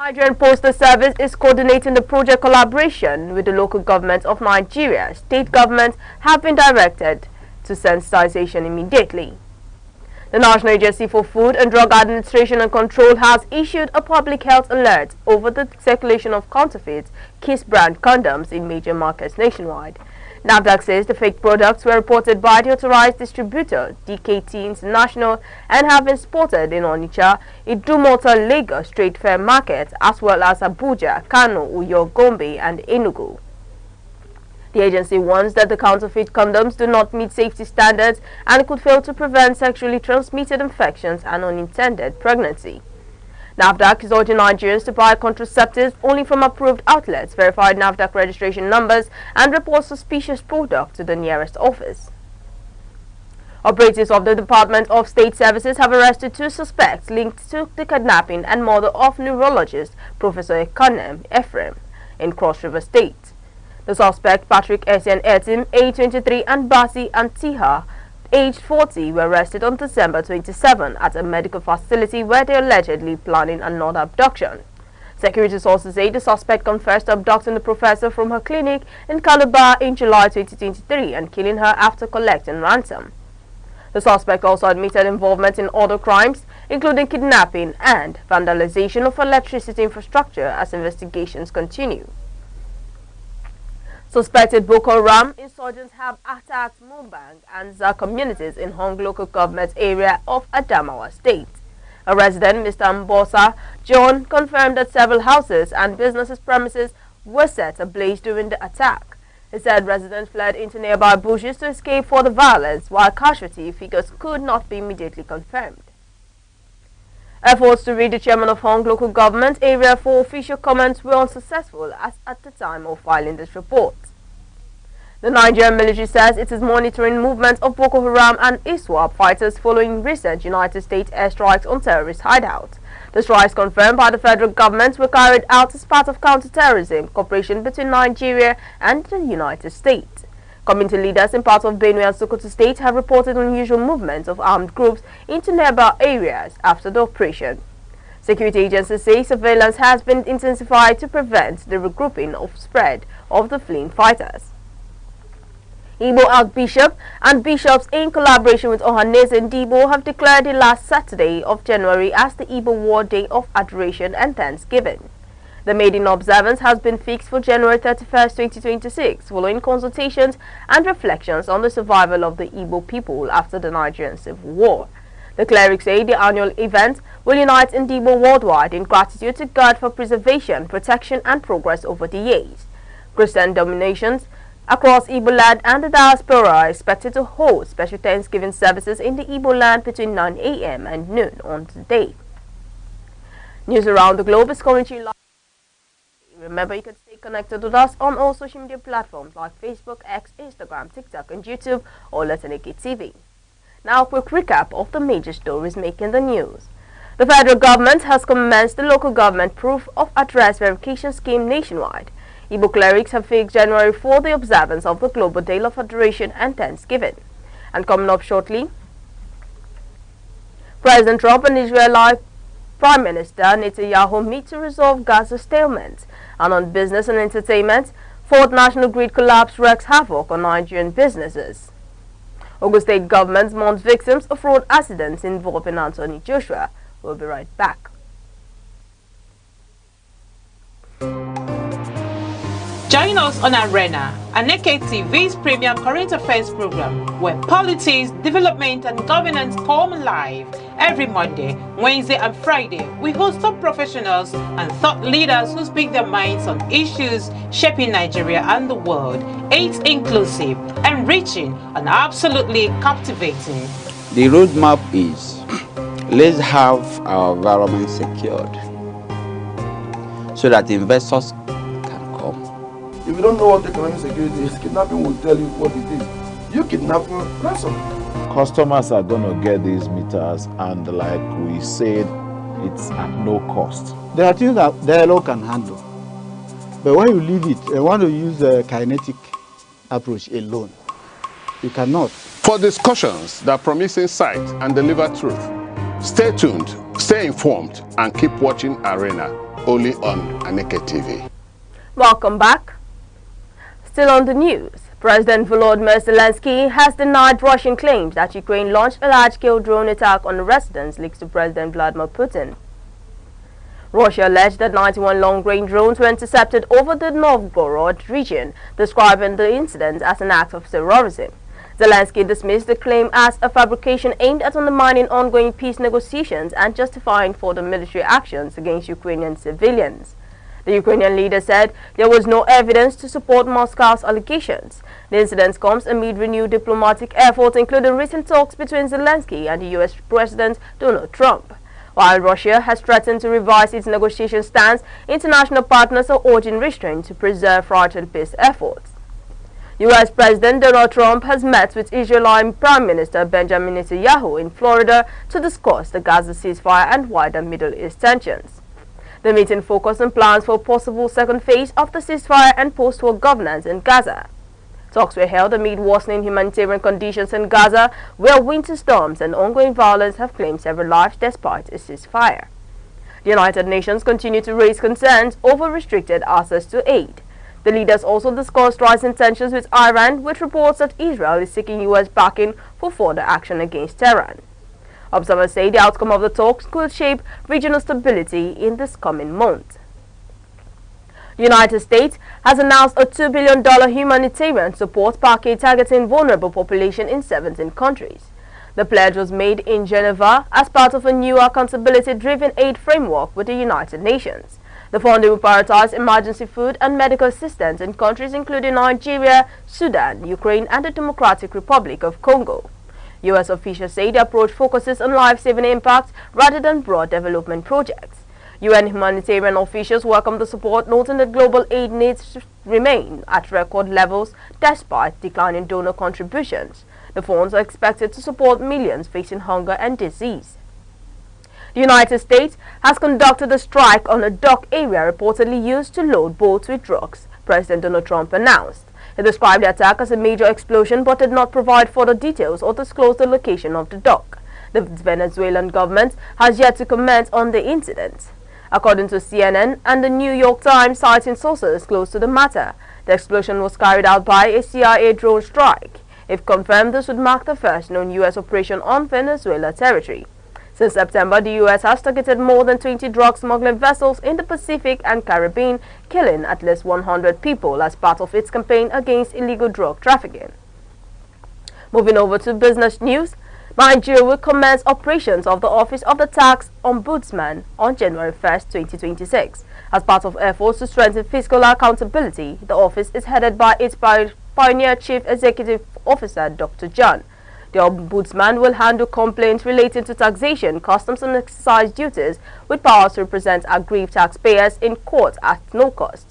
Nigerian Postal Service is coordinating the project collaboration with the local government of Nigeria. State governments have been directed to sensitization immediately. The National Agency for Food and Drug Administration and Control has issued a public health alert over the circulation of counterfeit Kiss brand condoms in major markets nationwide. NAFDAC says the fake products were reported by the authorized distributor, DKT International, and have been spotted in Onitsha, Idumota, Lagos Trade Fair Market, as well as Abuja, Kano, Uyo, Gombe, and Enugu. The agency warns that the counterfeit condoms do not meet safety standards and could fail to prevent sexually transmitted infections and unintended pregnancy. NAFDAC is urging Nigerians to buy contraceptives only from approved outlets, verified NAFDAC registration numbers, and report suspicious products to the nearest office. Operatives of the Department of State Services have arrested 2 suspects linked to the kidnapping and murder of neurologist Professor Ekanem Ephraim in Cross River State. The suspect, Patrick Etienne Etim, age 23, and Basi Antiha, aged 40, were arrested on December 27 at a medical facility where they allegedly planning another abduction. Security sources say the suspect confessed to abducting the professor from her clinic in Calabar in July 2023 and killing her after collecting ransom. The suspect also admitted involvement in other crimes, including kidnapping and vandalization of electricity infrastructure as investigations continue. Suspected Boko Haram insurgents have attacked Mumbang and Za communities in Hong local government area of Adamawa State. A resident, Mr. Mbosa John, confirmed that several houses and businesses premises were set ablaze during the attack. He said residents fled into nearby bushes to escape for the violence, while casualty figures could not be immediately confirmed. Efforts to reach the chairman of Hong local government area for official comments were unsuccessful as at the time of filing this report. The Nigerian military says it is monitoring movements of Boko Haram and ISWAP fighters following recent United States airstrikes on terrorist hideouts. The strikes confirmed by the federal government were carried out as part of counter-terrorism cooperation between Nigeria and the United States. Community leaders in parts of Benue and Sokoto State have reported unusual movements of armed groups into nearby areas after the operation. Security agencies say surveillance has been intensified to prevent the regrouping of spread of the fleeing fighters. Igbo Archbishop and bishops in collaboration with Ohanese and Dibo have declared the last Saturday of January as the Igbo War Day of Adoration and Thanksgiving. The maiden observance has been fixed for January 31, 2026, following consultations and reflections on the survival of the Igbo people after the Nigerian Civil War. The clerics say the annual event will unite Igbo worldwide in gratitude to God for preservation, protection, and progress over the years. Christian dominations across Igbo land and the diaspora are expected to hold special Thanksgiving services in the Igbo land between 9 a.m. and noon on today. News around the globe is currently live. Remember, you can stay connected with us on all social media platforms like Facebook, X, Instagram, TikTok, and YouTube, or at Aneke TV. Now, a quick recap of the major stories making the news. The federal government has commenced the local government proof of address verification scheme nationwide. Igbo clerics have fixed January for the observance of the Global Day of Adoration and Thanksgiving. And coming up shortly, President Trump and Israeli Prime Minister Netanyahu meet to resolve Gaza stalemate. And on business and entertainment, fourth national grid collapse wreaks havoc on Nigerian businesses. Ogun State government mourns victims of road accidents involving Anthony Joshua. We'll be right back. Join us on Arena, Aneke TV's premium current affairs program, where politics, development, and governance come alive. Every Monday, Wednesday, and Friday, we host top professionals and thought leaders who speak their minds on issues shaping Nigeria and the world. It's inclusive, enriching, and absolutely captivating. The roadmap is let's have our environment secured so that investors can come. If you don't know what economic security is, kidnapping will tell you what it is. You kidnap for ransom. Customers are going to get these meters, and like we said, it's at no cost. There are things that the law can handle. But when you leave it, you want to use a kinetic approach alone. You cannot. For discussions that promise insight and deliver truth, stay tuned, stay informed, and keep watching Arena. only on Aneke TV. Welcome back. Still on the news, President Volodymyr Zelensky has denied Russian claims that Ukraine launched a large-scale drone attack on a residence linked to President Vladimir Putin. Russia alleged that 91 long-range drones were intercepted over the Novgorod region, describing the incident as an act of terrorism. Zelensky dismissed the claim as a fabrication aimed at undermining ongoing peace negotiations and justifying further military actions against Ukrainian civilians. The Ukrainian leader said there was no evidence to support Moscow's allegations. The incident comes amid renewed diplomatic efforts, including recent talks between Zelensky and the U.S. President Donald Trump. While Russia has threatened to revise its negotiation stance, international partners are urging restraint to preserve frightened peace efforts. U.S. President Donald Trump has met with Israeli Prime Minister Benjamin Netanyahu in Florida to discuss the Gaza ceasefire and wider Middle East tensions. The meeting focused on plans for a possible second phase of the ceasefire and post-war governance in Gaza. Talks were held amid worsening humanitarian conditions in Gaza, where winter storms and ongoing violence have claimed several lives despite a ceasefire. The United Nations continue to raise concerns over restricted access to aid. The leaders also discussed rising tensions with Iran, with reports that Israel is seeking U.S. backing for further action against Tehran. Observers say the outcome of the talks could shape regional stability in this coming month. The United States has announced a $2 billion humanitarian support package targeting vulnerable population in 17 countries. The pledge was made in Geneva as part of a new accountability-driven aid framework with the United Nations. The funding will prioritize emergency food and medical assistance in countries including Nigeria, Sudan, Ukraine, and the Democratic Republic of Congo. U.S. officials say the approach focuses on life-saving impacts rather than broad development projects. UN humanitarian officials welcome the support, noting that global aid needs to remain at record levels despite declining donor contributions. The funds are expected to support millions facing hunger and disease. The United States has conducted a strike on a dock area reportedly used to load boats with drugs, President Donald Trump announced. He described the attack as a major explosion but did not provide further details or disclose the location of the dock. The Venezuelan government has yet to comment on the incident. According to CNN and the New York Times, citing sources close to the matter, the explosion was carried out by a CIA drone strike. If confirmed, this would mark the first known U.S. operation on Venezuela territory. Since September, the U.S. has targeted more than 20 drug smuggling vessels in the Pacific and Caribbean, killing at least 100 people as part of its campaign against illegal drug trafficking. Moving over to business news, Nigeria will commence operations of the Office of the Tax Ombudsman on January 1st, 2026. As part of efforts to strengthen fiscal accountability, the office is headed by its pioneer Chief Executive Officer, Dr. John. The Ombudsman will handle complaints relating to taxation, customs and excise duties, with powers to represent aggrieved taxpayers in court at no cost.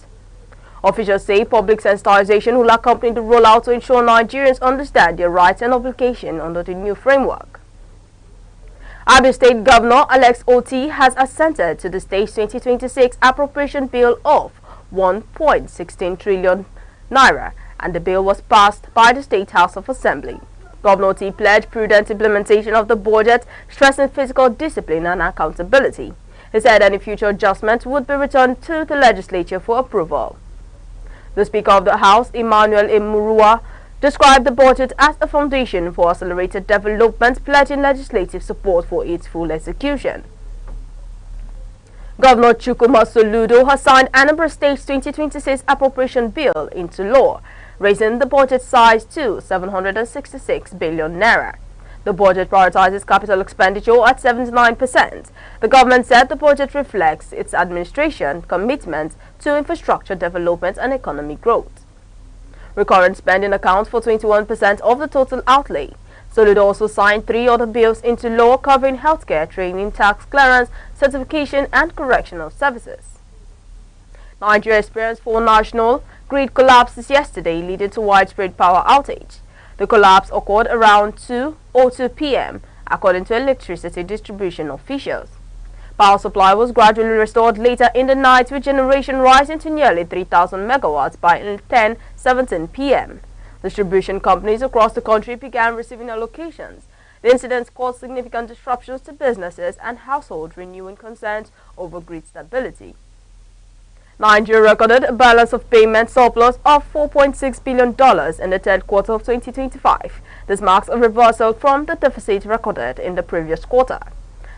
Officials say public sensitization will accompany the rollout to ensure Nigerians understand their rights and obligations under the new framework. Abia State Governor Alex Oti has assented to the state's 2026 appropriation bill of 1.16 trillion naira, and the bill was passed by the State House of Assembly. Governor Oti pledged prudent implementation of the budget, stressing fiscal discipline and accountability. He said any future adjustment would be returned to the legislature for approval. The Speaker of the House, Emmanuel Imurua, described the budget as a foundation for accelerated development, pledging legislative support for its full execution. Governor Chukwuma Soludo has signed Anambra State's 2026 appropriation bill into law, raising the budget size to 766 billion naira. The budget prioritizes capital expenditure at 79%. The government said the budget reflects its administration commitment to infrastructure development and economic growth. Recurrent spending accounts for 21% of the total outlay. Soludo also signed 3 other bills into law covering healthcare, training, tax clearance, certification, and correctional services. Nigeria experienced 4 national grid collapses yesterday, leading to widespread power outage. The collapse occurred around 2:02 p.m., according to electricity distribution officials. Power supply was gradually restored later in the night, with generation rising to nearly 3,000 megawatts by 10:17 p.m. Distribution companies across the country began receiving allocations. The incidents caused significant disruptions to businesses and households, renewing concerns over grid stability. Nigeria recorded a balance of payment surplus of $4.6 billion in the third quarter of 2025. This marks a reversal from the deficit recorded in the previous quarter.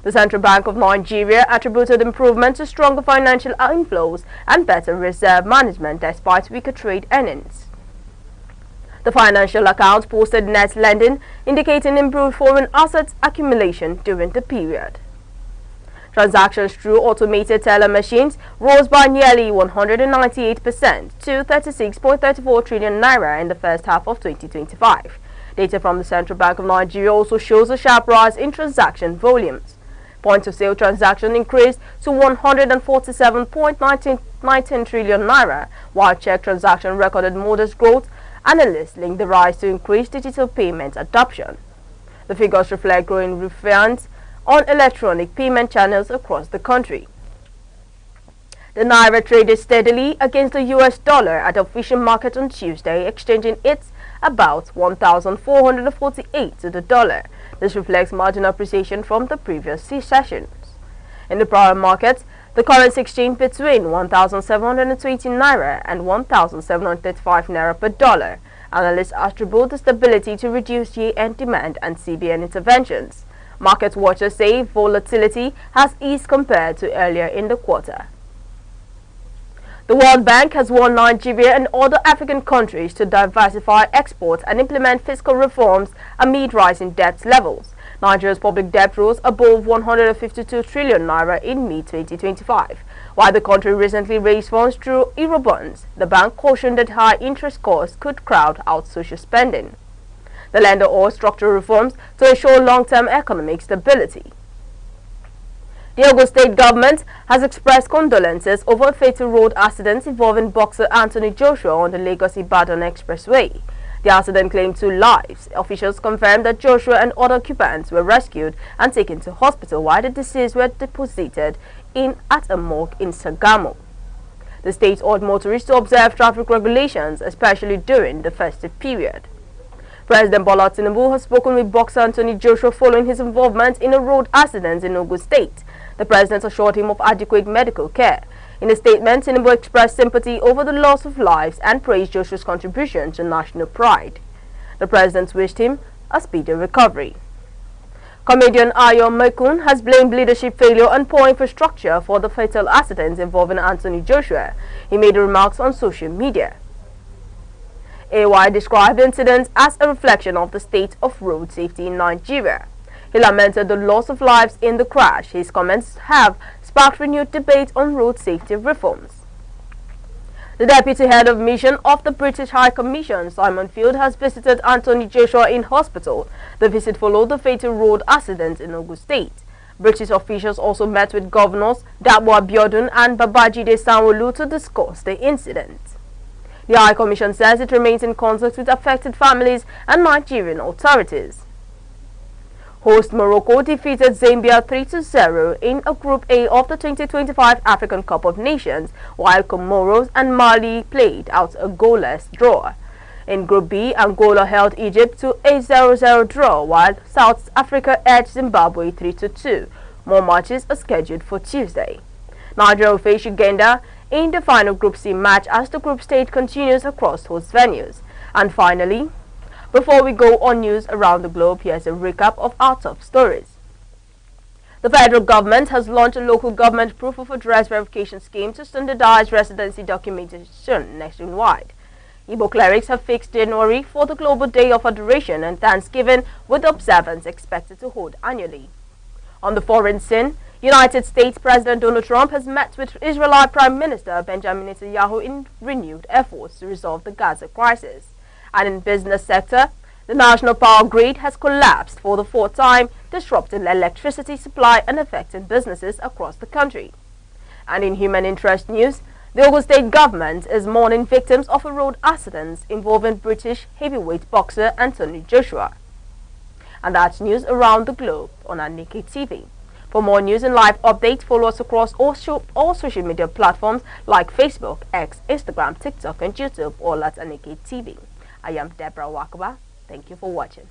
The Central Bank of Nigeria attributed improvement to stronger financial inflows and better reserve management despite weaker trade earnings. The financial account posted net lending, indicating improved foreign assets accumulation during the period. Transactions through automated teller machines rose by nearly 198% to 36.34 trillion naira in the first half of 2025. Data from the Central Bank of Nigeria also shows a sharp rise in transaction volumes. Point-of-sale transactions increased to 147.19 trillion naira, while check transactions recorded modest growth. Analysts link the rise to increased digital payment adoption. The figures reflect growing reliance on electronic payment channels across the country. The naira traded steadily against the US dollar at the official market on Tuesday, exchanging it about 1,448 to the dollar. This reflects marginal appreciation from the previous sessions. In the prior market, the currency exchange between 1,720 naira and 1,735 naira per dollar. Analysts attribute the stability to reduced year-end demand and CBN interventions. Market watchers say volatility has eased compared to earlier in the quarter. The World Bank has warned Nigeria and other African countries to diversify exports and implement fiscal reforms amid rising debt levels. Nigeria's public debt rose above 152 trillion naira in mid-2025. While the country recently raised funds through Eurobonds, the bank cautioned that high interest costs could crowd out social spending. The lender urged structural reforms to ensure long-term economic stability. The Ogun State government has expressed condolences over a fatal road accident involving boxer Anthony Joshua on the Lagos-Ibadan Expressway. The accident claimed 2 lives. Officials confirmed that Joshua and other occupants were rescued and taken to hospital while the deceased were deposited at a morgue in Sagamo. The state urged motorists to observe traffic regulations, especially during the festive period. President Bola Tinubu has spoken with boxer Anthony Joshua following his involvement in a road accident in Ogun State. The president assured him of adequate medical care. In a statement, Tinubu expressed sympathy over the loss of lives and praised Joshua's contribution to national pride. The president wished him a speedy recovery. Comedian Ayo Mekun has blamed leadership failure and poor infrastructure for the fatal accident involving Anthony Joshua. He made the remarks on social media. AY described the incident as a reflection of the state of road safety in Nigeria. He lamented the loss of lives in the crash. His comments have sparked renewed debate on road safety reforms. The deputy head of mission of the British High Commission, Simon Field, has visited Anthony Joshua in hospital. The visit followed the fatal road accident in Ogun State. British officials also met with governors Dapo Abiodun and Babajide Sanwo-Olu to discuss the incident. The High Commission says it remains in contact with affected families and Nigerian authorities. Host Morocco defeated Zambia 3-0 in a Group A of the 2025 African Cup of Nations, while Comoros and Mali played out a goalless draw. In Group B, Angola held Egypt to a 0-0 draw, while South Africa edged Zimbabwe 3-2. More matches are scheduled for Tuesday. Nigeria will face Uganda in the final Group C match as the group stage continues across host venues. And finally, before we go on news around the globe, here's a recap of our top stories. The federal government has launched a local government proof of address verification scheme to standardize residency documentation nationwide. Igbo clerics have fixed January for the Global Day of Adoration and Thanksgiving, with observance expected to hold annually. On the foreign scene, United States President Donald Trump has met with Israeli Prime Minister Benjamin Netanyahu in renewed efforts to resolve the Gaza crisis. And in business sector, the national power grid has collapsed for the 4th time, disrupting electricity supply and affecting businesses across the country. And in human interest news, the Ogun State government is mourning victims of a road accident involving British heavyweight boxer Anthony Joshua. And that's news around the globe on Aneke TV. For more news and live updates, follow us across all social media platforms like Facebook, X, Instagram, TikTok, and YouTube, all at Aneke TV. I am Deborah Wakaba. Thank you for watching.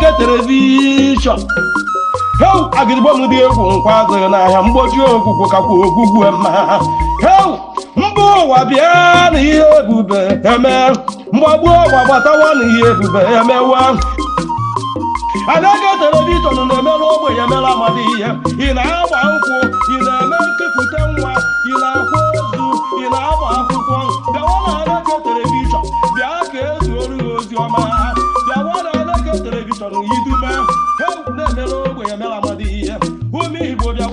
Aneke television. How I get one of the Quago and I am what you go How Mbo Wabian here, Bube, Mbo, what I want here, Bube, Aneke television on the mellow way, Mela Madia, in our uncle, in America, Putanwa, in our Hozu, in our Uncle, the one Aneke television, the Arcades, your man, the one Aneke television, you do man, help the mellow way, Mela Madia, who me, Bodia,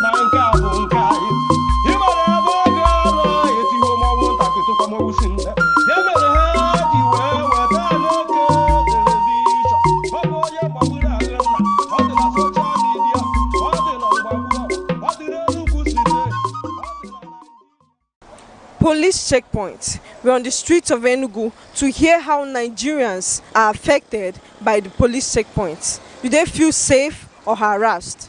Nanka, Bunkai, you might have a girl, if you won't have to come over soon. You better have you what Police checkpoints. We're on the streets of Enugu to hear how Nigerians are affected by the police checkpoints. Do they feel safe or harassed?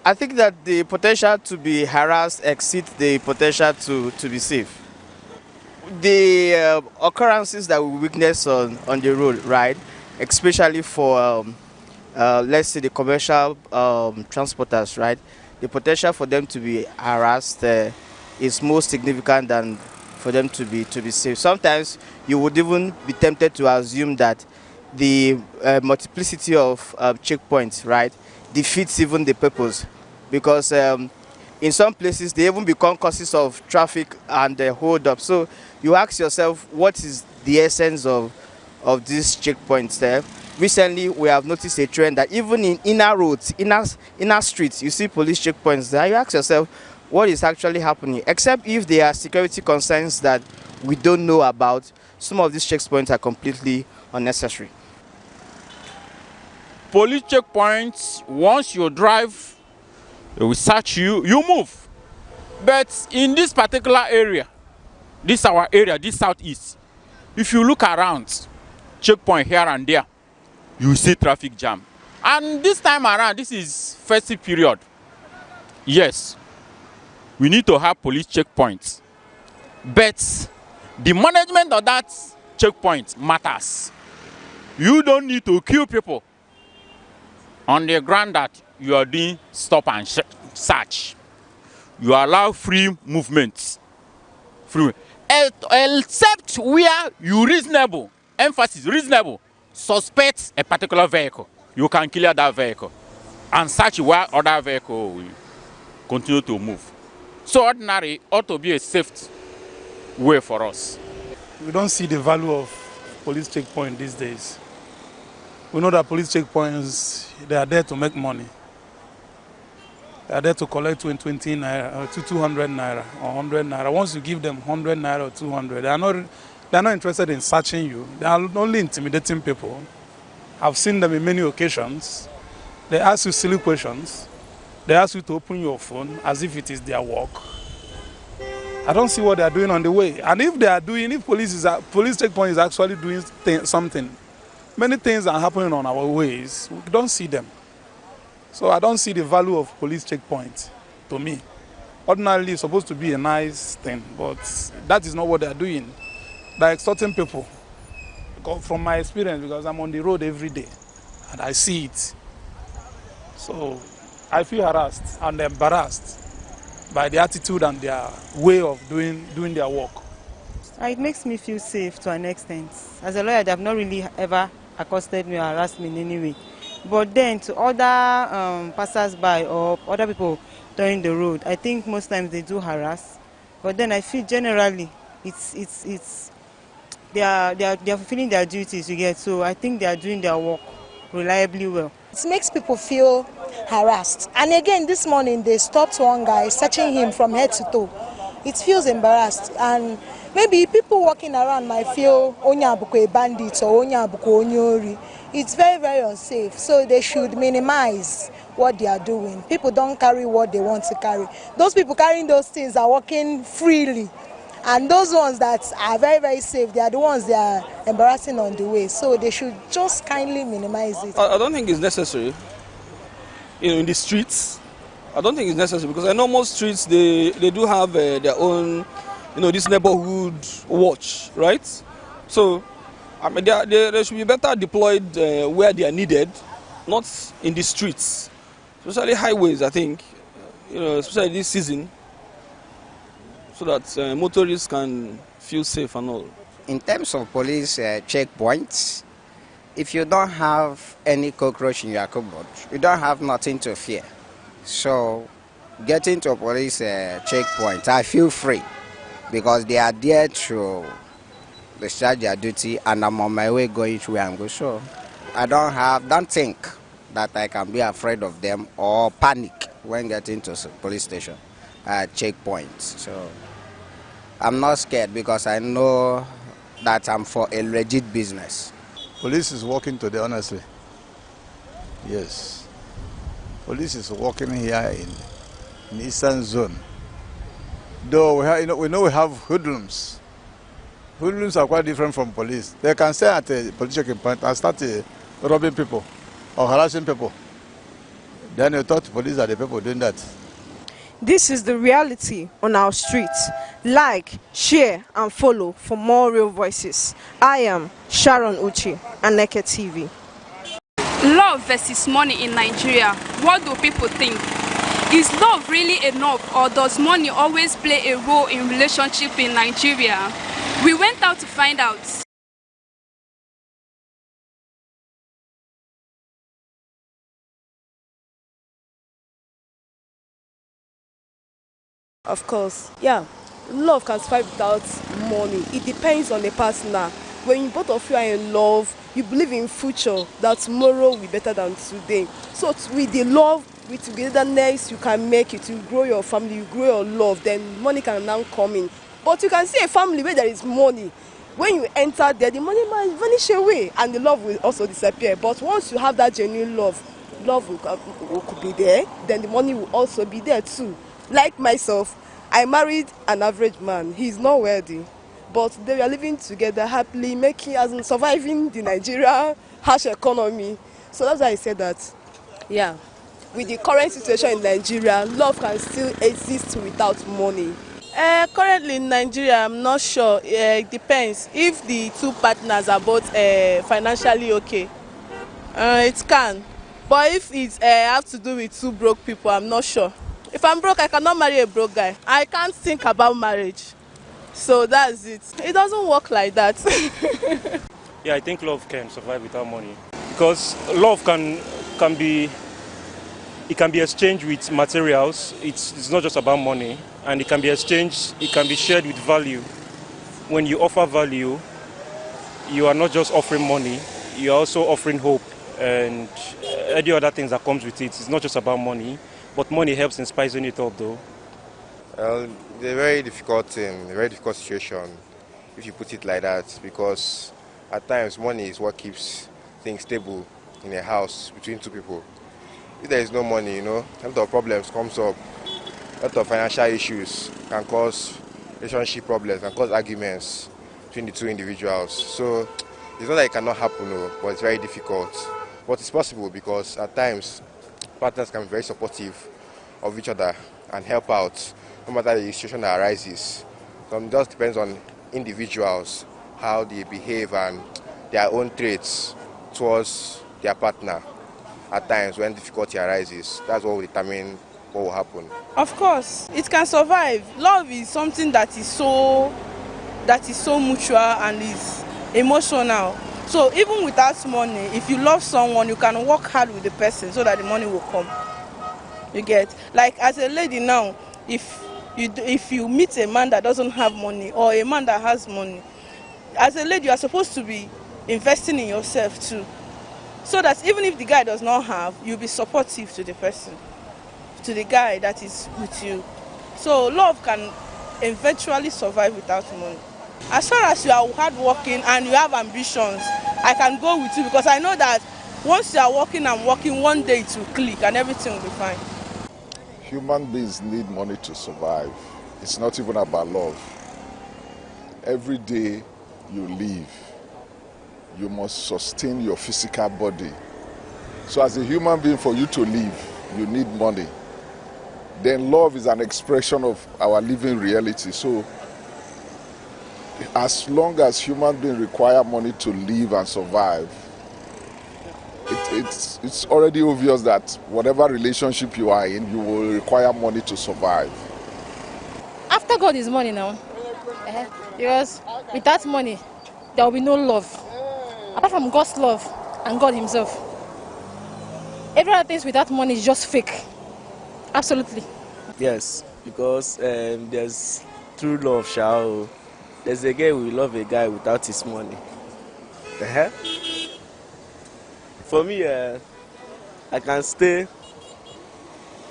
I think that the potential to be harassed exceeds the potential to be safe. The occurrences that we witness on the road, right, especially for let's say the commercial transporters, right, the potential for them to be harassed is more significant than for them to be safe. Sometimes you would even be tempted to assume that the multiplicity of checkpoints, right, defeats even the purpose, because in some places they even become causes of traffic and hold up. So you ask yourself, what is the essence of these checkpoints there? Recently we have noticed a trend that even in inner roads, inner streets, you see police checkpoints there. You ask yourself, what is actually happening? Except if there are security concerns that we don't know about, some of these checkpoints are completely unnecessary. Police checkpoints, once you drive, they will search you, you move. But in this particular area, this our area, this southeast, if you look around, checkpoint here and there, you see traffic jam. And this time around, this is festive period. Yes, we need to have police checkpoints. But the management of that checkpoint matters. You don't need to kill people on the ground that you are doing stop and search. You allow free movement. Except where you reasonable, emphasis reasonable, suspect a particular vehicle. You can clear that vehicle and search where other vehicle will continue to move. So ordinary ought to be a safe way for us. We don't see the value of police checkpoint these days. We know that police checkpoints, they are there to make money. They are there to collect 20 naira, or 200 naira, or 100 naira. Once you give them 100 naira or 200, they are not interested in searching you. They are only intimidating people. I've seen them in many occasions. They ask you silly questions. They ask you to open your phone as if it is their work. I don't see what they are doing on the way. And if they are doing, if police checkpoint is actually doing something, many things are happening on our ways. We don't see them. So I don't see the value of police checkpoint to me. Ordinarily, it's supposed to be a nice thing, but that is not what they are doing. They're extorting people. From my experience, because I'm on the road every day and I see it. So I feel harassed and embarrassed by the attitude and their way of doing their work. It makes me feel safe to an extent. As a lawyer, they have not really ever accosted me or harassed me in any way. But then to other passers-by or other people during the road, I think most times they do harass. But then I feel generally they are fulfilling their duties, you get. So I think they are doing their work reliably well. It makes people feel harassed. And again, this morning they stopped one guy, searching him from head to toe. It feels embarrassed. And maybe people walking around might feel Onyabuko a bandit or Onyabuko Onyori. It's very, very unsafe. So they should minimize what they are doing. People don't carry what they want to carry. Those people carrying those things are walking freely. And those ones that are very, very safe, they are the ones that are embarrassing on the way. So they should just kindly minimize it. I don't think it's necessary. In the streets, I don't think it's necessary, because I know most streets, they do have their own, this neighborhood watch, right? So I mean, they should be better deployed where they are needed, not in the streets, especially highways, I think, especially this season, so that motorists can feel safe and all. In terms of police checkpoints, if you don't have any cockroach in your cupboard, you don't have nothing to fear. So, getting to a police checkpoint, I feel free because they are there to discharge their duty, and I'm on my way going to where I'm going. So, I don't think that I can be afraid of them or panic when getting to police station checkpoints. So, I'm not scared because I know that I'm for a legit business. Police is working today, honestly. Yes. Police is working here in Eastern Zone. Though we know we have hoodlums. Hoodlums are quite different from police. They can stay at a police checking point and start robbing people or harassing people. Then you thought police are the people doing that. This is the reality on our streets. Like, share, and follow for more real voices. I am Sharon Uchi, Aneke TV. Love versus money in Nigeria. What do people think? Is love really enough, or does money always play a role in relationship in Nigeria? We went out to find out. Of course, yeah. Love can survive without money. It depends on the partner. When you both of you are in love, you believe in future, that tomorrow will be better than today. So with the love, with togetherness, you can make it. You grow your family, you grow your love, then money can now come in. But you can see a family where there is money. When you enter there, the money might vanish away and the love will also disappear. But once you have that genuine love will be there, then the money will also be there too. Like myself, I married an average man. He's not wealthy, but they are living together happily, surviving the Nigeria harsh economy. So that's why I said that, yeah, with the current situation in Nigeria, love can still exist without money. Currently in Nigeria, I'm not sure. It depends. If the two partners are both financially okay, it can. But if it have to do with two broke people, I'm not sure. If I'm broke, I cannot marry a broke guy. I can't think about marriage. So that's it. It doesn't work like that. Yeah, I think love can survive without money. Because love can be exchanged with materials. It's not just about money. And it can be exchanged, it can be shared with value. When you offer value, you are not just offering money, you are also offering hope and any other things that comes with it. It's not just about money. But money helps in spicing it up, though. It's a very difficult thing, a very difficult situation, if you put it like that, because at times money is what keeps things stable in a house between two people. If there is no money, a lot of problems comes up, a lot of financial issues can cause relationship problems, can cause arguments between the two individuals. So it's not that it cannot happen, but it's very difficult. But it's possible because at times partners can be very supportive of each other and help out no matter the situation that arises. So it just depends on individuals, how they behave and their own traits towards their partner at times when difficulty arises. That's what will determine what will happen. Of course, it can survive. Love is something that is so mutual and is emotional. So even without money, if you love someone, you can work hard with the person so that the money will come. You get? Like as a lady now, if you meet a man that doesn't have money or a man that has money, as a lady you are supposed to be investing in yourself too. So that even if the guy does not have, you'll be supportive to the person, to the guy that is with you. So love can eventually survive without money. As far as you are hardworking and you have ambitions, I can go with you because I know that once you are working and working, one day it will click and everything will be fine. Human beings need money to survive. It's not even about love. Every day you live, you must sustain your physical body. So as a human being, for you to live, you need money. Then love is an expression of our living reality. So as long as human beings require money to live and survive, it's already obvious that whatever relationship you are in, you will require money to survive. After God is money now. Because without money, there will be no love. Apart from God's love and God himself. Every other thing without money is just fake. Absolutely. Yes, because there's true love, shall. There's a guy who love a guy without his money. For me, I can stay.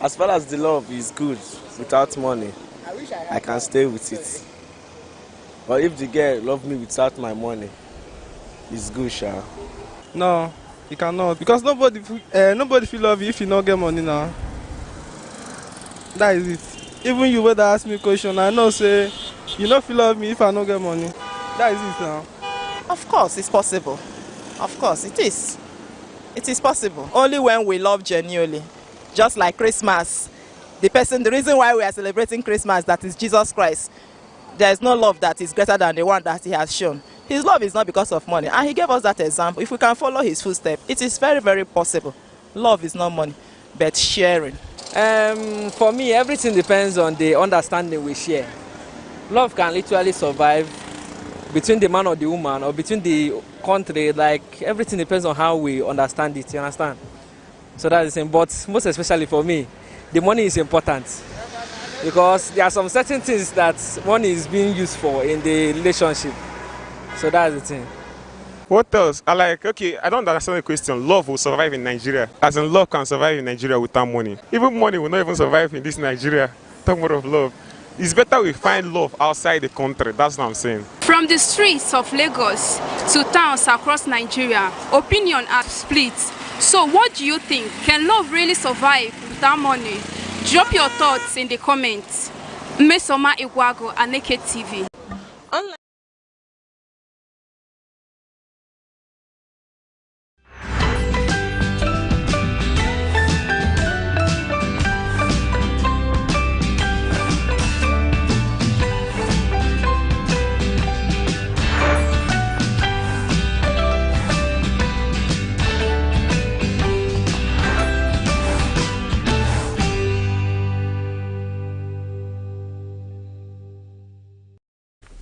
As far as the love is good without money, I can stay with it. But if the girl love me without my money, it's good, shall. No, you cannot. Because nobody feel love you if you don't get money now. That is it. Even you would ask me a question, I know say you don't feel love me if I don't get money. That is it now. Of course, it's possible. Of course, it is. It is possible. Only when we love genuinely. Just like Christmas. The reason why we are celebrating Christmas, that is Jesus Christ. There is no love that is greater than the one that he has shown. His love is not because of money. And he gave us that example. If we can follow his footsteps, it is very, very possible. Love is not money, but sharing. For me, everything depends on the understanding we share. Love can literally survive between the man or the woman or between the country. Like, everything depends on how we understand it, you understand? So that is the same. But most especially for me, the money is important. Because there are some certain things that money is being used for in the relationship. So that's the thing. What else? Okay, I don't understand the question. Love will survive in Nigeria. As in, love can survive in Nigeria without money. Even money will not even survive in this Nigeria. Talk more of love. It's better we find love outside the country. That's what I'm saying. From the streets of Lagos to towns across Nigeria, opinions are split. So what do you think? Can love really survive without money? Drop your thoughts in the comments. Mesoma Igwago, Aneke TV.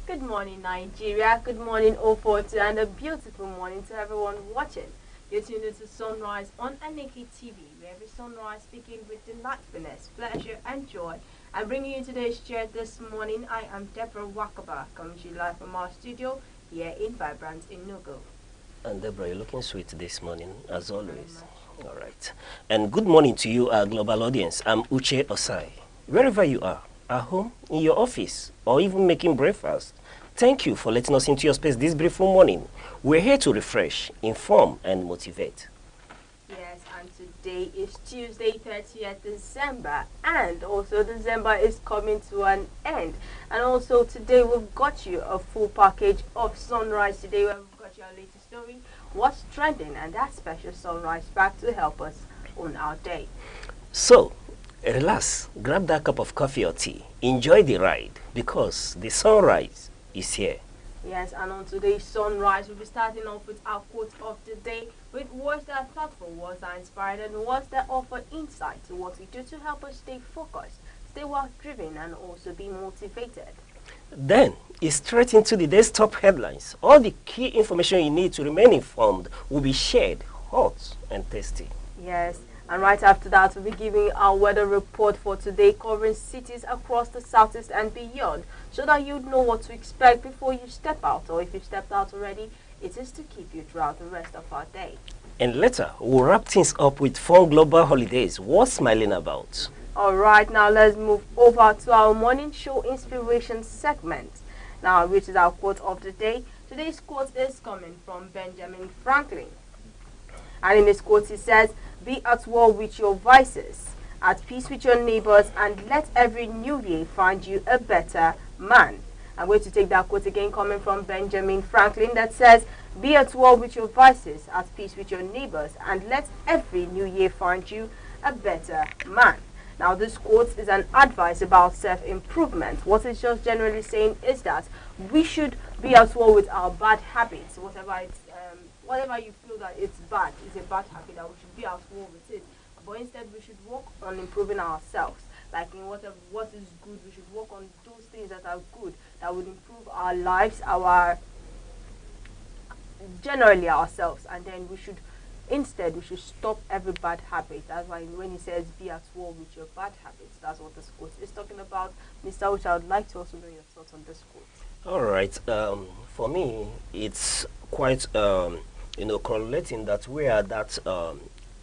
Good morning, Nigeria. Good morning, 040, and a beautiful morning to everyone watching. You're tuned into Sunrise on Aneke TV, where every sunrise speaking with delightfulness, pleasure, and joy. I'm bringing you today's share this morning. I am Deborah Wakaba, coming to you live from our studio here in Vibrant Enugu. And Deborah, you're looking sweet this morning, as always. All right. And good morning to you, our global audience. I'm Uche Osai. Wherever you are, at home, in your office, or even making breakfast, thank you for letting us into your space this beautiful morning. We're here to refresh, inform, and motivate. Yes, and today is Tuesday, 30th December, and also December is coming to an end. And also today we've got you a full package of Sunrise today, where we've got your latest story, what's trending, and that special Sunrise back to help us on our day. So, relax, grab that cup of coffee or tea, enjoy the ride, because the sunrise is here. Yes, and on today's Sunrise, we'll be starting off with our quote of the day, with words that are thoughtful, words that are inspired, and words that offer insight to what we do to help us stay focused, stay well-driven, and also be motivated. Then, it's straight into the day's top headlines. All the key information you need to remain informed will be shared, hot and tasty. Yes. And right after that, we'll be giving our weather report for today, covering cities across the southeast and beyond, so that you know what to expect before you step out, or if you stepped out already, it is to keep you throughout the rest of our day. And later, we'll wrap things up with fun global holidays. What's smiling about? All right, now let's move over to our morning show inspiration segment, now which is our quote of the day. Today's quote is coming from Benjamin Franklin. And in this quote, he says, "Be at war with your vices, at peace with your neighbors, and let every new year find you a better man." I'm going to take that quote again, coming from Benjamin Franklin, that says, "Be at war with your vices, at peace with your neighbors, and let every new year find you a better man." Now, this quote is an advice about self-improvement. What it's just generally saying is that we should be at war with our bad habits, whatever you feel that it's bad, is a bad habit, that we should be at war with it. But instead, we should work on improving ourselves. Like in what is good, we should work on those things that are good, that would improve our lives, generally ourselves. And then we should stop every bad habit. That's why when he says be at war with your bad habits, that's what this quote is talking about. Mr. Uche, I would like to also know your thoughts on this quote. All right. For me, it's quite correlating that we are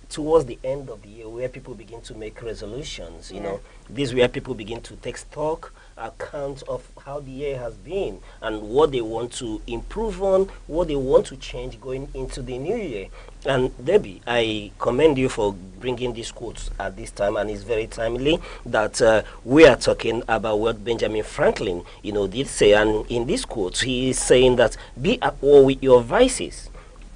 towards the end of the year where people begin to make resolutions. You know, this is where people begin to take stock, account of how the year has been and what they want to improve on, what they want to change going into the new year. And Debbie, I commend you for bringing this quote at this time, and it's very timely that we are talking about what Benjamin Franklin, did say. And in this quote, he is saying that be at war with your vices.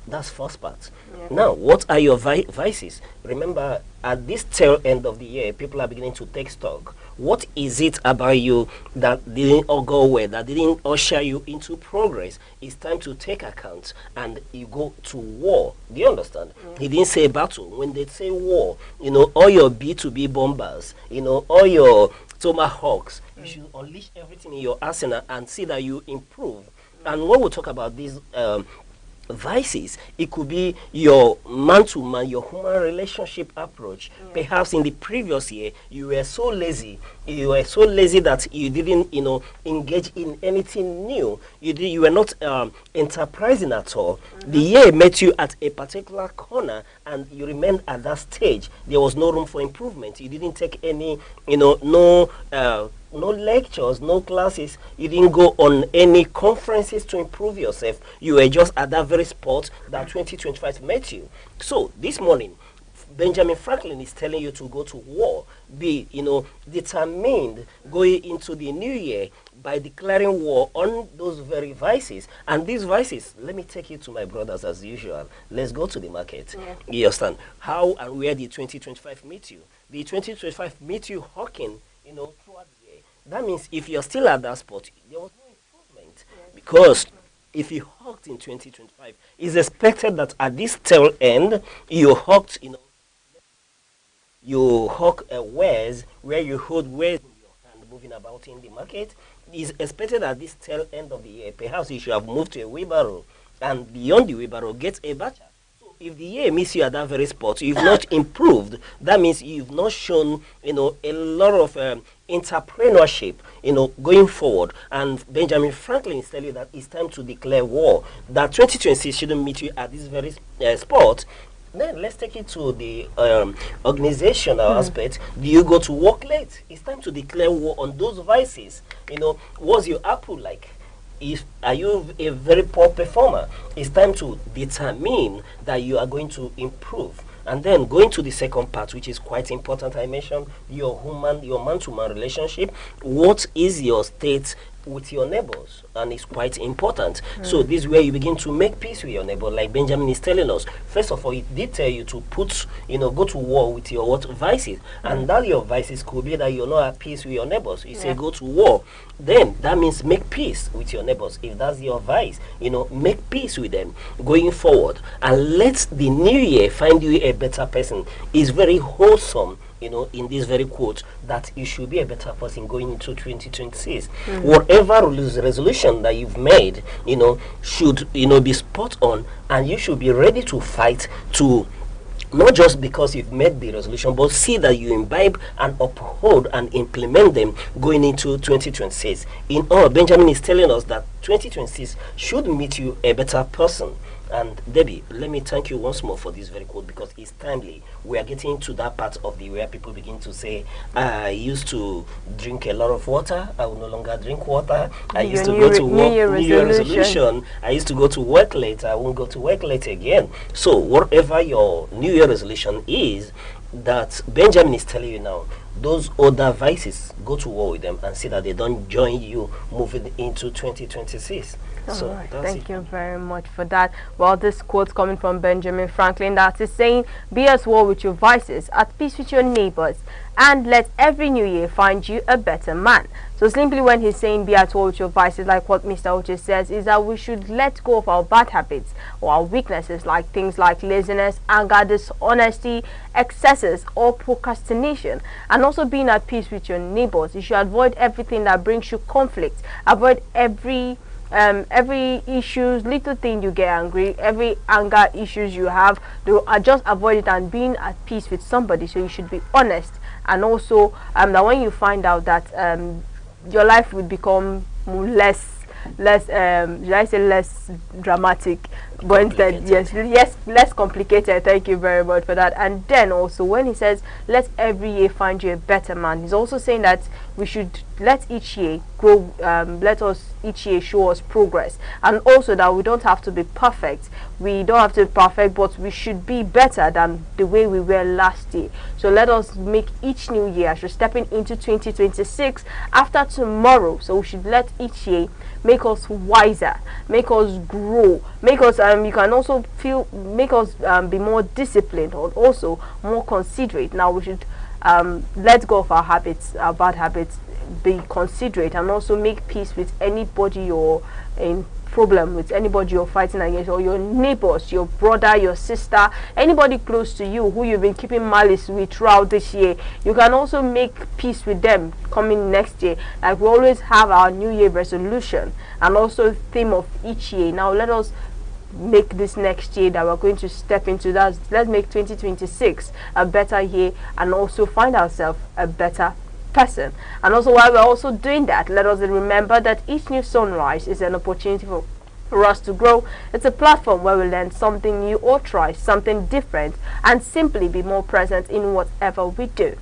That's first part. Yeah. Now, what are your vices? Remember, at this tail end of the year, people are beginning to take stock. What is it about you that didn't all go well, that didn't usher you into progress? It's time to take account and you go to war. Do you understand? Yeah. He didn't say battle. When they say war, all your B2B bombers, all your tomahawks, you should unleash everything in your arsenal and see that you improve. And when we talk about these vices, it could be your man-to-man, your human relationship approach. Perhaps in the previous year you were so lazy that you didn't engage in anything new. You were not enterprising at all. The year met you at a particular corner and you remained at that stage. There was no room for improvement. You didn't take any no lectures, no classes. You didn't go on any conferences to improve yourself. You were just at that very spot that 2025 met you. So this morning, Benjamin Franklin is telling you to go to war. Be, determined going into the new year by declaring war on those very vices. And these vices, let me take you to my brothers as usual. Let's go to the market. Yeah. You understand? How and where did 2025 meet you? The 2025 meet you hawking, throughout the year. That means if you're still at that spot, there was no improvement. Yes. Because if you hawked in 2025, it's expected that at this tail end, you hawked, you hawk wares where you hold wares in your hand moving about in the market. It's expected at this tail end of the year, perhaps you should have moved to a wheelbarrow, and beyond the wheelbarrow, get a batcher. So if the year meets you at that very spot, you've not improved. That means you've not shown, a lot of entrepreneurship, going forward. And Benjamin Franklin is telling you that it's time to declare war. That 2026 shouldn't meet you at this very spot. Then let's take it to the organizational aspect. Do you go to work late? It's time to declare war on those vices. What's your apple like? Are you a very poor performer? It's time to determine that you are going to improve. And then going to the second part, which is quite important, I mentioned your man-to-man relationship. What is your state with your neighbors? And it's quite important. So this is where you begin to make peace with your neighbor. Like Benjamin is telling us, first of all, it did tell you to go to war with your vices. And that your vices could be that you're not at peace with your neighbors. You say go to war. Then that means make peace with your neighbors. If that's your vice, make peace with them going forward. And let the new year find you a better person. It's very wholesome, in this very quote, that you should be a better person going into 2026. Whatever resolution that you've made, should, be spot on, and you should be ready to fight to, not just because you've made the resolution, but see that you imbibe and uphold and implement them going into 2026. In all, Benjamin is telling us that 2026 should meet you a better person. And Debbie, let me thank you once more for this very quote, because it's timely. We are getting to that part of the where people begin to say, I used to drink a lot of water, I will no longer drink water. I used to go to work, New Year resolution. I used to go to work late, I won't go to work late again. So whatever your New Year resolution is, that Benjamin is telling you now, those other vices, go to war with them and see that they don't join you moving into 2026. So Alright, that's thank it. you very much for that. Well, this quote coming from Benjamin Franklin that is saying, "Be at war with your vices, at peace with your neighbors, and let every new year find you a better man." So simply when he's saying be at war with your vices, like what Mr. Oche says, is that we should let go of our bad habits or our weaknesses, like things like laziness, anger, dishonesty, excesses, or procrastination, and also being at peace with your neighbors. You should avoid everything that brings you conflict. Avoid every issues, little thing you get angry, every anger issues you have, just avoid it and being at peace with somebody. So you should be honest, and also that when you find out that your life will become should I say less dramatic, but instead yes less complicated. Thank you very much for that. And then also when he says let every year find you a better man, he's also saying that we should let each year grow, let us each year show us progress, and also that we don't have to be perfect, but we should be better than the way we were last year. So let us make each new year as we're stepping into 2026 after tomorrow. So we should let each year make us wiser, make us grow, make us you can also make us be more disciplined, or also more considerate. Now we should let go of our habits, our bad habits, be considerate, and also make peace with anybody you're in problem with, anybody you're fighting against, or your neighbors, your brother, your sister, anybody close to you who you've been keeping malice with throughout this year. You can also make peace with them coming next year. Like we always have our New Year resolution and also theme of each year. Now let us make this next year that we're going to step into, that let's make 2026 a better year, and also find ourselves a better person. And also while we're also doing that, let us remember that each new sunrise is an opportunity for us to grow. It's a platform where we learn something new or try something different and simply be more present in whatever we do.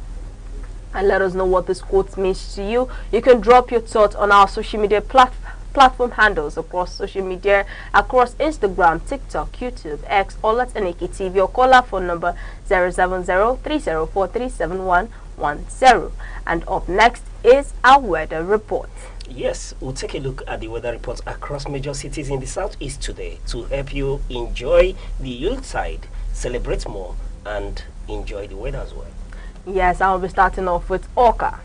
And let us know what this quote means to you. You can drop your thoughts on our social media platform handles across social media, across Instagram, TikTok, YouTube, X, all at Aneke TV, or call our phone number 070-304-37110. And up next is our weather report. Yes, we'll take a look at the weather reports across major cities in the southeast today to help you enjoy the Yuletide, celebrate more, and enjoy the weather as well. Yes, I'll be starting off with Oka.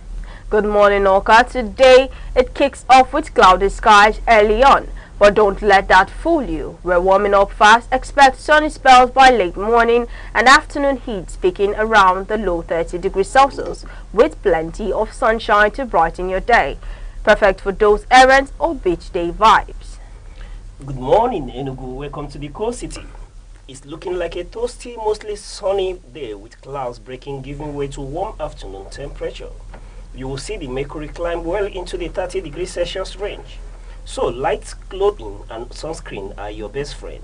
Good morning, Oka. Today it kicks off with cloudy skies early on, but don't let that fool you. We're warming up fast. Expect sunny spells by late morning and afternoon heat peaking around the low 30 degrees Celsius with plenty of sunshine to brighten your day. Perfect for those errands or beach day vibes. Good morning, Enugu. Welcome to the coast city. It's looking like a toasty, mostly sunny day with clouds breaking, giving way to warm afternoon temperature. You will see the mercury climb well into the 30 degrees Celsius range. So light clothing and sunscreen are your best friend.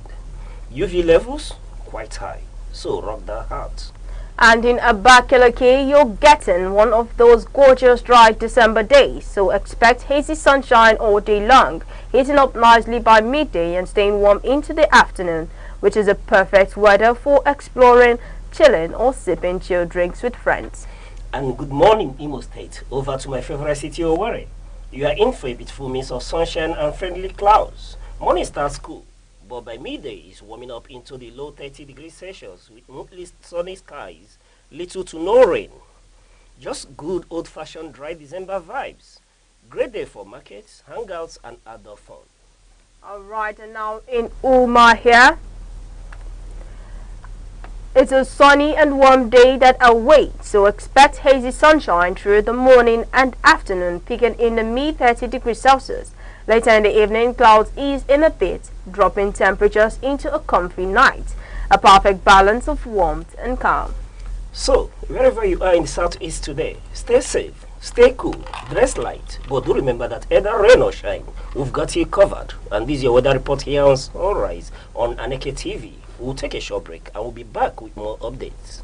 UV levels quite high, so rock that out. And in Abakaliki, you're getting one of those gorgeous dry December days, so expect hazy sunshine all day long, heating up nicely by midday and staying warm into the afternoon, which is a perfect weather for exploring, chilling, or sipping chilled drinks with friends. And good morning, Imo State. Over to my favorite city, Owerri. You are in for a beautiful mix of sunshine and friendly clouds. Morning starts cool, but by midday it's warming up into the low 30 degrees Celsius with mostly sunny skies, little to no rain. Just good old-fashioned dry December vibes. Great day for markets, hangouts, and outdoor fun. Alright, and now in Umuahia, it's a sunny and warm day that awaits, so expect hazy sunshine through the morning and afternoon, peaking in the mid 30 degrees Celsius. Later in the evening, clouds ease in a bit, dropping temperatures into a comfy night. A perfect balance of warmth and calm. So, wherever you are in the southeast today, stay safe, stay cool, dress light, but do remember that either rain or shine, we've got you covered. And this is your weather report here on Sunrise on Aneke TV. We'll take a short break and we'll be back with more updates.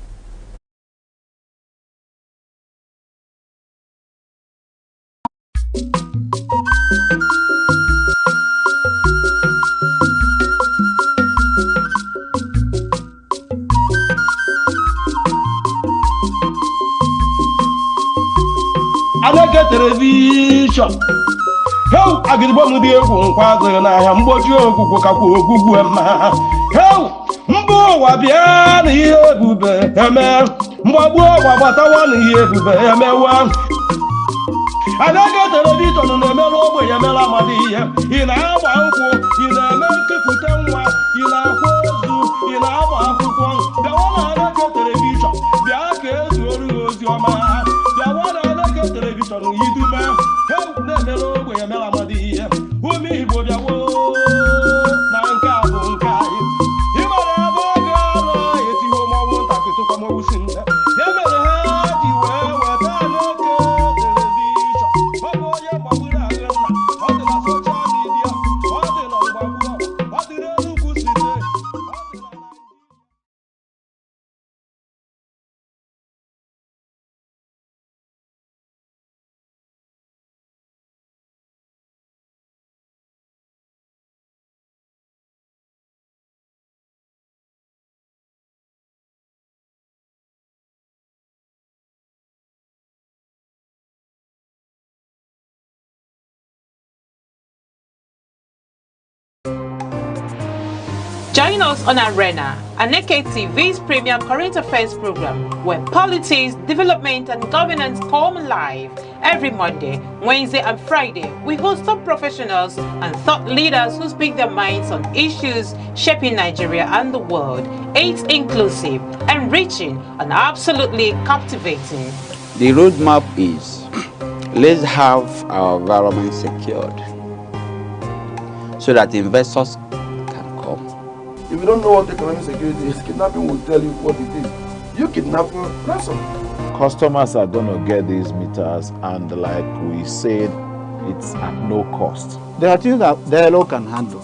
Aneke television Heu agịrịgbo m dị egwu nkwa azụghị n'ahịa mgboju ogwugwu kakwa ogwugwu mma. Heu mba ụwa bịa na ihe ebube eme mgbagbu ụwa gbatawa na ihe ebube emewa. Aneke telivishọn na-emerụ ogbenye mere amadi ihe. Ị na-agba nkwụ, ị na-eme nkepụta nwa, ị na-akwa ozu, ị na-agba akwụkwọ. Bịawa na Aneke telivishọn, bịa ka ezuoru gị ozi ọma. Bịawa na Aneke telivishọn idume. Heu na-emerụ ogbenye mere amadi ihe. Ụmụ Igbo bịawo na nke a bụ nke anyị. Ị mara ebe ọ ga-anọ etiwo mọnwụ ntakịrị tụkwa mọnwụ si nne. Ya mere ha ji wee weta Aneke Join us on Arena, Aneke TV's premium current affairs program, where politics, development, and governance come alive. Every Monday, Wednesday, and Friday, we host top professionals and thought leaders who speak their minds on issues shaping Nigeria and the world. It's inclusive, enriching, and absolutely captivating. The roadmap is let's have our environment secured so that investors can come. If you don't know what economic security is, kidnapping will tell you what it is. You kidnapping ransom. Customers are going to get these meters, and like we said, it's at no cost. There are things that dialogue can handle.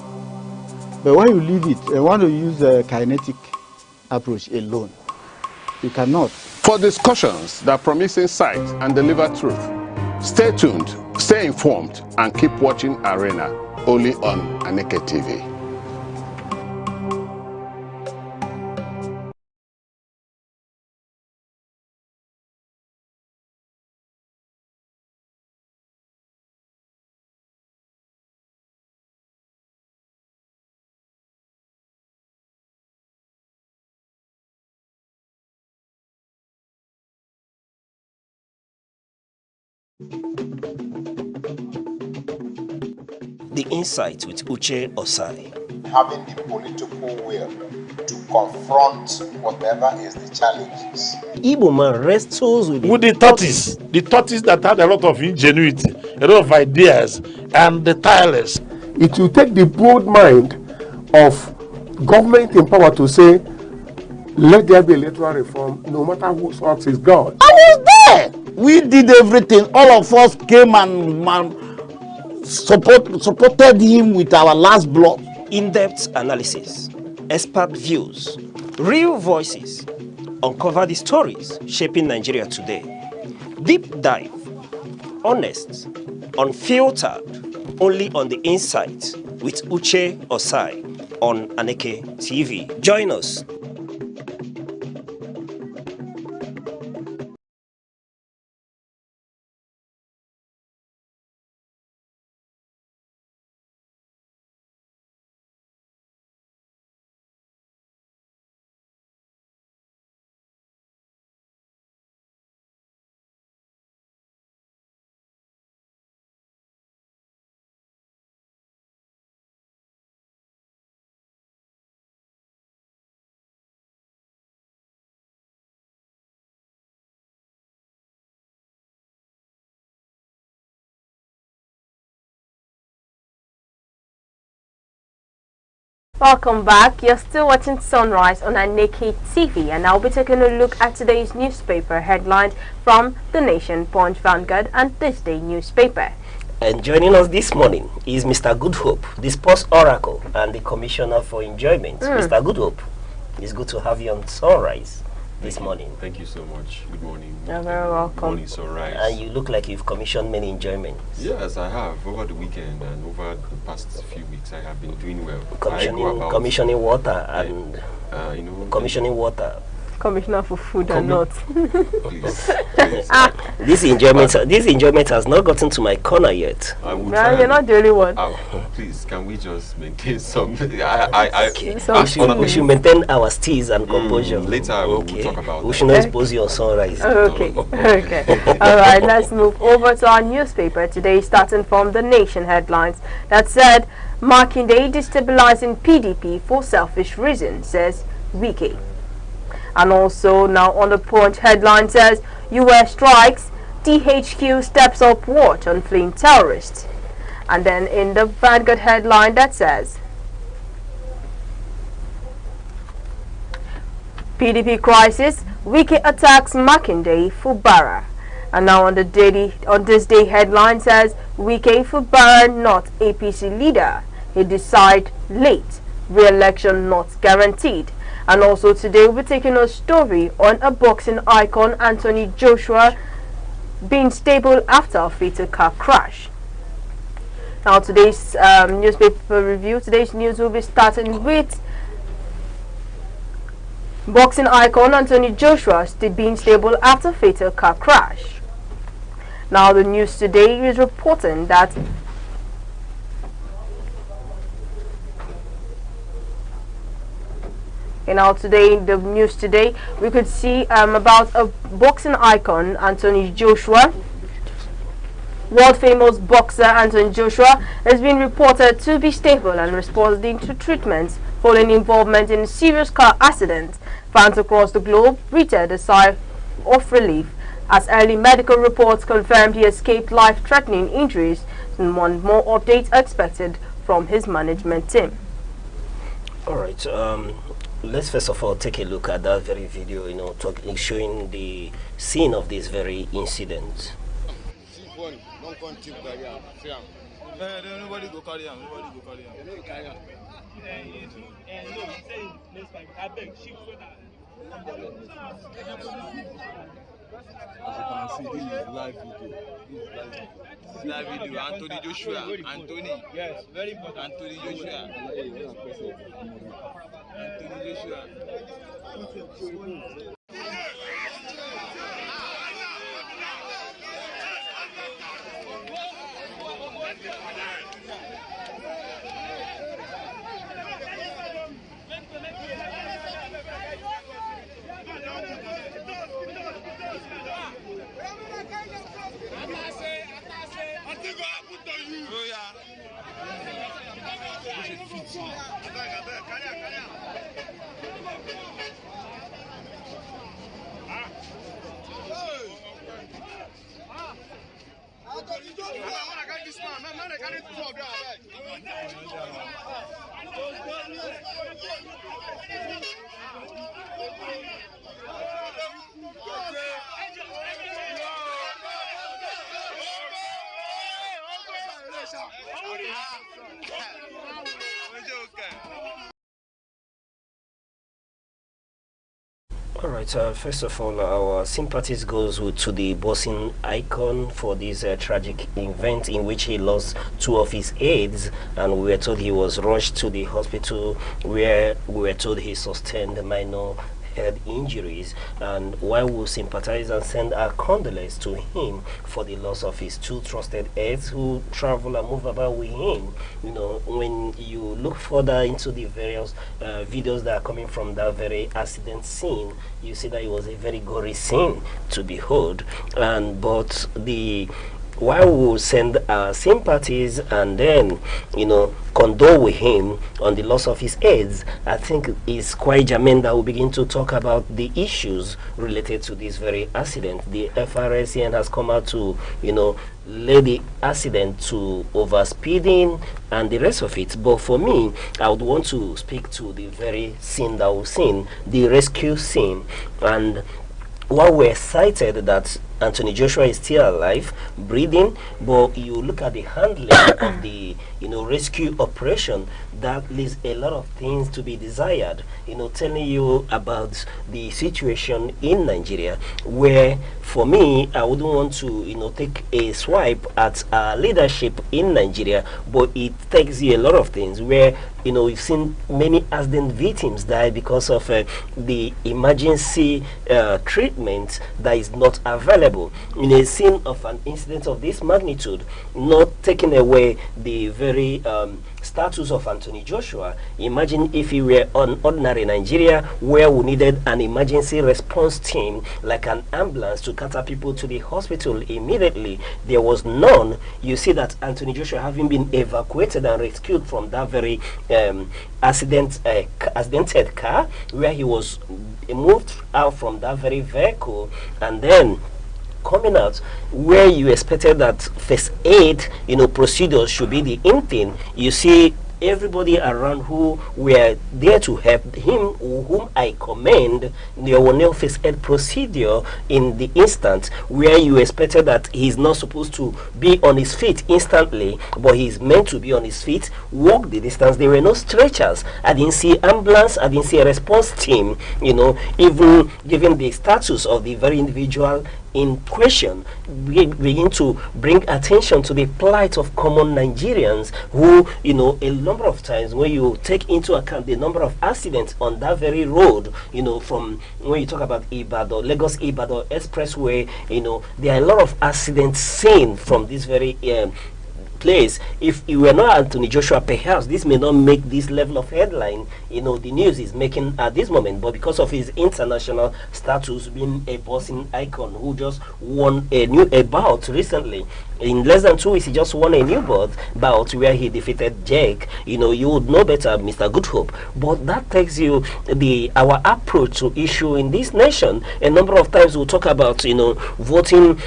But when you leave it, you want to use a kinetic approach alone. You cannot. For discussions that promise insight and deliver truth, stay tuned, stay informed, and keep watching Arena, only on Aneke TV. The Insight with Uche Osai. Having the political will to confront whatever is the challenges. Igbo man wrestles with the tortoise that had a lot of ingenuity, a lot of ideas, and the tireless. It will take the broad mind of government in power to say, let there be electoral reform, no matter whose ox is God. I was there. We did everything. All of us came and supported him with our last blood. In-depth analysis, expert views, real voices, uncover the stories shaping Nigeria today. Deep dive, honest, unfiltered, only on The Insight with Uche Osai on Aneke TV. Join us. Welcome back. You're still watching Sunrise on Aneke TV, and I'll be taking a look at today's newspaper headlines from The Nation, Punch, Vanguard, and This Day newspaper. And joining us this morning is Mr. Good Hope, the sports oracle and the commissioner for enjoyment. Mr. Good Hope, it's good to have you on Sunrise this morning. Thank you so much. Good morning. You're very welcome. Good morning, Sunrise. And you look like you've commissioned many enjoyments. Yes, I have. Over the weekend and over the past few weeks, I have been doing well. Commissioning water and you know, commissioning water. Commissioner for Food and not. This enjoyment has not gotten to my corner yet. You're not the only one. Please, can we just maintain some? We should maintain our steez and composure. Later, we'll talk about. We should not expose you on sunrise. Okay. All right. Let's move over to our newspaper today, starting from the Nation headlines that said, Makinde destabilizing PDP for selfish reasons, says Wike. And also now on the Punch headline says, US strikes, DHQ steps up watch on fleeing terrorists. And then in the Vanguard headline that says, PDP crisis, Wike attacks Makinde Fubara. And now on this day headline says, Wike Fubara not APC leader. He decide late, re-election not guaranteed. And also today we'll be taking a story on a boxing icon, Anthony Joshua, being stable after a fatal car crash. Now today's newspaper review, today's news will be starting with boxing icon Anthony Joshua being stable after fatal car crash. Now the news today is reporting that today in the news today we could see about a boxing icon, Anthony Joshua. World famous boxer Anthony Joshua has been reported to be stable and responding to treatments following involvement in a serious car accident. Fans across the globe breathed a sigh of relief as early medical reports confirmed he escaped life-threatening injuries, and more updates are expected from his management team. All right. Let's first of all take a look at that very video, showing the scene of this very incident. Nobody go carry him. As you can see, this is live video. This is live video. Anthony Joshua. Anthony. Yes, very important. Anthony Joshua. Anthony Joshua. All right. First of all, our sympathies goes to the boxing icon for this tragic event in which he lost 2 of his aides, and we were told he was rushed to the hospital where we were told he sustained minor head injuries. And while we sympathize and send our condolences to him for the loss of his 2 trusted aides who travel and move about with him, when you look further into the various videos that are coming from that very accident scene, you see that it was a very gory scene to behold. But while we will send our sympathies and then, condole with him on the loss of his aides, I think it's quite germane that we begin to talk about the issues related to this very accident. The FRSCN has come out to, lay the accident to overspeeding and the rest of it. But for me, I would want to speak to the very scene that we've seen, the rescue scene. And while we're excited that Anthony Joshua is still alive, breathing, but you look at the handling of the rescue operation, that leaves a lot of things to be desired. Telling you about the situation in Nigeria, where for me, I wouldn't want to take a swipe at leadership in Nigeria, but it takes you a lot of things where we've seen many accident victims die because of the emergency treatment that is not available. In a scene of an incident of this magnitude, not taking away the very status of Anthony Joshua. Imagine if he were on ordinary Nigeria, where we needed an emergency response team like an ambulance to cater people to the hospital immediately. There was none. You see that Anthony Joshua, having been evacuated and rescued from that very accidented car, where he was moved out from that very vehicle, and then coming out where you expected that first aid procedures should be the in thing. You see everybody around who were there to help him, whom I commend, there were no first aid procedure in the instant, where you expected that he's not supposed to be on his feet instantly, but he's meant to be on his feet, walk the distance. There were no stretchers. I didn't see ambulance. I didn't see a response team, even given the status of the very individual in question. We begin to bring attention to the plight of common Nigerians who, a number of times when you take into account the number of accidents on that very road, from when you talk about Ibadan, Lagos-Ibadan Expressway, there are a lot of accidents seen from this very place. If it were not Anthony Joshua, perhaps this may not make this level of headline the news is making at this moment, but because of his international status, being a boxing icon who just won a bout recently, in less than 2 weeks he just won a new bout where he defeated Jake. You would know better, Mr. Good Hope. But that takes you our approach to issue in this nation. A number of times we'll talk about voting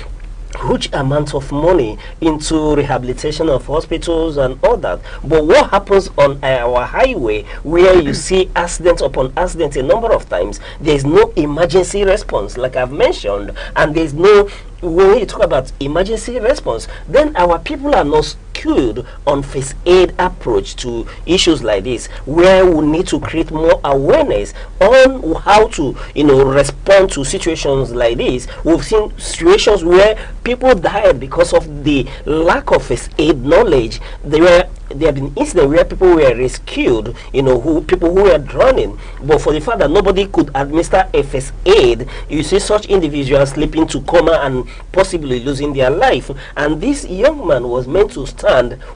huge amounts of money into rehabilitation of hospitals and all that. But what happens on our highway, where you see accident upon accident a number of times, there is no emergency response, like I've mentioned, and there's no, when you talk about emergency response, then our people are not skewed on first aid approach to issues like this, where we need to create more awareness on how to respond to situations like this. We've seen situations where people died because of the lack of first aid knowledge. There have been incidents where people were rescued, people who were drowning, but for the fact that nobody could administer a first aid, you see such individuals slipping to coma and possibly losing their life. And this young man was meant to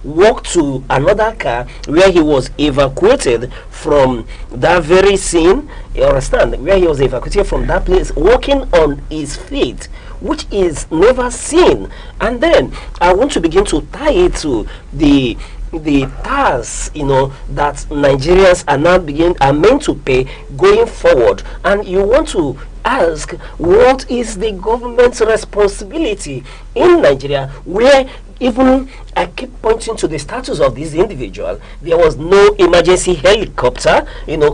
walk to another car where he was evacuated from that very scene. You understand? Where he was evacuated from that place, walking on his feet, which is never seen. And then I want to begin to tie it to the tax that Nigerians are meant to pay going forward. And you want to ask, what is the government's responsibility in Nigeria, where even I keep pointing to the status of this individual? There was no emergency helicopter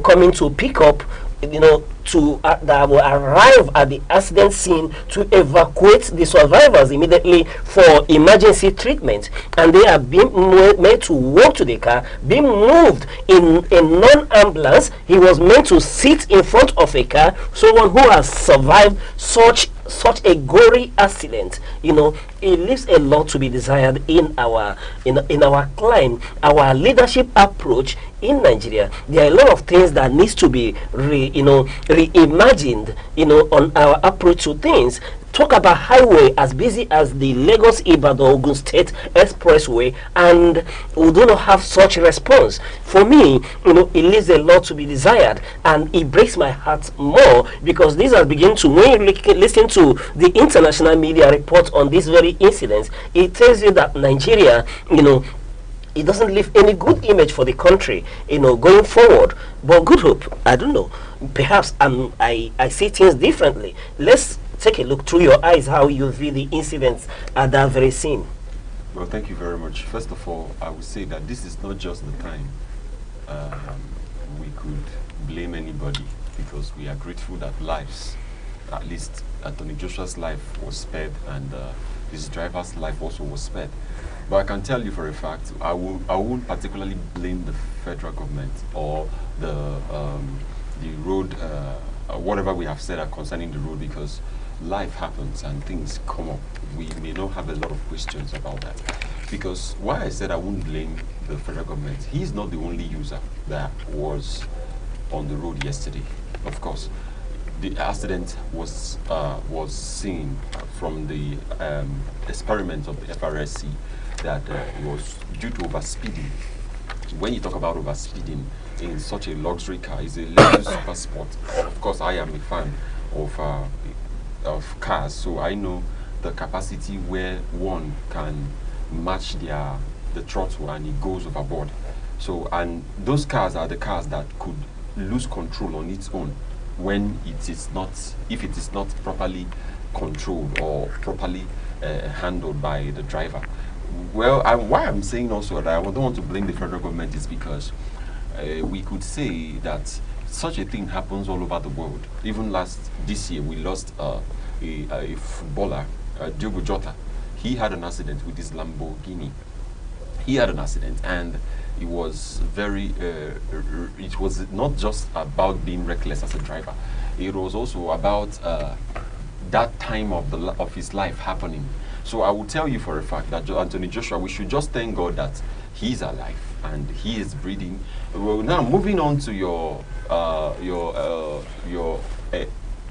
coming to pick up that will arrive at the accident scene to evacuate the survivors immediately for emergency treatment, and they are being made to walk to the car, being moved in a non-ambulance. He was meant to sit in front of a car, someone who has survived such a gory accident. It leaves a lot to be desired in our climb, our leadership approach in Nigeria. There are a lot of things that needs to be reimagined on our approach to things. Talk about highway as busy as the Lagos-Ibadan Ogun State Expressway, and we do not have such response. For me, it leaves a lot to be desired, and it breaks my heart more, because this has begun to, when you listen to the international media report on this very incident, it tells you that Nigeria, it doesn't leave any good image for the country, going forward. But Good Hope, I don't know, perhaps I see things differently. Let's take a look through your eyes how you view the incidents at that very scene. Well, thank you very much. First of all, I would say that this is not just the time we could blame anybody, because we are grateful that lives at least Anthony Joshua's life was spared and his driver's life also was spared. But I can tell you for a fact, I won't particularly blame the federal government or the road, whatever we have said concerning the road, because life happens and things come up. We may not have a lot of questions about that. Because why I said I wouldn't blame the federal government, he's not the only user that was on the road yesterday. Of course, the accident was seen from the experiment of the FRSC that it was due to overspeeding. When you talk about overspeeding in such a luxury car, it's a luxury super sport. Of course, I am a fan of cars, so I know the capacity where one can match the throttle and it goes overboard. So, and those cars are the cars that could lose control on its own when it is not, if it is not properly controlled or properly handled by the driver. Well, why I'm saying also that I don't want to blame the federal government is because we could say that such a thing happens all over the world. Even this year, we lost a footballer, Diogo Jota. He had an accident with his Lamborghini. He had an accident, and it was very. It was not just about being reckless as a driver. It was also about that time of his life happening. So I will tell you for a fact that Anthony Joshua, we should just thank God that he's alive and he is breathing. Well, now moving on to your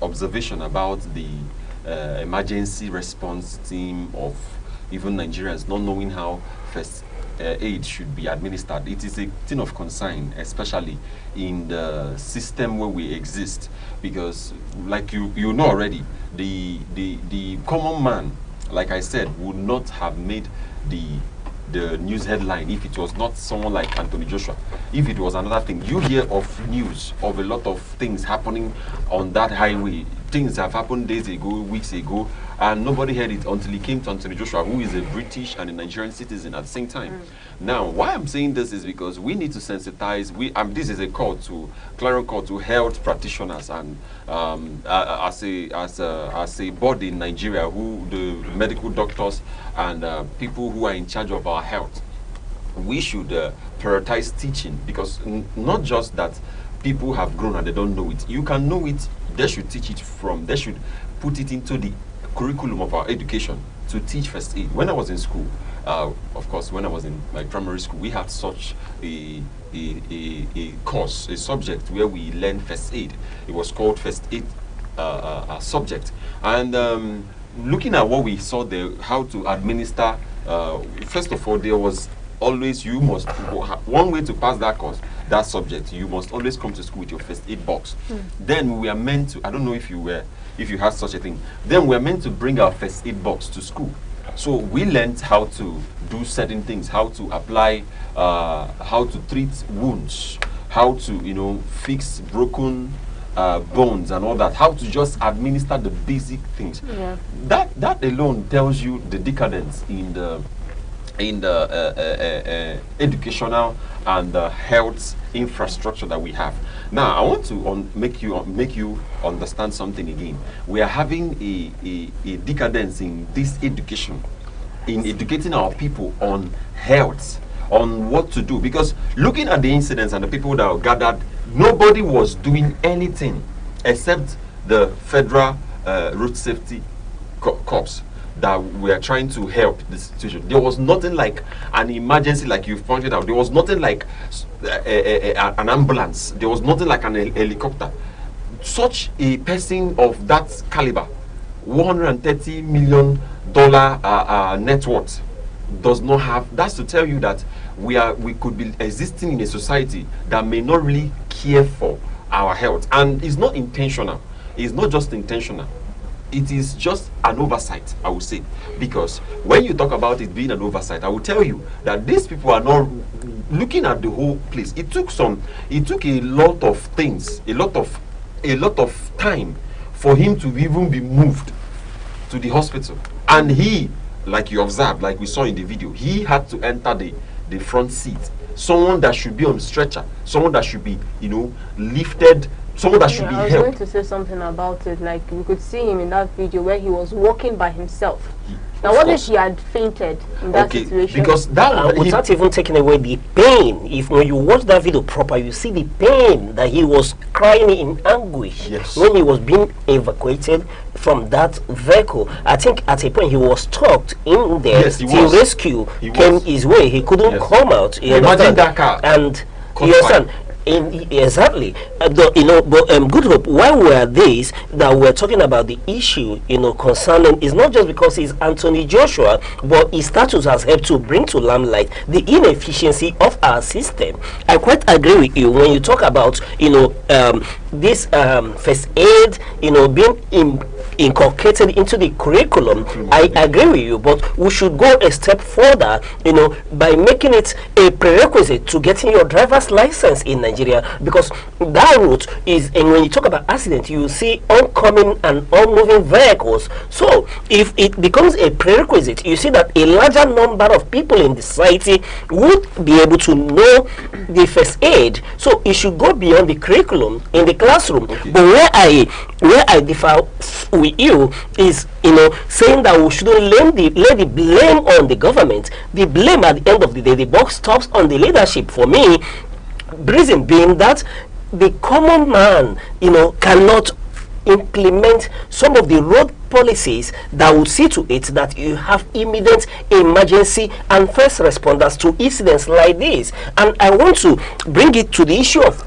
observation about the emergency response team of even Nigerians not knowing how first aid should be administered. It is a thing of concern, especially in the system where we exist, because like you know already, the common man, like I said, would not have made the news headline if it was not someone like Anthony Joshua. If it was another thing, you hear of news of a lot of things happening on that highway. Things have happened days ago, weeks ago, and nobody heard it until it came to Anthony Joshua, who is a British and a Nigerian citizen at the same time. Now, why I'm saying this is because we need to sensitize. This is a call to clarion call to health practitioners and as a body in Nigeria, who the medical doctors and people who are in charge of our health. We should prioritize teaching, because not just that people have grown and they don't know it. You can know it. They should teach it they should put it into the curriculum of our education to teach first aid. When I was in school, of course, when I was in my primary school, we had such a course, a subject where we learned first aid. It was called first aid subject. And looking at what we saw there, how to administer, first of all, there was always, you must, one way to pass that course, that subject, you must always come to school with your first aid box. Then we are meant to, I don't know if you had such a thing, then we are meant to bring our first aid box to school. So we learned how to do certain things, how to apply, how to treat wounds, how to, fix broken bones and all that, how to just administer the basic things. Yeah. That alone tells you the decadence in the educational and health infrastructure that we have. Now, I want to make you understand something again. We are having a decadence in this education, in educating our people on health, on what to do. Because looking at the incidents and the people that were gathered, nobody was doing anything except the federal road safety corps that we are trying to help the situation. There was nothing like an emergency, like you pointed out. There was nothing like an ambulance. There was nothing like an helicopter. Such a person of that caliber, $130 million net worth, does not have. That's to tell you that we could be existing in a society that may not really care for our health, and it's not intentional. It's not just intentional. It is just an oversight, I would say, because when you talk about it being an oversight, I will tell you that these people are not looking at the whole place. It took a lot of things, a lot of time for him to even be moved to the hospital. And he, like you observed, like we saw in the video, he had to enter the front seat. Someone that should be on stretcher, someone that should be, lifted someone that should be I was helped. going to say something about it. Like, we could see him in that video where he was walking by himself. Now, what if he had fainted in that situation? Because that without even taking away the pain, if when you watch that video proper, you see the pain that he was crying in anguish when he was being evacuated from that vehicle. I think at a point he was stuck in there till rescue came his way. He couldn't come out. Imagine that car. And you understand? Exactly. Good Hope, why were these that we're talking about the issue, concerning, is not just because he's Anthony Joshua, but his status has helped to bring to limelight the inefficiency of our system. I quite agree with you when you talk about, this first aid, being inculcated into the curriculum. I agree with you, but we should go a step further, by making it a prerequisite to getting your driver's license in Nigeria, because that route is, and when you talk about accident, you see oncoming and onmoving vehicles. So if it becomes a prerequisite, you see that a larger number of people in the society would be able to know the first aid. So it should go beyond the curriculum in the classroom. But where I differ with you is, saying that we shouldn't lay the blame on the government. The blame at the end of the day, the buck stops on the leadership. For me, reason being that the common man, cannot implement some of the road policies that would see to it that you have immediate emergency and first responders to incidents like this. And I want to bring it to the issue of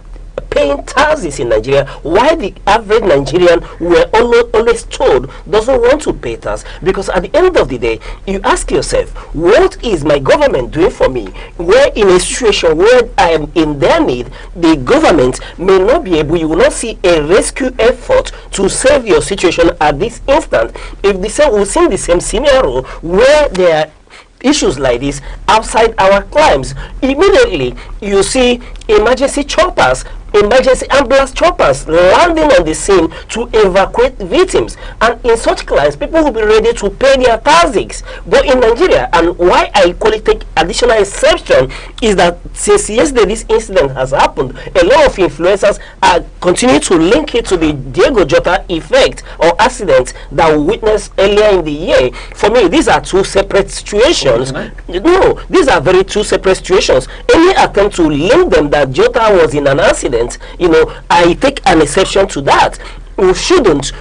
paying taxes in Nigeria. Why the average Nigerian, we're always told, doesn't want to pay tax? Because at the end of the day, you ask yourself, what is my government doing for me? Where in a situation where I am in their need, the government may not be able, you will not see a rescue effort to save your situation at this instant. If we've seen the same scenario where there are issues like this outside our climes, immediately you see emergency choppers, emergency ambulance choppers landing on the scene to evacuate victims, and in such clients people will be ready to pay their taxes. But in Nigeria, and why I call it take additional exception, is that since yesterday this incident has happened, a lot of influencers are continuing to link it to the Diego Jota effect or accident that we witnessed earlier in the year. For me, these are two separate situations. No, these are very two separate situations. Any attempt to link them that Jota was in an accident, I take an exception to that. We shouldn't,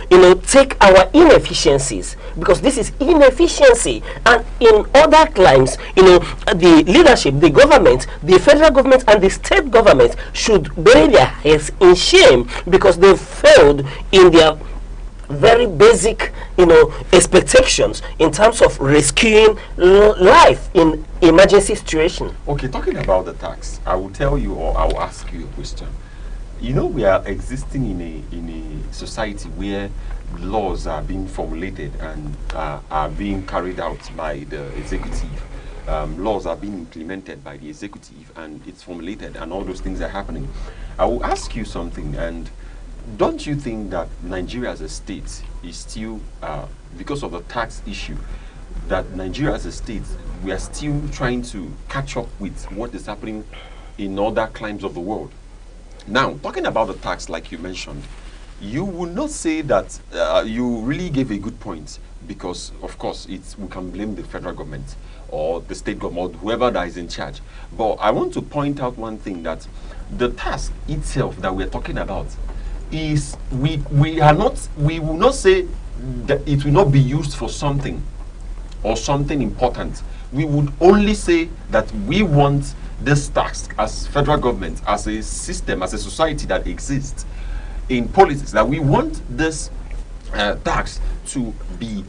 take our inefficiencies, because this is inefficiency. And in other climes, the leadership, the government, the federal government and the state government should bury their heads in shame, because they failed in their very basic, expectations in terms of rescuing life in emergency situation. Okay, talking about the tax, I will tell you, or I will ask you a question. We are existing in a society where laws are being formulated and are being carried out by the executive. Laws are being implemented by the executive, and it's formulated, and all those things are happening. I will ask you something, and don't you think that Nigeria as a state is still, because of the tax issue, that Nigeria as a state, we are still trying to catch up with what is happening in other climes of the world? Now, talking about the tax, like you mentioned, you would not say that you really gave a good point, because, of course, we can blame the federal government or the state government or whoever that is in charge. But I want to point out one thing, that the tax itself that we're talking about is, we will not say that it will not be used for something or something important. We would only say that we want this tax as federal government, as a system, as a society that exists in politics, that we want this tax to be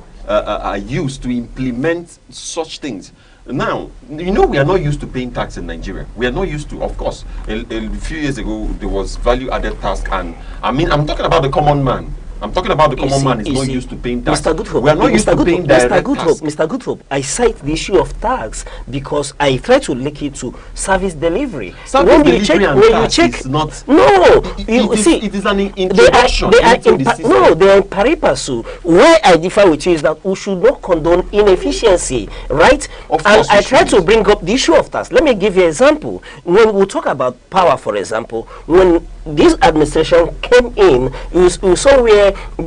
used to implement such things. Now, we are not used to paying tax in Nigeria. We are not used to, of course, a few years ago, there was value-added tax, and I'm talking about the common man. I'm talking about the common man is not used to paying tax. Mr. Good Hope, we are not used to paying direct tax. Mr. Good Hope, I cite the issue of tax because I try to link it to service delivery. When you check, is not. No, it is an introduction into the system. No, they are in pari passu. Where I differ with you is that we should not condone inefficiency, right? And I try to bring up the issue of tax. Let me give you an example. When we talk about power, for example, when this administration came in, you saw where we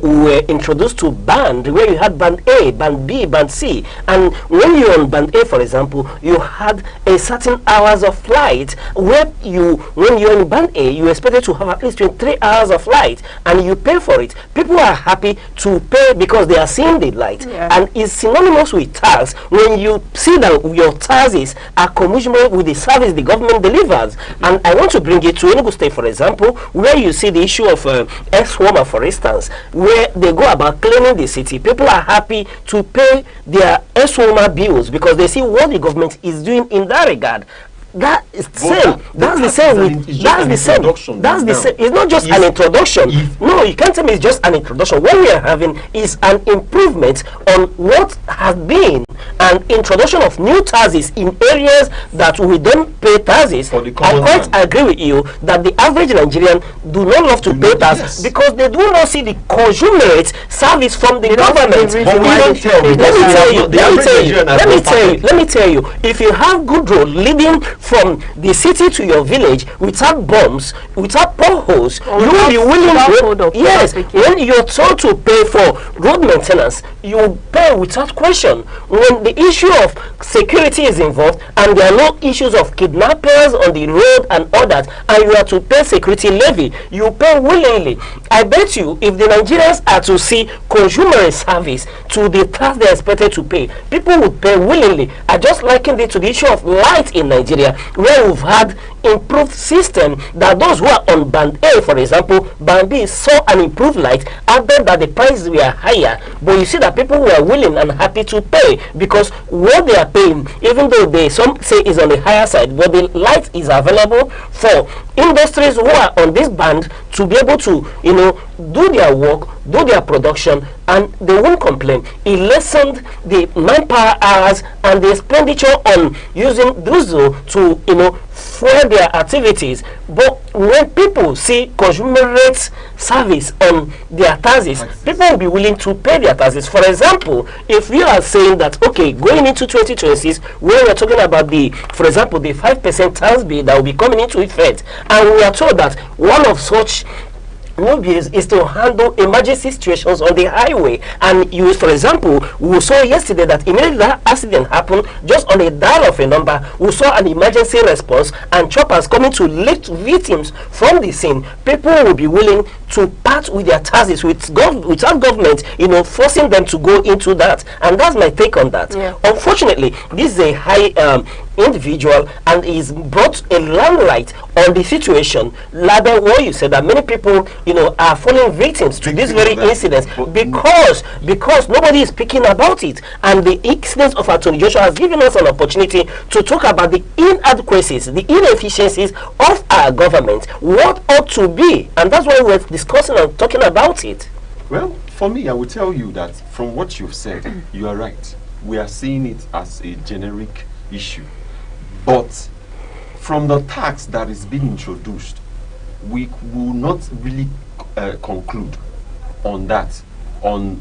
were introduced to band, where you had band A, band B, band C, and when you're on band A, for example, you had a certain hours of flight where when you're in band A, you expected to have at least 23 hours of flight, and you pay for it. People are happy to pay because they are seeing the light, and it's synonymous with tax when you see that your taxes are commensurate with the service the government delivers. And I want to bring it to Enugu State, for example, where you see the issue of ex-warmer, for instance, where they go about cleaning the city. People are happy to pay their ex-warmer bills because they see what the government is doing in that regard. That is same. That's the same. That's the same. That's the same. It's not just an introduction. No, you can't tell me it's just an introduction. What we are having is an improvement on what has been an introduction of new taxes in areas that we don't pay taxes. I quite agree with you that the average Nigerian do not love to pay taxes because they do not see the consummate service from the government. Let me tell you, if you have good road leading from the city to your village without bombs, without potholes, you will be willing. Yes, when you're told to pay for road maintenance, you pay without question. When the issue of security is involved and there are no issues of kidnappers on the road and all that, and you are to pay security levy, you pay willingly. I bet you if the Nigerians are to see consumer service to the tax they are expected to pay, people would pay willingly. I just likened it to the issue of light in Nigeria, where we've had improved system that those who are on band A, for example, band B saw an improved light. I bet that the prices were higher, but you see that people were willing and happy to pay because what they are paying, even though some say is on the higher side, but the light is available for industries who are on this band to be able to, do their work, do their production, and they won't complain. It lessened the manpower hours and the expenditure on using diesel to, fuel their activities. But when people see consumerate service on their taxes, people will be willing to pay their taxes. For example, if you are saying that, okay, going into 2026, where we are talking about for example, the 5% tax bill that will be coming into effect, and we are told that one of such is to handle emergency situations on the highway. And you, for example, we saw yesterday that immediately that accident happened, just on a dial of a number, we saw an emergency response and choppers coming to lift victims from the scene. People will be willing to part with their taxes without government, forcing them to go into that. And that's my take on that. Unfortunately, this is a high individual and is brought a limelight on the situation. Label what you said, that many people are falling victims to this very incident because nobody is speaking about it. And the incident of Attorney Joshua has given us an opportunity to talk about the inadequacies, the inefficiencies of our government, what ought to be, and that's why we're discussing and talking about it. Well, for me, I will tell you that from what you've said, you are right. We are seeing it as a generic issue. But from the tax that is being introduced, we will not really conclude on that, on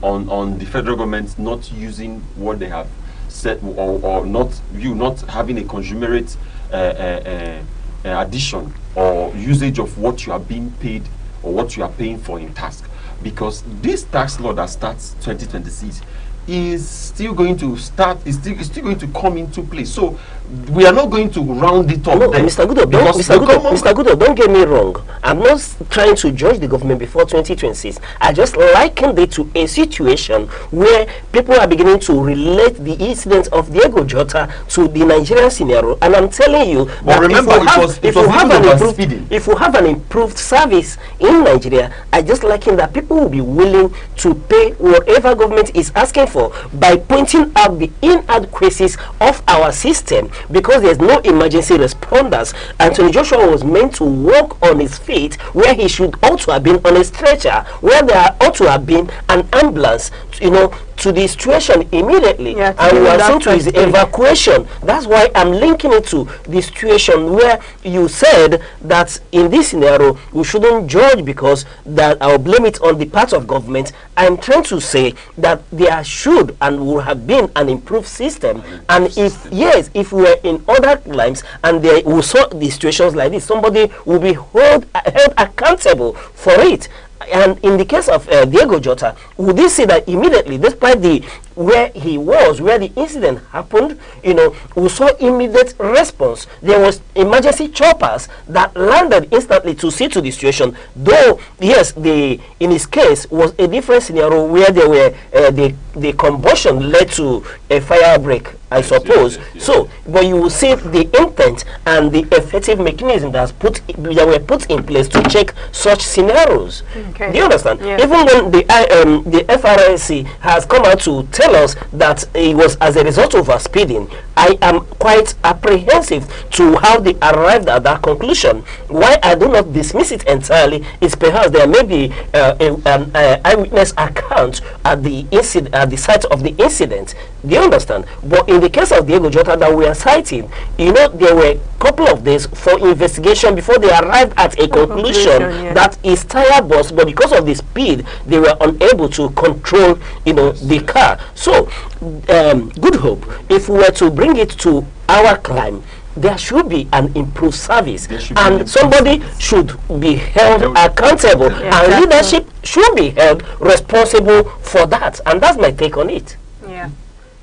the federal government not using what they have said, or not having a consumerate addition or usage of what you are being paid or what you are paying for in tax, because this tax law that starts 2026 is still going to still going to come into place. So we are not going to round it up. No, Mr. Gudo, don't get me wrong. I'm not trying to judge the government before 2026. I just likened it to a situation where people are beginning to relate the incident of Diego Jota to the Nigerian scenario. And I'm telling you, but remember, if we have an improved service in Nigeria, I just liken that people will be willing to pay whatever government is asking for by pointing out the inadequacies of our system, because there's no emergency responders. Anthony Joshua was meant to walk on his feet where he should ought to have been on a stretcher, where there ought to have been an ambulance, to the situation immediately, Yeah, and we assume to his evacuation. That's why I'm linking it to the situation where you said that in this scenario we shouldn't judge because that I'll blame it on the part of government. I'm trying to say that there should and would have been an improved system, and if we were in other climes and we saw the situations like this, somebody will be held accountable for it. And in the case of Diego Jota, would they say that immediately, despite where he was, where the incident happened, we saw immediate response. There was emergency choppers that landed instantly to see to the situation. Though, yes, in his case was a different scenario where there were the combustion led to a fire break, I suppose. So, but you will see the intent and the effective mechanism that were put in place to check such scenarios. Okay. Do you understand? Yeah. Even when the FRSC has come out to tell us that it was as a result of our speeding, I am quite apprehensive to how they arrived at that conclusion. Why I do not dismiss it entirely is perhaps there may be an eyewitness account at the site of the incident. Do you understand? But in the case of Diego Jota that we are citing, there were a couple of days for investigation before they arrived at a conclusion that is tire burst, but because of the speed, they were unable to control, the car. So, good hope, if we were to bring it to our climb, there should be an improved service, and somebody should be held accountable, and leadership should be held responsible for that. And that's my take on it. Yeah.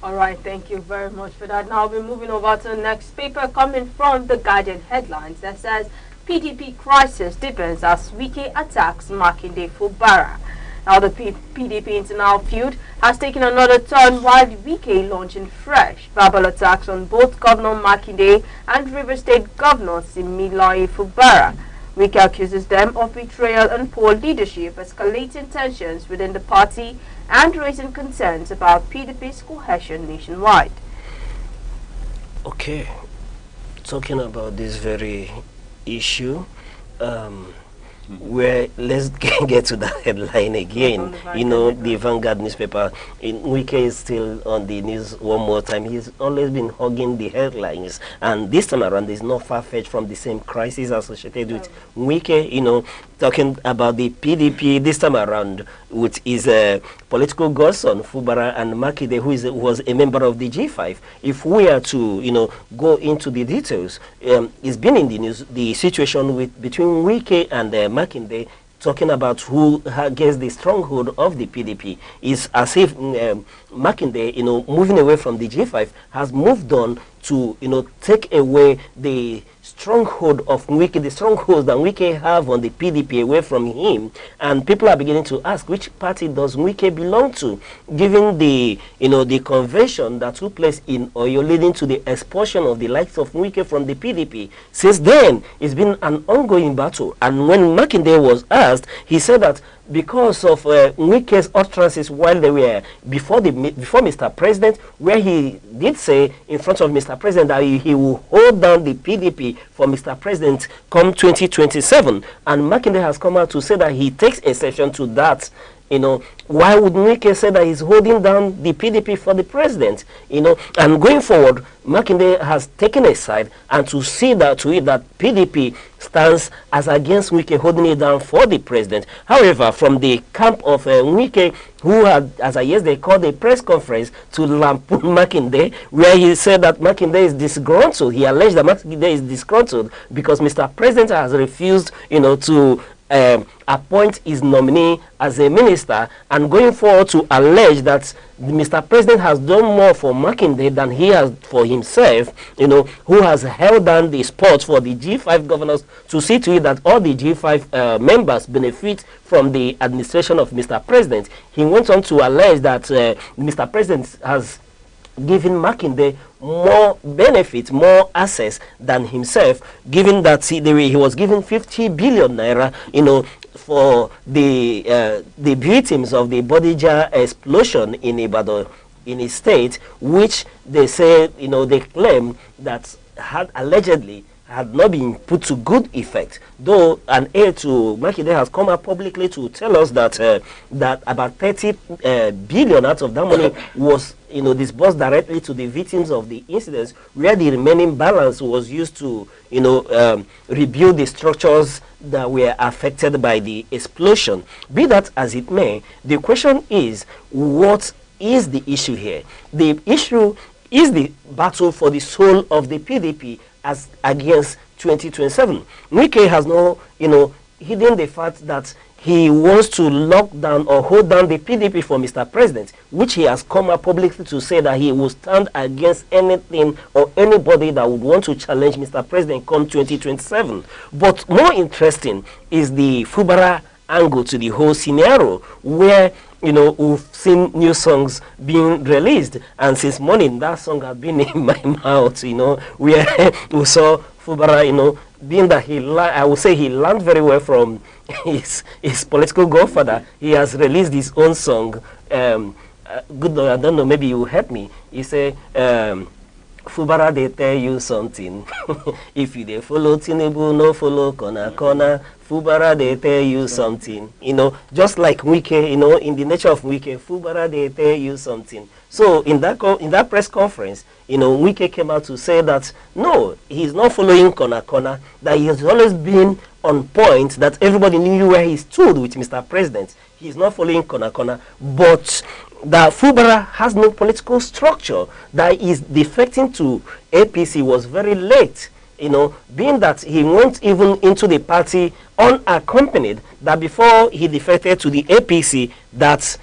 All right, thank you very much for that. Now we're moving over to the next paper coming from the Guardian headlines that says PDP crisis deepens as Wike attacks Makinde Fubara. Now the PDP internal feud has taken another turn while Wike launching fresh verbal attacks on both Governor Makinde and River State Governor Similaye Fubara. Wike accuses them of betrayal and poor leadership, escalating tensions within the party and raising concerns about PDP's cohesion nationwide. Okay, talking about this very issue, where let's get to the headline again. The Vanguard newspaper, Wike is still on the news one more time. He's always been hugging the headlines, and this time around is not far-fetched from the same crisis associated with Wike, talking about the PDP this time around with his political godson Fubara and Makinde, who was a member of the G5. If we are to go into the details, it's been in the news, the situation between Wike and Makinde, talking about who gets the stronghold of the PDP. Is as if Makinde, moving away from the G5, has moved on to take away the stronghold of Wike, the strongholds that Wike have on the PDP away from him. And people are beginning to ask, which party does Wike belong to, given the the convention that took place in Oyo, leading to the expulsion of the likes of Wike from the PDP. Since then, it's been an ongoing battle. And when Makinde was asked, he said that because of Wike's utterances while they were before Mr. President, where he did say in front of Mr. President that he will hold down the PDP for Mr. President come 2027, and Makinde has come out to say that he takes exception to that. Why would Wike say that he's holding down the PDP for the president? And going forward, Makinde has taken a side and to see that PDP stands as against Wike holding it down for the president. However, from the camp of Wike, who had, as they called a press conference to lampoon Makinde, where he said that Makinde is disgruntled. He alleged that Makinde is disgruntled because Mr. President has refused, to appoint his nominee as a minister, and going forward to allege that Mr. President has done more for Makinde than he has for himself, who has held down the spot for the G5 governors to see to it that all the G5 members benefit from the administration of Mr. President. He went on to allege that Mr. President has given Makinde more benefits, more access than himself, given that he was given 50 billion naira, for the victims of the Bodija explosion in Ibadan, in his state, which they say, they claim that had allegedly had not been put to good effect. Though an heir to Makinde has come out publicly to tell us that that about 30 billion out of that money was disbursed directly to the victims of the incidents, where the remaining balance was used to rebuild the structures that were affected by the explosion. Be that as it may, the question is, what is the issue here? The issue is the battle for the soul of the PDP as against 2027. Wike has no, hidden the fact that he wants to lock down or hold down the PDP for Mr. President, which he has come up publicly to say that he will stand against anything or anybody that would want to challenge Mr. President come 2027. But more interesting is the Fubara angle to the whole scenario, where we've seen new songs being released, and since morning that song has been in my mouth, where we saw Fubara, being that I would say he learned very well from his political godfather. He has released his own song. Good, I don't know, maybe you help me. He say, Fubara, they tell you something. If you they follow Tinubu, no follow corner. Fubara, they tell you something. Just like Wike, in the nature of Wike, Fubara, they tell you something. So in that press conference, Wike came out to say that no, he's not following corner, that he has always been on point, that everybody knew where he stood with Mr. President. He's not following corner, but that Fubara has no political structure, that is defecting to APC was very late, being that he went even into the party unaccompanied, that before he defected to the APC, that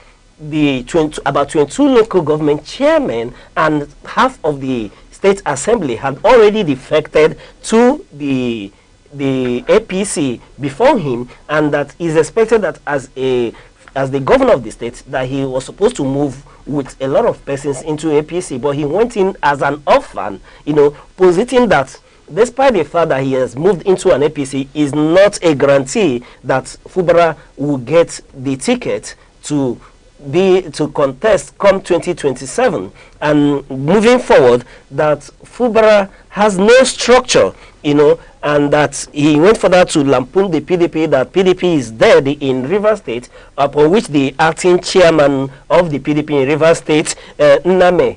about 22 local government chairmen and half of the state assembly had already defected to the APC before him, and that is expected that as the governor of the state, that he was supposed to move with a lot of persons into APC, but he went in as an orphan, positing that despite the fact that he has moved into an APC, is not a guarantee that Fubara will get the ticket to contest come 2027. And moving forward, that Fubara has no structure, and that he went further to lampoon the PDP, that PDP is dead in Rivers State, upon which the acting chairman of the PDP in Rivers State, Nname,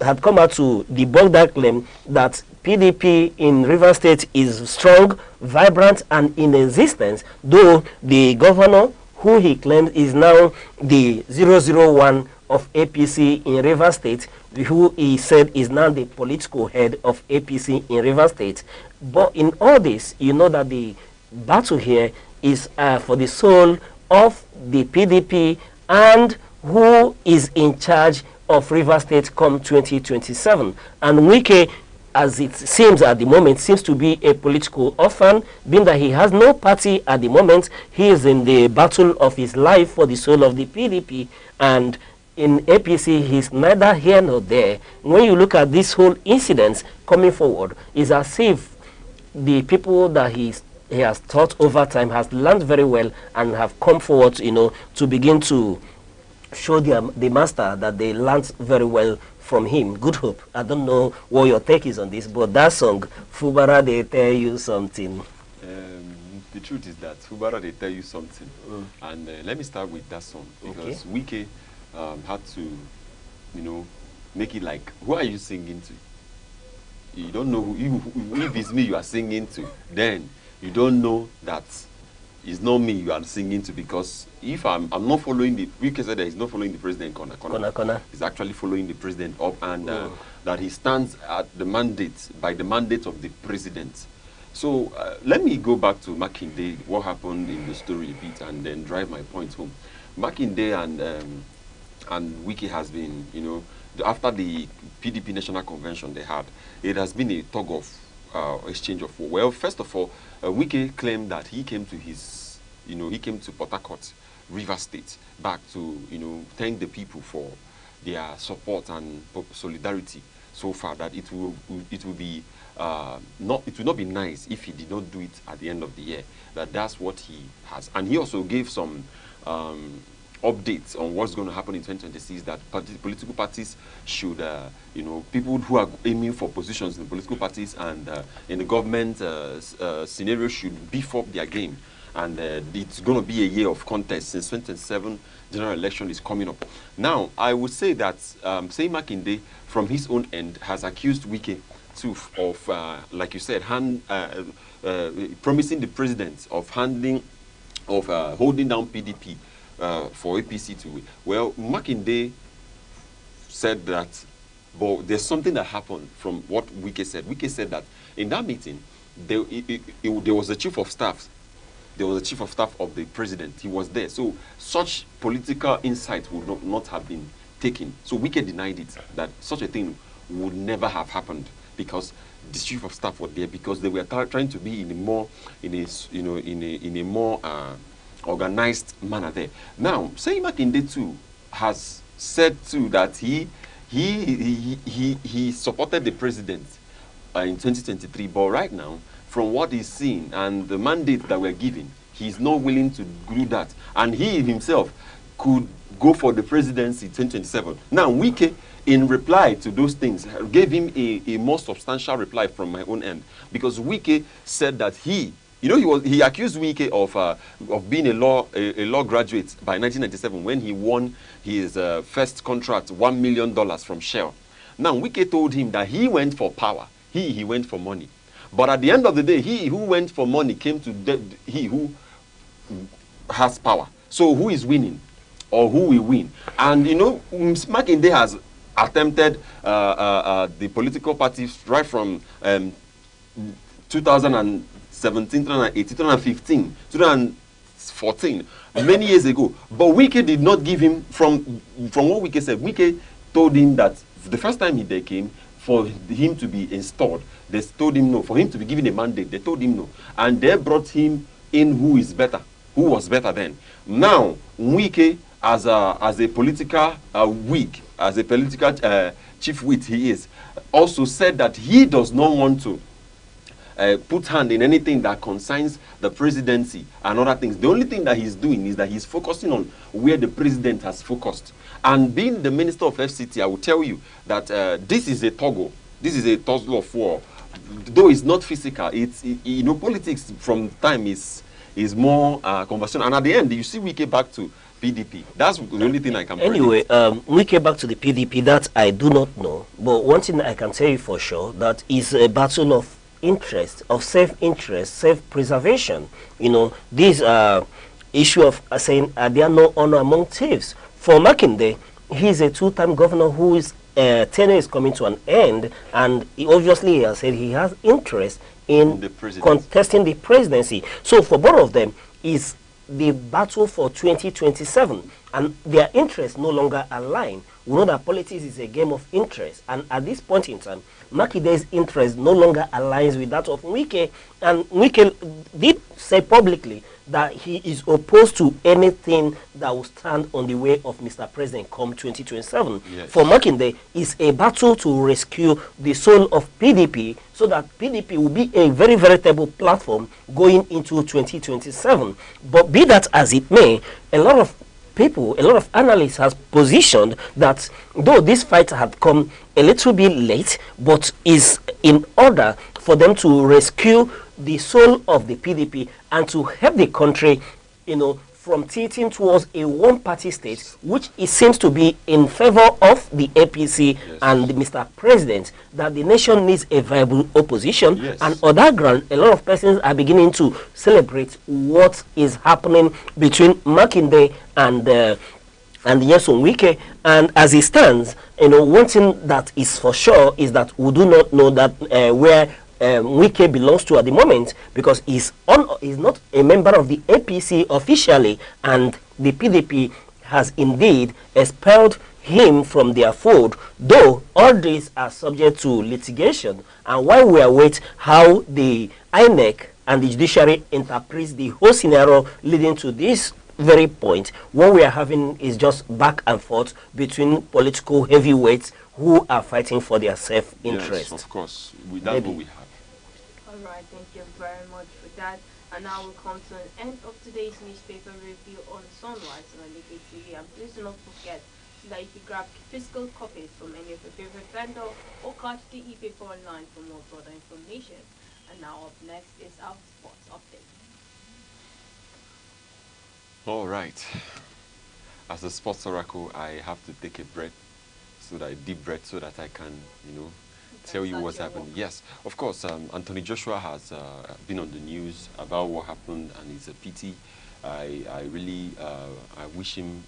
had come out to debunk that claim, that PDP in Rivers State is strong, vibrant, and in existence, though the governor, who he claims is now the 001 of APC in Rivers State, who he said is now the political head of APC in Rivers State. But in all this, that the battle here is for the soul of the PDP and who is in charge of Rivers State come 2027. And Wike, as it seems at the moment, seems to be a political orphan, being that he has no party at the moment. He is in the battle of his life for the soul of the PDP, and in APC, he's neither here nor there. When you look at this whole incident coming forward, it's as if the people that he has taught over time has learned very well and have come forward, to begin to show the master that they learned very well from him. Good Hope, I don't know what your take is on this, but that song, Fubara, they tell you something. The truth is that Fubara, they tell you something. And let me start with that song, because Wike had to, make it like, who are you singing to? You don't know if it's me you are singing to, then you don't know that it's not me you are singing to, because if I'm not following the, Wike said that he's not following the president corner. He's actually following the president up, and that he stands at the mandate, by the mandate of the president. So let me go back to Makinde, what happened in the story a bit, and then drive my point home. Makinde and Wike has been, after the PDP National Convention they had, it has been a tug of exchange of war. Well, first of all, Wike claimed that he came to he came to Port Harcourt, Rivers State, back to, thank the people for their support and solidarity so far, that it will not be nice if he did not do it at the end of the year. That's what he has. And he also gave some updates on what's going to happen in 2026, that political parties should, people who are aiming for positions in the political parties and in the government scenario should beef up their game. And it's going to be a year of contest since 2027 general election is coming up. Now, I would say that Seyi Makinde, from his own end, has accused Wike too of, like you said, promising the president of holding down PDP for APC to win. Well, Makinde said that, but there's something that happened from what Wike said. Wike said that in that meeting, there was a chief of staff. There was a chief of staff of the president. He was there. So such political insight would not have been taken. So Wike denied it, that such a thing would never have happened, because the chief of staff was there, because they were trying to be in a more organized manner there. Now, Seyi Makinde too has said too that he supported the president in 2023, but right now, from what he's seen and the mandate that we're giving, he's not willing to do that, and he himself could go for the presidency 2027. Now, Wike, in reply to those things, gave him a more substantial reply from my own end, because Wike said that he accused Wike of being a law graduate by 1997 when he won his first contract, $1 million from Shell. Now, Wike told him that he went for power, he went for money. But at the end of the day, he who went for money came to he who has power. So who is winning, or who will win? And Makinde has attempted the political parties right from 2017, 2018, 2015, 2014, many years ago. But Wike did not give him, from what Wike said, Wike told him that the first time they came, for him to be installed, they told him no. For him to be given a mandate, they told him no. And they brought him in who was better then. Now, Wike, as a political whig, as a political chief wit he is, also said that he does not want to put hand in anything that concerns the presidency and other things. The only thing that he's doing is that he's focusing on where the president has focused. And being the minister of FCT, I will tell you that this is a toggle. This is a tussle of war. Though it's not physical, it's politics from time is more conversational. And at the end, you see Wike back to PDP. That's the only thing I can predict. Anyway, Wike back to the PDP, that I do not know. But one thing I can tell you for sure, that is a battle of interest, of self-interest, self-preservation. This issue of saying there are no honor among thieves. For Makinde, he's a two-time governor whose tenure is coming to an end, and he obviously has said he has interest in contesting the presidency. So for both of them is the battle for 2027, and their interests no longer align. We know that politics is a game of interest, and at this point in time, Makinde's interest no longer aligns with that of Wike, and Wike did say publicly that he is opposed to anything that will stand on the way of Mr. President come 2027. Yes. For Makinde, it's a battle to rescue the soul of PDP, so that PDP will be a very veritable platform going into 2027. But be that as it may, a lot of people, a lot of analysts has positioned that though this fight had come a little bit late, but is in order for them to rescue the soul of the PDP and to help the country, from tilting towards a one-party state, which it seems to be in favor of the APC and Mr. President, that the nation needs a viable opposition. Yes. And on that ground, a lot of persons are beginning to celebrate what is happening between Makinde and Nyesom Wike. And as it stands, one thing that is for sure is that we do not know that where Wike belongs to at the moment, because he's not a member of the APC officially, and the PDP has indeed expelled him from their fold, though all these are subject to litigation. And while we await how the INEC and the judiciary interprets the whole scenario leading to this very point, what we are having is just back and forth between political heavyweights who are fighting for their self-interest. Yes, of course. That's what we have. All right, thank you very much for that. And now we come to an end of today's newspaper review on Sunrise on Aneke TV. And please do not forget that you can grab physical copies from any of your favorite vendor or catch the e-paper online for more broader information. And now up next is our sports update. All right. As a sports oracle, I have to take a breath, deep breath, so that I can, tell you what's happened. Yes, of course. Anthony Joshua has been on the news about what happened, and it's a pity. I really I wish him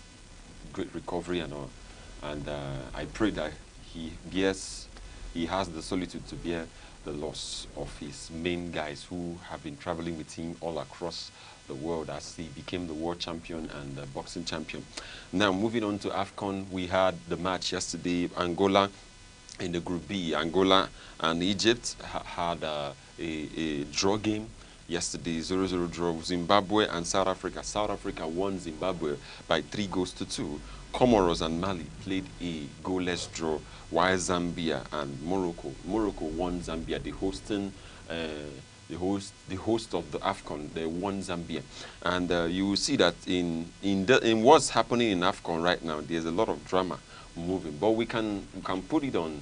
great recovery and all, and I pray that he has the solitude to bear the loss of his main guys who have been traveling with him all across the world as he became the world champion and the boxing champion. Now, moving on to AFCON, we had the match yesterday. Angola in the Group B, Angola and Egypt had a draw game yesterday, 0-0 draw. Zimbabwe and South Africa. South Africa won Zimbabwe by 3-2. Comoros and Mali played a goalless draw, while Zambia and Morocco won Zambia. The host of the AFCON, they won Zambia. And you will see that in what's happening in AFCON right now, there's a lot of drama moving. But we can put it on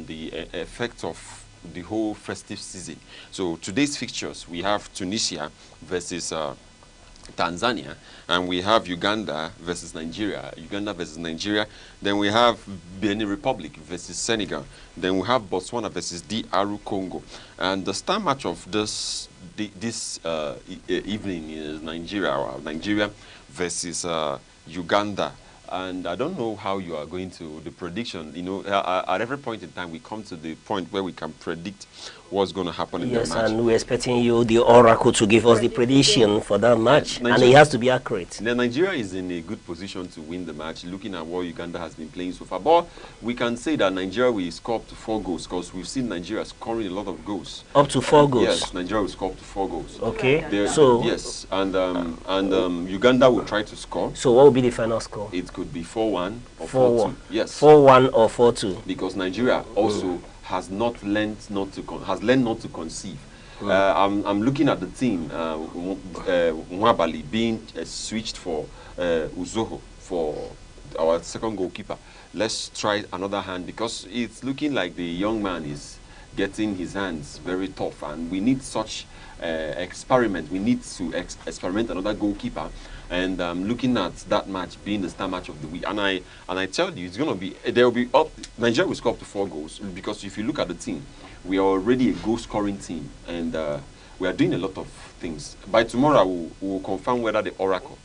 the effect of the whole festive season. So today's fixtures, we have Tunisia versus Tanzania, and we have Uganda versus Nigeria. Then we have Benin Republic versus Senegal. Then we have Botswana versus DR Congo. And the star match of this evening is Nigeria versus Uganda. And I don't know how you are going to, the prediction, at every point in time, we come to the point where we can predict what's going to happen in the match. Yes, and we're expecting you, the oracle, to give us the prediction for that match, and it has to be accurate. Then Nigeria is in a good position to win the match, looking at what Uganda has been playing so far. But we can say that Nigeria will score up to 4 goals, because we've seen Nigeria scoring a lot of goals. Up to 4 goals? Yes, Nigeria will score up to 4 goals. Okay, yes, and Uganda will try to score. So what will be the final score? It could be 4-1 or 4-2. Yes. 4-1 or 4-2. Because Nigeria also has learned not to conceive. I'm looking at the team. Mwabali being switched for Uzoho for our second goalkeeper. Let's try another hand, because it's looking like the young man is getting his hands very tough, and we need such experiment. We need to experiment another goalkeeper. And looking at that match being the star match of the week, and I tell you, it's going to be, there will be up. Nigeria will score up to 4 goals, because if you look at the team, we are already a goal-scoring team, and we are doing a lot of things. By tomorrow, we'll confirm whether the oracle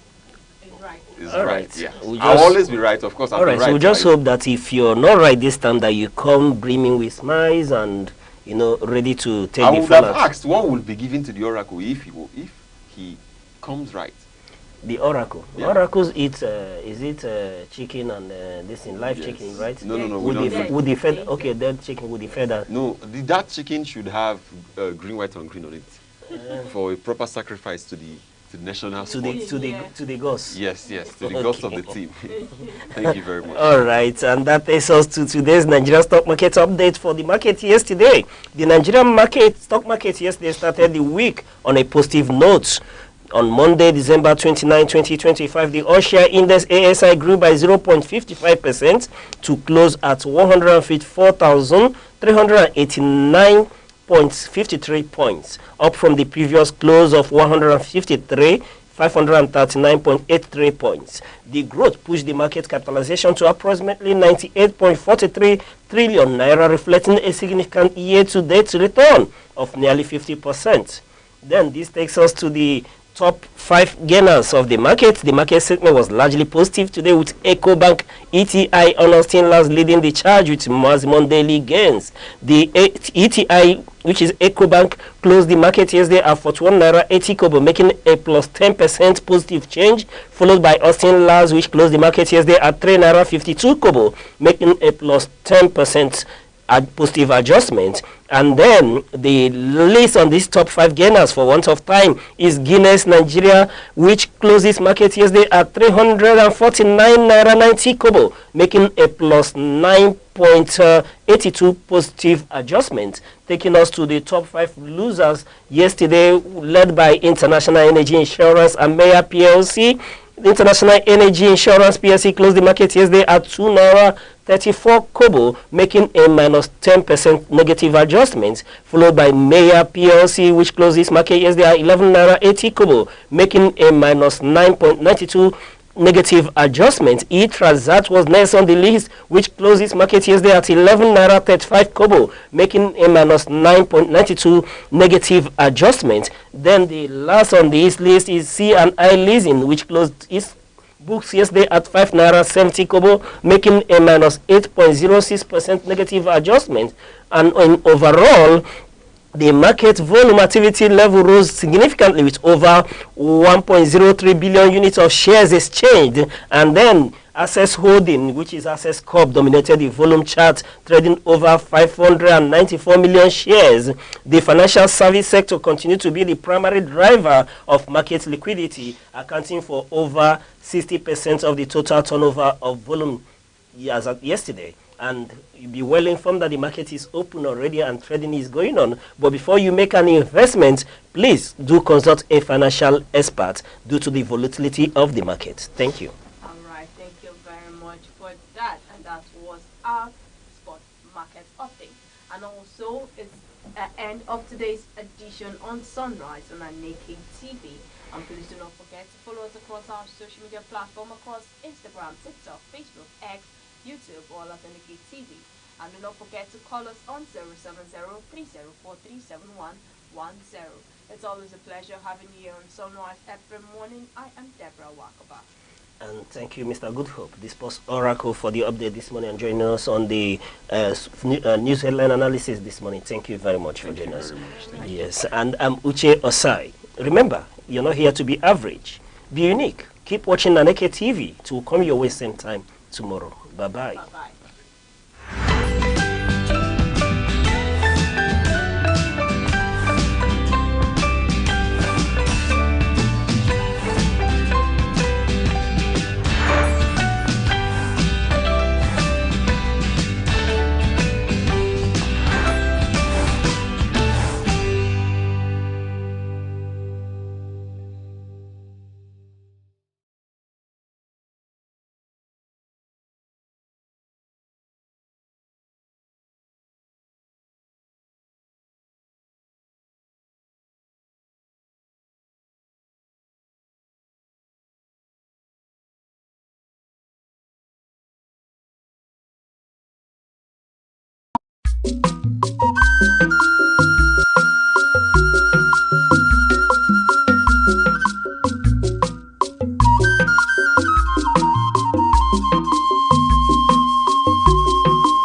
is right. Yeah, I'll always be right, of course. All right, so we'll just hope that if you're not right this time, that you come brimming with smiles and ready to take I the would have asked what will be given to the oracle if he comes right. The oracle. Yeah. Oracles eat, is it chicken and this in live chicken, right? No. Would the feather? Okay, dead chicken with the feather. No, that chicken should have green, white, and green on it for a proper sacrifice to the national to the gods. Yes, to the gods of the team. Thank you very much. All right, and that takes us to today's Nigerian stock market update for the market yesterday. The Nigerian stock market yesterday started the week on a positive note. On Monday, December 29, 2025, the all-share index ASI grew by 0.55% to close at 154,389.53 points, up from the previous close of 153,539.83 points. The growth pushed the market capitalization to approximately 98.43 trillion naira, reflecting a significant year-to-date return of nearly 50%. Then this takes us to the top 5 gainers of the market. The market segment was largely positive today, with EcoBank, ETI, and Austin Lars leading the charge with maximum daily gains. The ETI, which is EcoBank, closed the market yesterday at 41 naira 80 kobo, making a plus 10% positive change, followed by Austin Lars, which closed the market yesterday at 3 naira 52 kobo, making a plus 10% positive adjustment. And then the list on these top 5 gainers, for want of time, is Guinness Nigeria, which closes market yesterday at 349 naira 90 kobo, making a plus 9.82 positive adjustment, taking us to the top 5 losers yesterday, led by International Energy Insurance and Maya PLC. The International Energy Insurance PLC closed the market yesterday at 2 naira 34 kobo, making a minus 10% negative adjustment, followed by Maya PLC, which closed this market yesterday at 11 naira 80 kobo, making a minus 9.92 negative adjustment. E-Transat was next on the list, which closed its market yesterday at 11 naira 35 kobo, making a minus 9.92 negative adjustment. Then the last on this list is C&I Leasing, which closed its books yesterday at 5 naira 70 kobo, making a minus 8.06% negative adjustment. And in overall, the market volume activity level rose significantly, with over 1.03 billion units of shares exchanged. And then Access Holding, which is Access Corp, dominated the volume chart, trading over 594 million shares. The financial service sector continued to be the primary driver of market liquidity, accounting for over 60% of the total turnover of volume as of yesterday. And you'll be well informed that the market is open already and trading is going on. But before you make an investment, please do consult a financial expert due to the volatility of the market. Thank you. All right, thank you very much for that. And that was our spot market update. And also, it's the end of today's edition on Sunrise on Aneke TV. And please do not forget to follow us across our social media platform, across Instagram, TikTok, Facebook, X, YouTube, or Aneke TV. And do not forget to call us on 070-304-37110. It's always a pleasure having you on Sunrise every morning. I am Deborah Wakaba. And thank you, Mr. Goodhope, the Sports Oracle, for the update this morning and joining us on the news headline analysis this morning. Thank you very much for joining us. Yes, and I'm Uche Osai. Remember, you're not here to be average. Be unique. Keep watching Aneke TV to come your way same time tomorrow. Bye-bye. Bye-bye.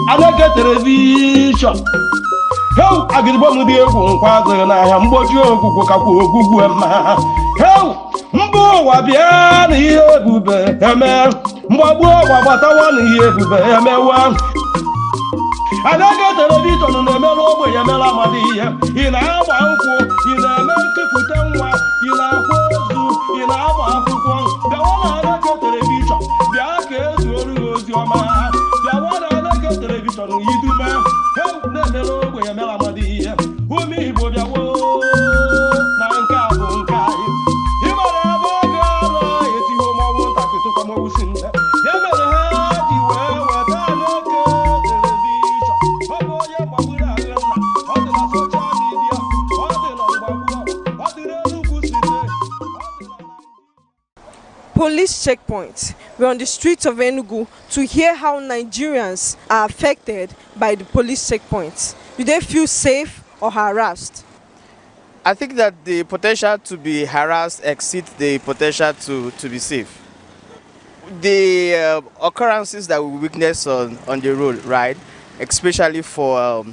Aneke television. Heu, agirbo mu di egwu nkwa azụghị n'ahịa mgbochi okwukwu kakwa ogwugwu ema. Heu, mba ụwa bịa na ihe ebube eme. Mgbagbu ụwa gbatawa na ihe ebube emewa. Aneke television na-emerụ ogbenye emere amadi ihe. Ị na-agba nkwụ, ị na-eme nkepụta nwa, ị na-akwa ozu, ị na-agba akwụkwọ. Bịawa na Aneke television, bịa ka ezuoru gị ozi ọma. Bịawa na Aneke television idume. Heu, na-emere ogbenye emere amadi ihe. Ụmụ Igbo bịawo na nke a bụ nke anyị. Ị mara ebe ọ ga-anọ etiwo mọnwụ ntakịrị tụkwa mọnwụ si nne. Ya mere ha ji wee weta Aneke television. Ọ bụ onye gbagburu ahụ nna. Ọ dị na soshal midia. Ọ dị na mgbagbu. Ọ dị n'Enugu steeti. Police checkpoints. We're on the streets of Enugu to hear how Nigerians are affected by the police checkpoints. Do they feel safe or harassed? I think that the potential to be harassed exceeds the potential to be safe. The occurrences that we witness on the road, right, especially for,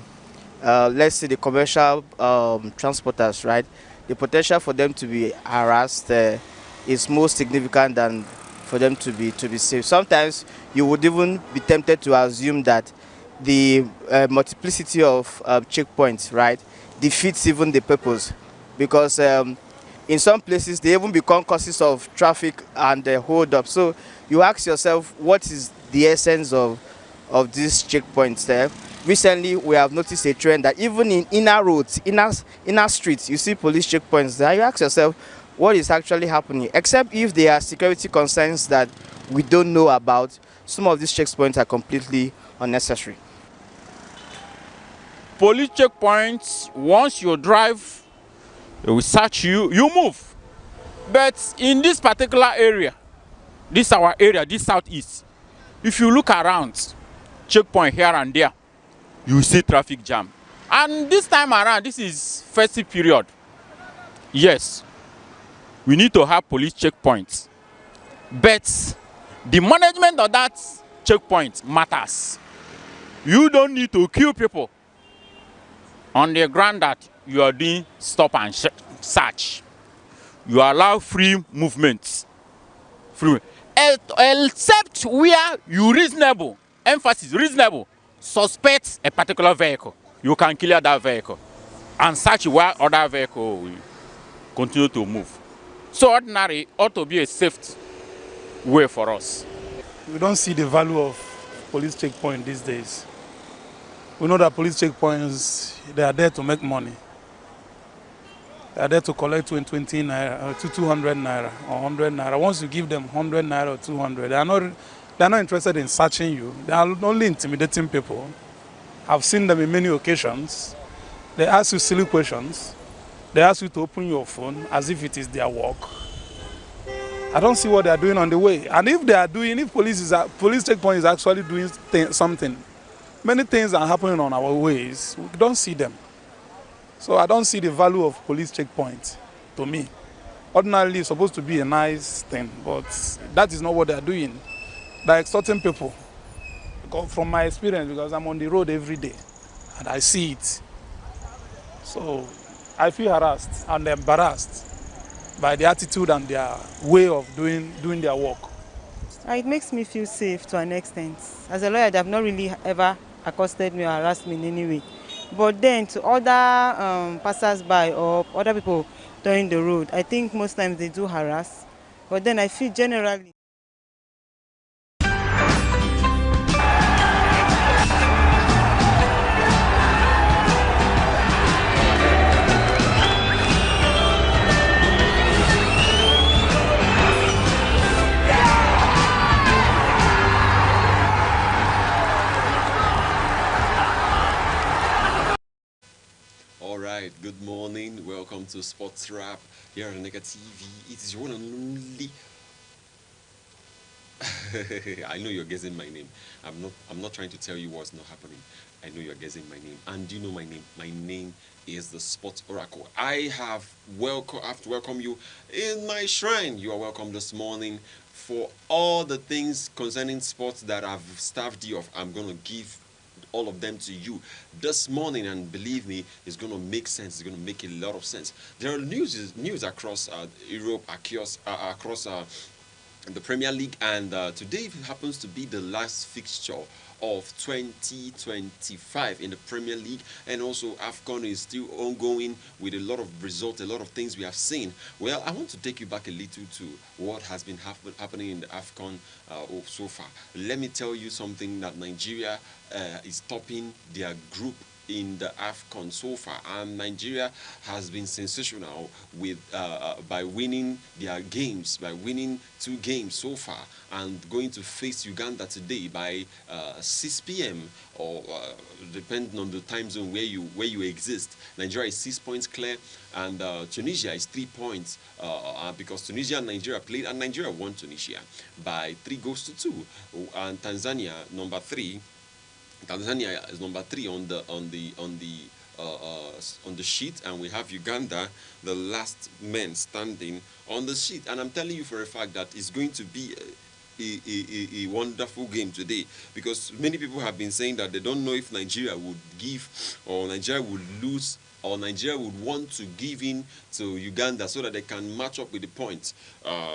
let's say, the commercial transporters, right, the potential for them to be harassed is more significant than for them to be safe. Sometimes you would even be tempted to assume that the multiplicity of checkpoints, right, defeats even the purpose, because in some places they even become causes of traffic and hold up. So you ask yourself, what is the essence of these checkpoints there? Recently, we have noticed a trend that even in inner roads, inner streets, you see police checkpoints there. You ask yourself, what is actually happening? Except if there are security concerns that we don't know about, some of these checkpoints are completely unnecessary. Police checkpoints, once you drive, they will search you, you move. But in this particular area, this our area, this southeast, if you look around, checkpoint here and there, you see traffic jam. And this time around, this is festive period. Yes, we need to have police checkpoints. But the management of that checkpoint matters. You don't need to kill people on the ground that you are doing stop and search. You allow free movement. Except where you reasonable, emphasis reasonable, suspect a particular vehicle. You can clear that vehicle and search where other vehicle will continue to move. So ordinary ought to be a safe way for us. We don't see the value of police checkpoint these days. We know that police checkpoints, they are there to make money. They are there to collect 20 naira, 200 naira or 100 naira. Once you give them 100 naira or 200, they are not interested in searching you. They are only intimidating people. I've seen them in many occasions. They ask you silly questions. They ask you to open your phone as if it is their work. I don't see what they are doing on the way. And if they are doing, if police checkpoint is actually doing something, many things are happening on our ways. We don't see them. So I don't see the value of police checkpoint to me. Ordinarily, it's supposed to be a nice thing, but that is not what they are doing. They're extorting people. From my experience, because I'm on the road every day and I see it. So I feel harassed and embarrassed by the attitude and their way of doing their work. It makes me feel safe to an extent. As a lawyer, they have not really ever accosted me or harassed me in any way. But then to other passers-by or other people during the road, I think most times they do harass. But then I feel generally. Alright, good morning. Welcome to Sports Wrap here on Aneke TV. It is your one and only. I know you're guessing my name. I'm not trying to tell you what's not happening. I know you're guessing my name. And do you know my name? My name is the Sports Oracle. I have to welcome you in my shrine. You are welcome this morning for all the things concerning sports that I've staffed you of. I'm going to give all of them to you this morning, and believe me, it's going to make sense. It's going to make a lot of sense. There are news across Europe, across the Premier League, and today happens to be the last fixture of 2025 in the Premier League, and also AFCON is still ongoing with a lot of results, a lot of things we have seen. Well, I want to take you back a little to what has been happening in the AFCON so far. Let me tell you something, that Nigeria is topping their group in the AFCON so far, and Nigeria has been sensational with by winning their games, by winning 2 games so far, and going to face Uganda today by 6 p.m. or depending on the time zone where you exist. Nigeria is 6 points clear, and Tunisia is 3 points because Tunisia and Nigeria played, and Nigeria won Tunisia by 3-2, and Tanzania number 3. Tanzania is number 3 on the sheet, and we have Uganda, the last man standing on the sheet. And I'm telling you for a fact that it's going to be a wonderful game today, because many people have been saying that they don't know if Nigeria would give, or Nigeria would lose, or Nigeria would want to give in to Uganda so that they can match up with the points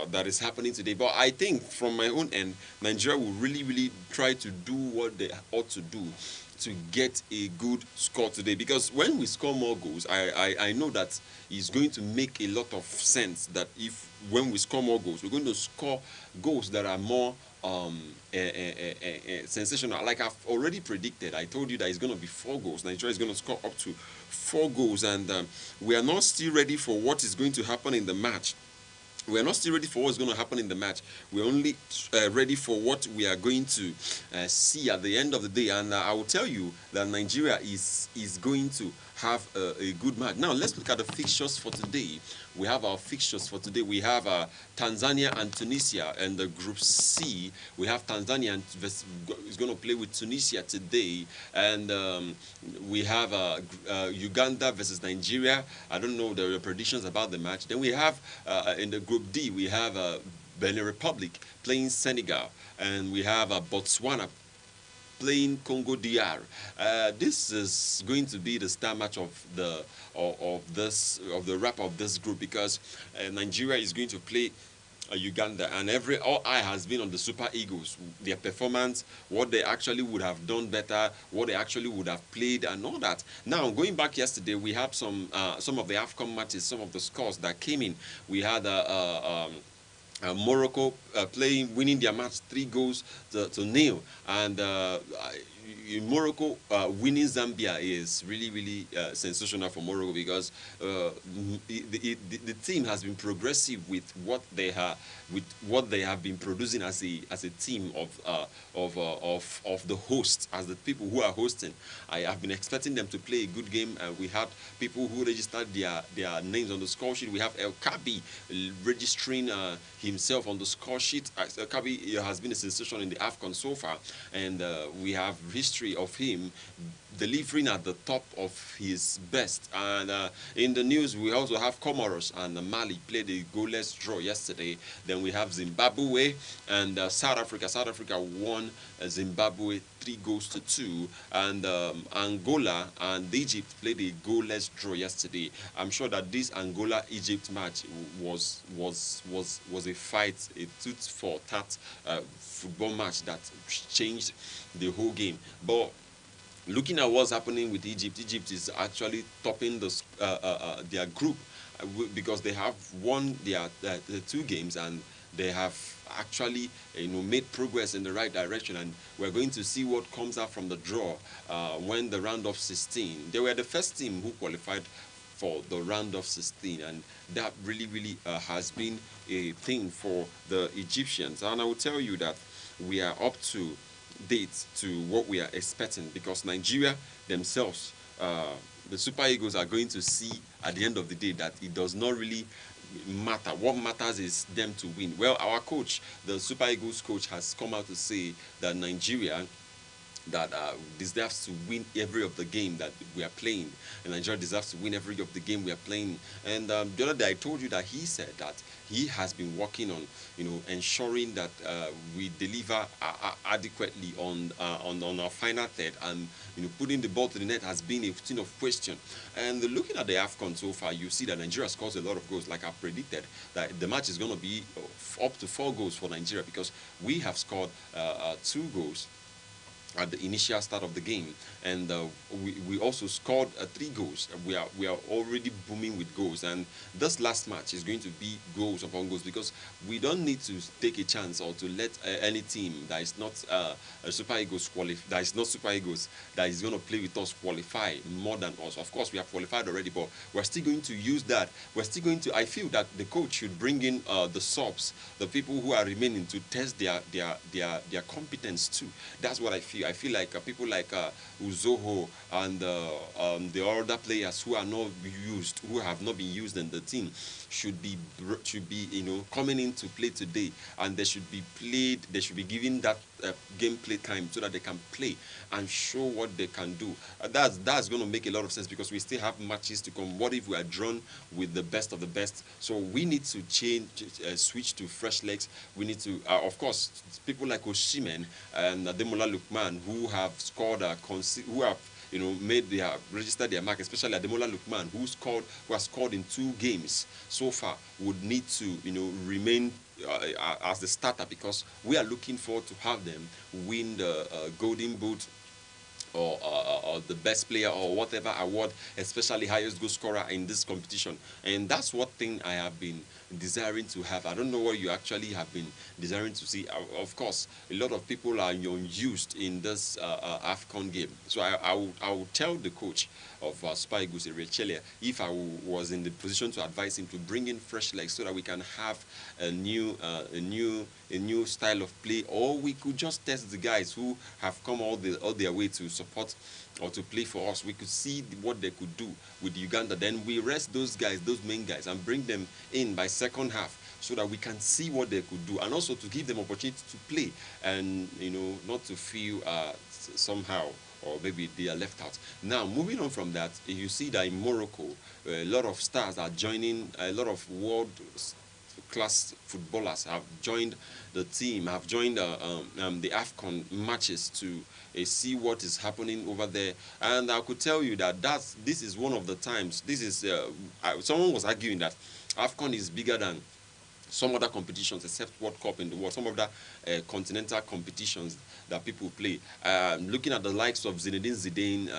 that is happening today. But I think from my own end, Nigeria will really try to do what they ought to do to get a good score today, because when we score more goals, I know that it's going to make a lot of sense that if when we score more goals, we're going to score goals that are more sensational. Like I've already predicted, I told you that it's going to be 4 goals. Nigeria is going to score up to 4 goals, and we are not still ready for what is going to happen in the match. We are not still ready for what's going to happen in the match. We're only ready for what we are going to see at the end of the day. And I will tell you that Nigeria is going to have a good match. Now, let's look at the fixtures for today. We have our fixtures for today. We have Tanzania and Tunisia in the Group C. We have Tanzania is going to play with Tunisia today. And we have Uganda versus Nigeria. I don't know the predictions about the match. Then we have in the Group D, we have Benin Republic playing Senegal. And we have Botswana playing Congo DR. This is going to be the star match of the wrap of this group, because Nigeria is going to play Uganda, and all eye has been on the Super Eagles, their performance, what they actually would have done better, what they actually would have played, and all that. Now, going back yesterday, we had some of the AFCON matches, some of the scores that came in. We had Morocco winning their match 3 goals to 0, and in Morocco winning Zambia is really sensational for Morocco, because the team has been progressive with what they have been producing as a team of the hosts, as the people who are hosting. I have been expecting them to play a good game. We had people who registered their names on the score sheet. We have El Kabi registering himself on the score sheet. El Kabi has been a sensation in the AFCON so far, and we have history of him delivering at the top of his best. And in the news, we also have Comoros and Mali played a goalless draw yesterday. Then we have Zimbabwe and South Africa. South Africa won Zimbabwe 3 goals to 2, and Angola and Egypt played a goalless draw yesterday. I'm sure that this Angola-Egypt match was a fight, a tooth-for-tat football match that changed the whole game. But looking at what's happening with Egypt, Egypt is actually topping their group because they have won their 2 games, and they have actually made progress in the right direction, and we're going to see what comes out from the draw when the round of 16. They were the first team who qualified for the round of 16, and that really has been a thing for the Egyptians. And I will tell you that we are up to date to what we are expecting, because Nigeria themselves, the Super Eagles, are going to see at the end of the day that it does not really matter. What matters is them to win. Well, our coach, the Super Eagles coach, has come out to say that Nigeria deserves to win every of the game that we are playing, and Nigeria deserves to win every of the game we are playing. And the other day I told you that he said that he has been working on ensuring that we deliver adequately on our final third, and putting the ball to the net has been a thing of question. And looking at the AFCON so far, you see that Nigeria scores a lot of goals. Like I predicted, that the match is going to be up to 4 goals for Nigeria, because we have scored 2 goals at the initial start of the game, and we also scored 3 goals. We are already booming with goals, and this last match is going to be goals upon goals, because we don't need to take a chance or to let any team that is not Super Eagles that is not Super Eagles that is going to play with us qualify more than us. Of course, we have qualified already, but we're still going to use that. We're still going to. I feel that the coach should bring in the subs, the people who are remaining, to test their competence too. That's what I feel. I feel like people like Uzoho and the other players who are not used, who have not been used in the team, should be coming in to play today, and they should be played. They should be given that gameplay time so that they can play and show what they can do. That's going to make a lot of sense, because we still have matches to come. What if we are drawn with the best of the best? So we need to switch to fresh legs. We need to, of course, people like Osimhen and Ademola Lookman, who have scored who have registered their mark, especially Ademola Lookman, who has scored in 2 games so far, would need to remain as the starter, because we are looking forward to have them win the Golden Boot or the best player or whatever award, especially highest goal scorer in this competition. And that's what thing I have been desiring to have. I don't know what you actually have been desiring to see. Of course, a lot of people are unused in this AFCON game. So I will tell the coach of Super Eagles, Rachel, if I was in the position to advise him to bring in fresh legs so that we can have a new style of play, or we could just test the guys who have come all their way to support or to play for us. We could see what they could do with Uganda. Then we rest those guys, those main guys, and bring them in by second half so that we can see what they could do, and also to give them opportunity to play, and not to feel somehow or maybe they are left out. Now, moving on from that, you see that in Morocco, a lot of stars are joining, a lot of world class footballers have joined the team, have joined the AFCON matches to see what is happening over there. And I could tell you that this is one of the times, someone was arguing that AFCON is bigger than some other competitions except World Cup in the world, some other continental competitions that people play. Looking at the likes of Zinedine Zidane,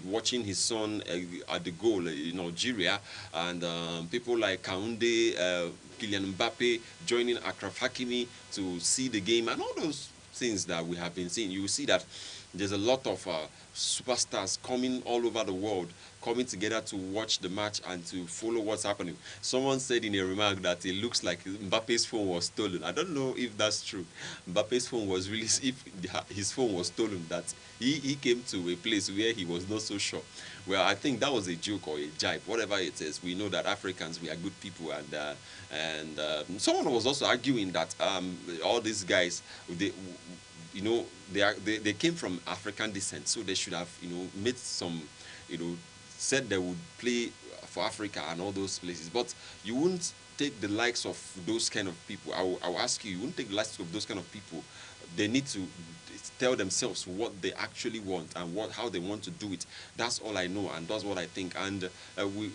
watching his son at the goal in Algeria, and people like Kaunde, Kylian Mbappe joining Achraf Hakimi to see the game, and all those things that we have been seeing. You will see that there's a lot of superstars coming all over the world, coming together to watch the match and to follow what's happening. Someone said in a remark that it looks like Mbappe's phone was stolen. I don't know if that's true. Mbappe's phone was really, if his phone was stolen, that he came to a place where he was not so sure. Well, I think that was a joke or a jibe, whatever it is. We know that Africans, we are good people, and someone was also arguing that all these guys, they came from African descent, so they should have made some, said they would play for Africa and all those places. But you wouldn't take the likes of those kind of people. I will ask you wouldn't take the likes of those kind of people. They need to tell themselves what they actually want and how they want to do it. That's all I know, and that's what I think. And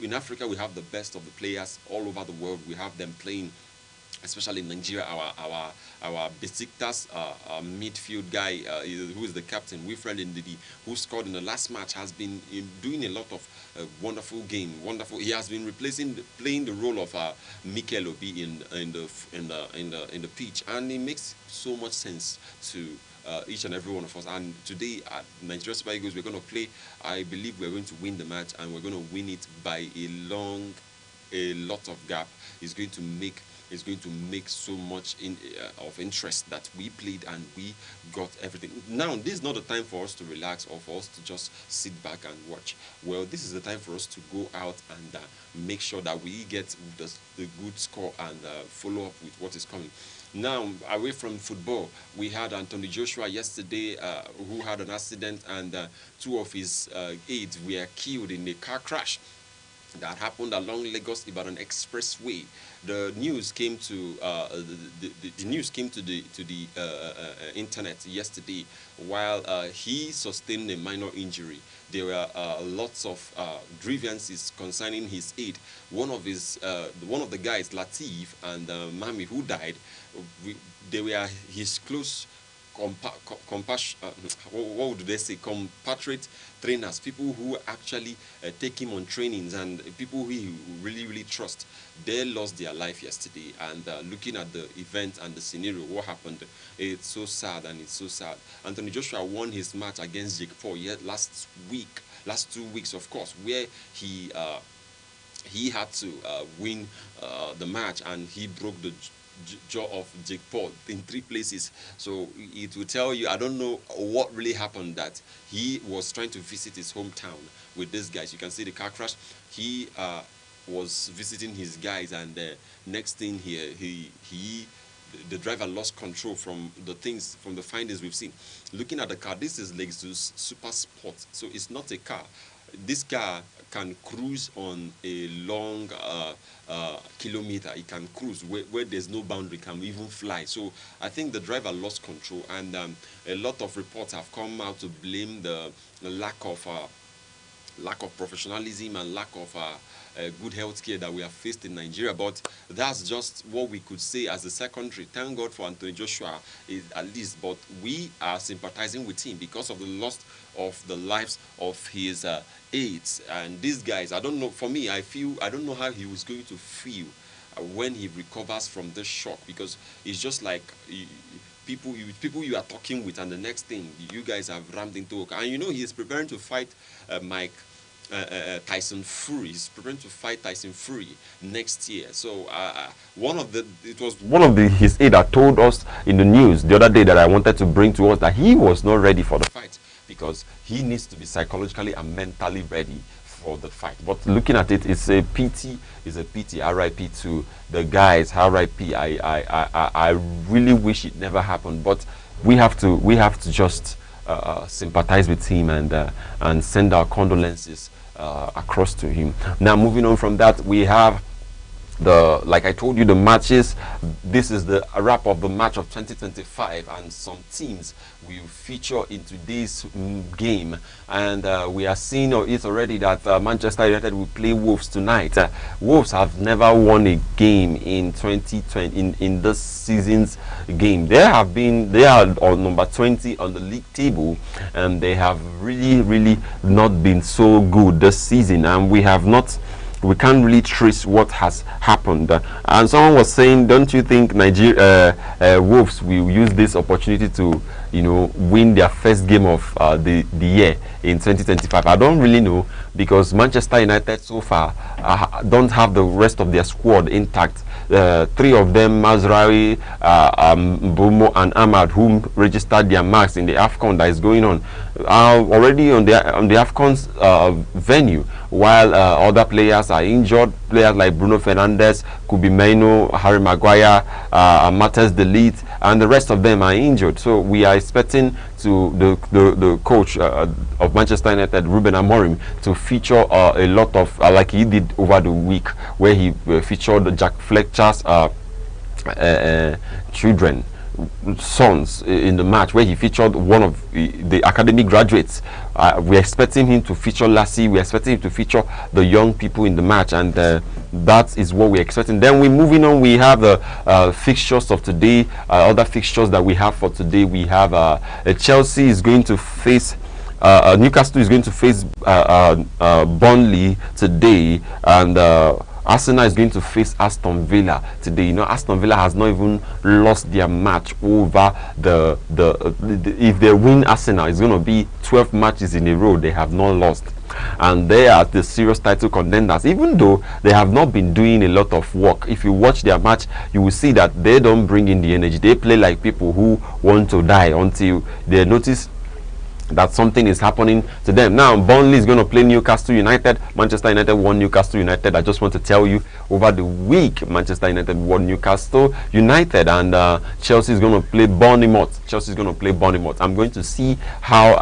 in Africa, we have the best of the players all over the world. We have them playing, especially in Nigeria. Our Besiktas midfield guy, who is the captain, Wilfred Ndidi, who scored in the last match, has been doing a lot of wonderful game. Wonderful. He has been playing the role of Mikel Obi in the pitch, and it makes so much sense to each and every one of us. And today at Nigeria Super Eagles, we're going to play. I believe we're going to win the match, and we're going to win it by a lot of gap. It's going to make so much of interest that we played and we got everything. Now, this is not the time for us to relax or for us to just sit back and watch. Well, this is the time for us to go out and make sure that we get the good score and follow up with what is coming. Now, away from football, we had Anthony Joshua yesterday, who had an accident, and two of his aides were killed in a car crash that happened along Lagos-Ibadan Expressway. The news came to the news came to the internet yesterday. While he sustained a minor injury, there were lots of grievances concerning his aide. One of the guys, Latif and Mami, who died, they were his close what would they say, compatriot trainers, people who actually take him on trainings, and people who he really, really trust. They lost their life yesterday, and looking at the event and the scenario, what happened, it's so sad, and it's so sad. Anthony Joshua won his match against Jake Paul last 2 weeks, of course, where he had to win the match, and he broke the jaw of Jake Paul in 3 places. So it will tell you, I don't know what really happened, that he was trying to visit his hometown with these guys. You can see the car crash. He was visiting his guys, and next thing here, the driver lost control from the findings we've seen. Looking at the car, this is Lexus Super Sport, so it's not a car. This car can cruise on a long kilometer. It can cruise where there's no boundary, can even fly. So I think the driver lost control, and a lot of reports have come out to blame the lack of lack of professionalism and lack of good health care that we have faced in Nigeria. But that's just what we could say as a secondary. Thank God for Anthony Joshua, at least. But we are sympathizing with him because of the loss of the lives of his aides. And these guys, I don't know, for me, I don't know how he was going to feel when he recovers from this shock, because it's just like people you are talking with, and the next thing you guys have rammed into. And you know, he is preparing to fight Tyson Fury. He's preparing to fight Tyson Fury next year. So it was one of his aide that told us in the news the other day that I wanted to bring to us that he was not ready for the fight because he needs to be psychologically and mentally ready for the fight. But looking at it, it's a pity. RIP to the guys. RIP. I really wish it never happened, but we have to just sympathize with him and send our condolences across to him. Now, moving on from that, we have like I told you, the matches. This is the wrap of the match of 2025, and some teams will feature in today's game. And we are seeing it already that Manchester United will play Wolves tonight. Wolves have never won a game in 2020 in this season's game. They are on number 20 on the league table, and they have really not been so good this season, and we can't really trace what has happened. And someone was saying, don't you think Wolves will use this opportunity to, win their first game of the year in 2025? I don't really know, because Manchester United so far don't have the rest of their squad intact. Three of them, Mazraoui, Mbeumo and Ahmad, whom registered their marks in the AFCON that is going on, are already on the AFCON's venue, while other players are injured. Players like Bruno Fernandes, Kobbie Mainoo, Harry Maguire, Matthias de Ligt, and the rest of them are injured. So we are expecting the coach of Manchester United, Ruben Amorim, to feature a lot of like he did over the week, where he featured Jack Fletcher's sons in the match, where he featured one of the academy graduates. We're expecting him to feature Lassie. We're expecting him to feature the young people in the match, and that is what we're expecting. Then we're moving on. We have the fixtures of today. Other fixtures that we have for today, we have Chelsea is going to face Newcastle is going to face Burnley today, and Arsenal is going to face Aston Villa today. Aston Villa has not even lost their match over if they win Arsenal, it's going to be 12 matches in a row they have not lost. And they are the serious title contenders, even though they have not been doing a lot of work. If you watch their match, you will see that they don't bring in the energy. They play like people who want to die until they notice that something is happening to them. Now, Burnley is going to play Newcastle United. Manchester United won Newcastle United. I just want to tell you, over the week, Manchester United won Newcastle United, and Chelsea is going to play Bournemouth. I'm going to see how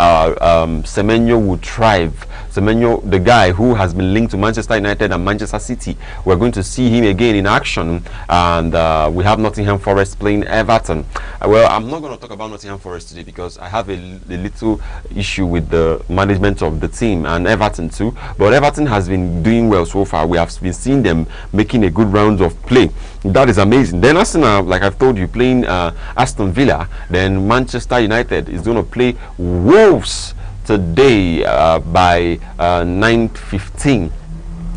Semenyo would thrive. Semenyo, the guy who has been linked to Manchester United and Manchester City, we're going to see him again in action. And we have Nottingham Forest playing Everton. Well, I'm not going to talk about Nottingham Forest today, because I have a little issue with the management of the team, and Everton too. But Everton has been doing well so far. We have been seeing them making a good round of play. That is amazing. Then Arsenal, like I've told you, playing Aston Villa. Then Manchester United is going to play Wolves today by 9:15.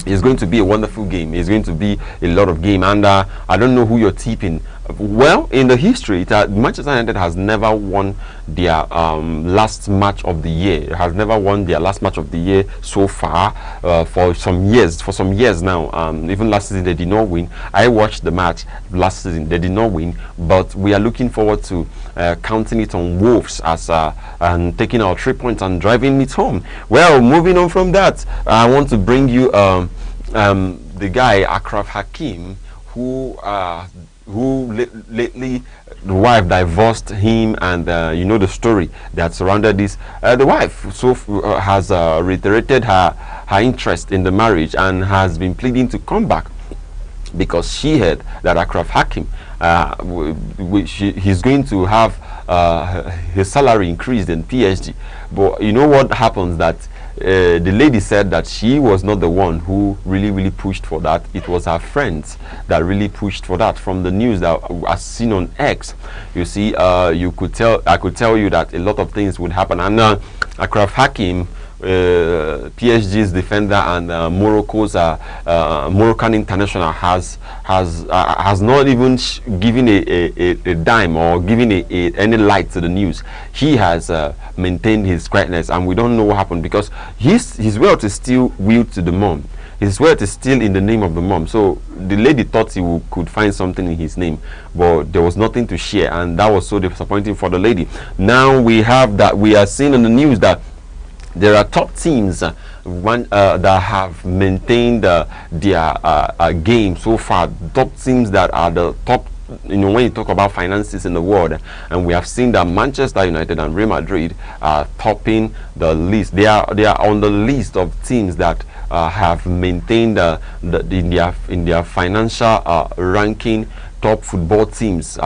It's going to be a wonderful game. It's going to be a lot of game, and I don't know who you're tipping. Well, in the history, Manchester United has never won their last match of the year. It has never won their last match of the year so far for some years now. Even last season they did not win. I watched the match last season. They did not win, but we are looking forward to counting it on Wolves as and taking our 3 points and driving it home. Well, moving on from that, I want to bring you the guy Achraf Hakimi, who lately the wife divorced him, and you know the story that surrounded this. The wife has reiterated her interest in the marriage and has been pleading to come back, because she heard that Achraf Hakimi he's going to have his salary increased in PSG. But you know what happens, that the lady said that she was not the one who really pushed for that. It was her friends that really pushed for that. From the news that was seen on X, you see, I could tell you that a lot of things would happen. And Akraf Hakim, PSG's defender and Morocco's Moroccan international has not even given a dime or given any light to the news. He has maintained his quietness, and we don't know what happened, because his wealth is still willed to the mom. His wealth is still in the name of the mom. So the lady thought he could find something in his name, but there was nothing to share, and that was so disappointing for the lady. Now we are seeing in the news that there are top teams that have maintained their game so far. Top teams that are the top, when you talk about finances in the world, and we have seen that Manchester United and Real Madrid are topping the list. They are on the list of teams that have maintained in their financial ranking, top football teams.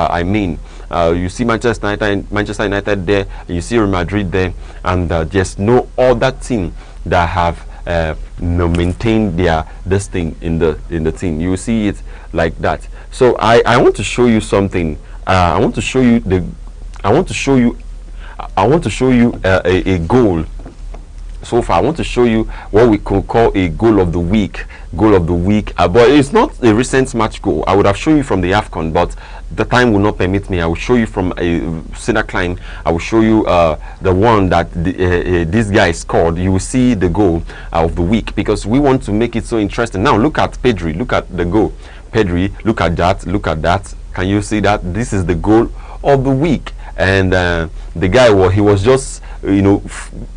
You see Manchester United there, you see Real Madrid there, and there's no other team that have maintained this thing in the team. You see it like that. So I want to show you something. I want to show you a goal. So far, I want to show you what we could call a goal of the week. But it's not a recent match goal. I would have shown you from the AFCON, but the time will not permit me. I will show you from a Sinner Climb. I will show you the one that this guy scored. You will see the goal of the week, because we want to make it so interesting. Now look at Pedri. Look at the goal. Pedri, look at that. Look at that. Can you see that? This is the goal of the week. And the guy, he was just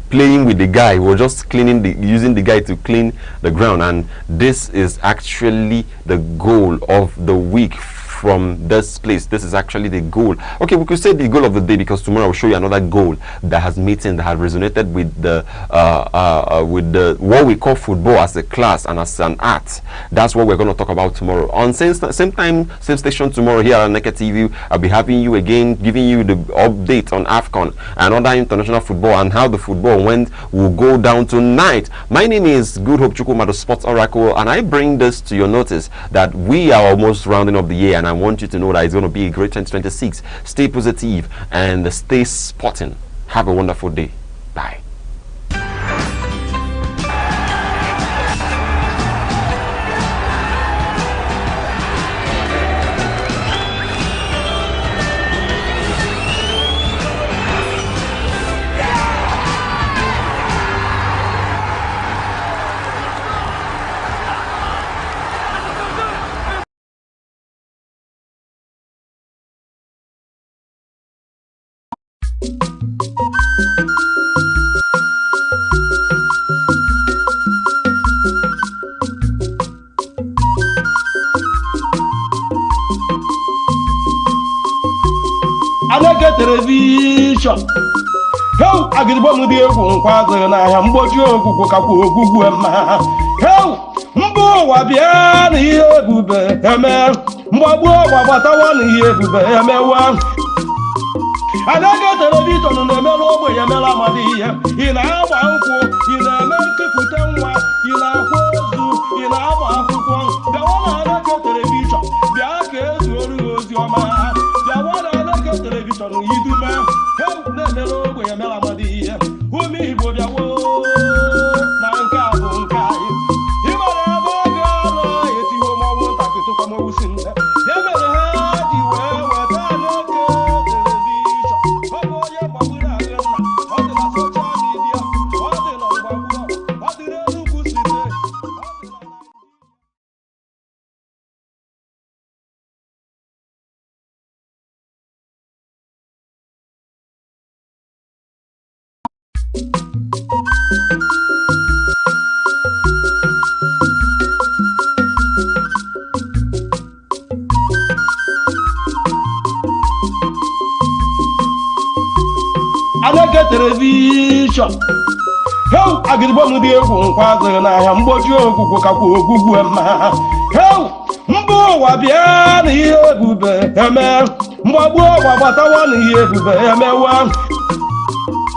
playing with the guy. He was just using the guy to clean the ground, and this is actually the goal of the week from this place. This is actually the goal. Okay, we could say the goal of the day, because tomorrow I'll show you another goal that has resonated with the what we call football as a class and as an art. That's what we're going to talk about tomorrow on same time, same station tomorrow here at Aneke TV. I'll be having you again, giving you the update on AFCON and other international football, and how the football will go down tonight. My name is Good Hope Chukwuma, the Sports Oracle, and I bring this to your notice that we are almost rounding up the year, and I want you to know that it's going to be a great 2026. Stay positive and stay sporting. Have a wonderful day. Bye. Aneke television. How agribo dị egwu nkwa azụrụ n'ahịa mgbochi ogwugwu kakwa ogwugwu ema. How mba ụwa bịa na ihe ebube eme. Mgbagbu ụwa gbatawa na ihe ebube emewa. Aneke television na-emere ogbenye emere amadi ihe. Ị na-agba nkwụ, ị na-eme nkepụta nwa, ị na-akwa ozu, ị na-agba akwụkwọ. Bịawa na Aneke television, bịa ka ezuoru ozi ọma. Bịawa na Aneke television yidume. Help na-emere ogbenye emere amadi ihe. Ụmụ Igbo bịawo na nke a bụ nke anyị. Ị mara ebe oge ọrụ etiwo mọnwụ ntakịtụkwa mọnwụ si nne. Ya mere ha ji wee weta Aneke television. Ọ bụ onye gbagburu ahụ nna. Ọ dị na soshal midia. Ọ dị na mgbagbu. Ọ dị n'Enugu steeti. Aneke television. How agribo dị egwu nkwa azụrụ n'ahịa mgbochi ogwugwu kakwa ogwugwu ema. How mba ụwa bịa na ihe ebube eme. Mgbagbu ụwa gbatawa na ihe ebube emewa.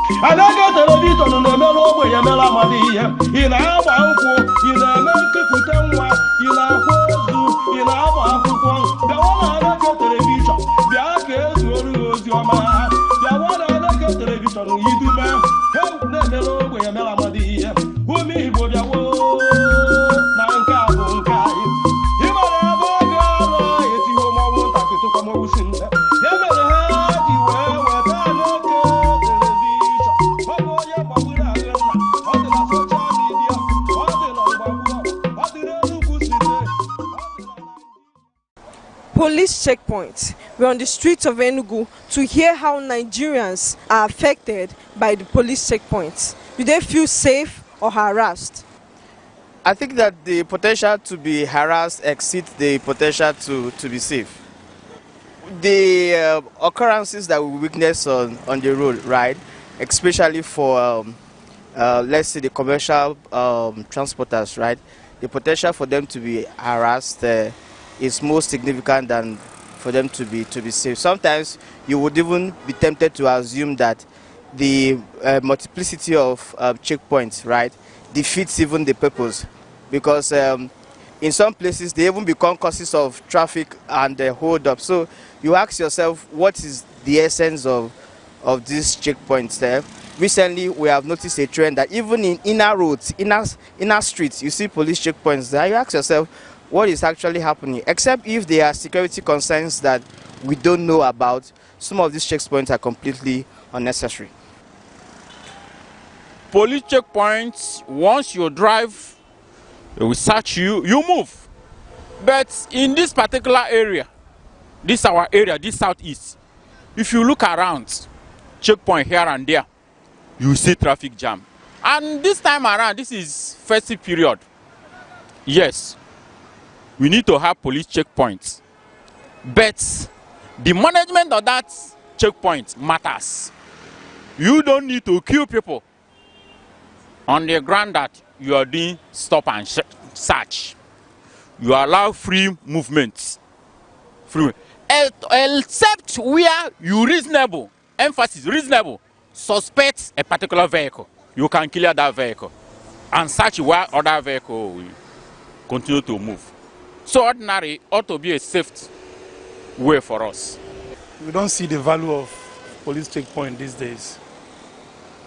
Aneke telivishọn na-emere ogbenye emere amadi ihe. Ị na-agba nkwụ, ị na-eme nkupụta nwa, ị na-akwa ozu, ị na-agba akwụkwọ. Bịawa na Aneke telivishọn, bịa ka ezuoro gị ozi ọma. Bịawa na Aneke telivishọn yidume, na-emere ogbenye emere amadi ihe. Ụmụ Igbo bịawo na nke a bụ nke anyị. Ị mara ebe oge ọrụ etiwo mọnwụ ntakịrị tụkwamọgwụ si nne. Ya mere ha ji wee weta Aneke telivishọn. Ọ bụ onye gbagburu ahụ nna, ọ dị na soshal midia, ọ dị na mgbagbu, ọ dị n'Enugu steeti. Police checkpoints. We're on the streets of Enugu to hear how Nigerians are affected by the police checkpoints. Do they feel safe or harassed? I think that the potential to be harassed exceeds the potential to be safe. The occurrences that we witness on the road, right, especially for, let's say, the commercial transporters, right, the potential for them to be harassed is more significant than for them to be safe. Sometimes you would even be tempted to assume that the multiplicity of checkpoints, right, defeats even the purpose, because in some places they even become causes of traffic and hold up. So you ask yourself, what is the essence of these checkpoints there? Recently we have noticed a trend that even in inner roads, inner streets, you see police checkpoints there. You ask yourself, what is actually happening? Except if there are security concerns that we don't know about, some of these checkpoints are completely unnecessary. Police checkpoints, once you drive, they will search you, you move. But in this particular area, this our area, this southeast, if you look around, checkpoint here and there, you see traffic jam. And this time around, this is festive period. Yes, we need to have police checkpoints. But the management of that checkpoint matters. You don't need to kill people on the ground that you are doing stop and search. You allow free movement. Except where you reasonable, emphasis reasonable, suspect a particular vehicle. You can clear that vehicle and search where other vehicle will continue to move. So ordinary ought to be a safe way for us. We don't see the value of police checkpoint these days.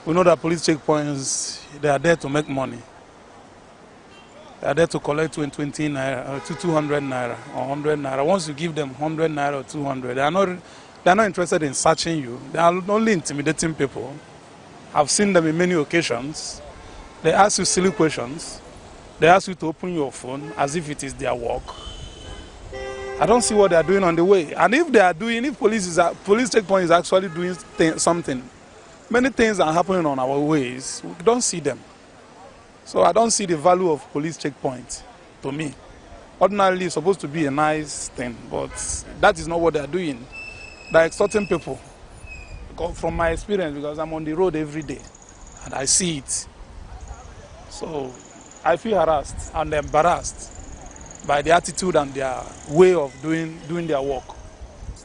We know that police checkpoints, they are there to make money. They are there to collect 20 naira, 200 naira or 100 naira. Once you give them 100 naira or 200, they are not interested in searching you. They are only intimidating people. I've seen them in many occasions. They ask you silly questions. They ask you to open your phone as if it is their work. I don't see what they are doing on the way. And if they are doing, if police checkpoint is actually doing something, many things are happening on our ways. We don't see them. So I don't see the value of police checkpoint to me. Ordinarily, it's supposed to be a nice thing, but that is not what they are doing. They are extorting people. From my experience, because I'm on the road every day, and I see it. So I feel harassed and embarrassed by the attitude and their way of doing their work.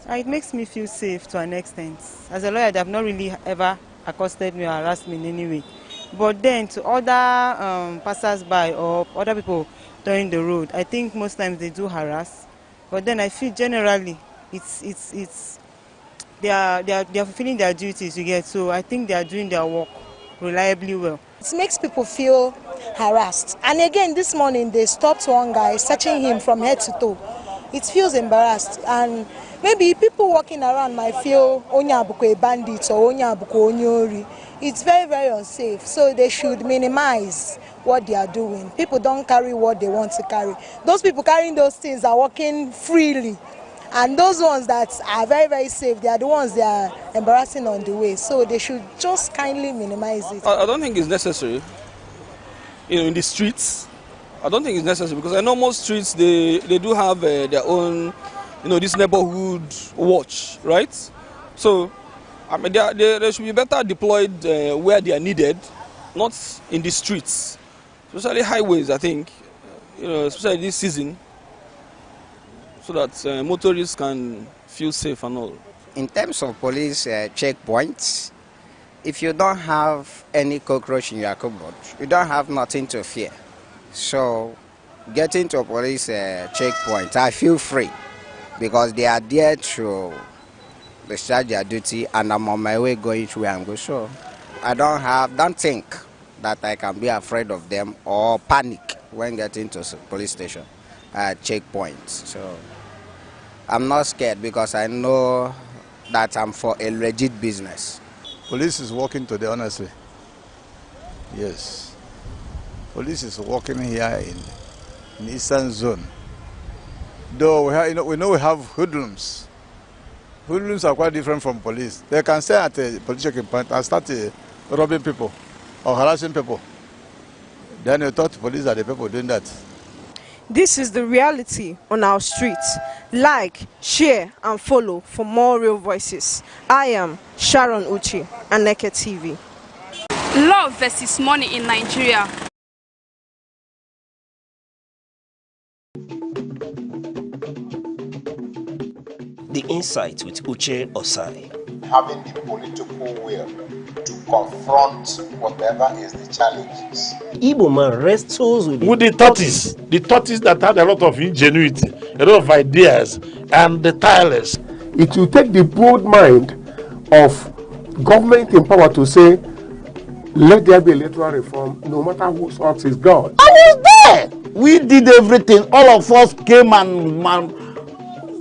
It makes me feel safe to an extent. As a lawyer, they have not really ever accosted me or harassed me in any way. But then to other passers-by or other people during the road, I think most times they do harass. But then I feel generally they are fulfilling their duties, you get. So I think they are doing their work reliably well. It makes people feel harassed. And again, this morning they stopped one guy, searching him from head to toe. It feels embarrassed. And maybe people walking around might feel Onyabuko a bandit or Onyabuko Onyori. It's very, very unsafe. So they should minimize what they are doing. People don't carry what they want to carry. Those people carrying those things are walking freely. And those ones that are very, very safe, they are the ones that are embarrassing on the way. So they should just kindly minimize it. I don't think it's necessary. In the streets, I don't think it's necessary, because I know most streets, they do have their own, this neighborhood watch, right? So I mean, they should be better deployed where they are needed, not in the streets, especially highways, I think, especially this season, so that motorists can feel safe and all. In terms of police checkpoints, if you don't have any cockroach in your cupboard, you don't have nothing to fear. So getting to a police checkpoint, I feel free because they are there to discharge their duty, and I'm on my way going to where I'm going. So I don't think that I can be afraid of them or panic when getting to police station checkpoints. So I'm not scared because I know that I'm for a legit business. Police is working today, honestly. Yes. Police is working here in Eastern Zone. Though we know we have hoodlums. Hoodlums are quite different from police. They can stay at a police checking point and start robbing people or harassing people. Then you thought police are the people doing that. This is the reality on our streets. Like, share, and follow for more real voices. I am Sharon Uchi, Aneke TV. Love versus money in Nigeria. The Insight with Uche Osai. Having the political will to confront whatever is the challenges. Igbo man wrestles with the tortoise that had a lot of ingenuity, a lot of ideas, and the tireless. It will take the bold mind of government in power to say, let there be electoral reform, no matter whose heart is God. I was there. We did everything. All of us came and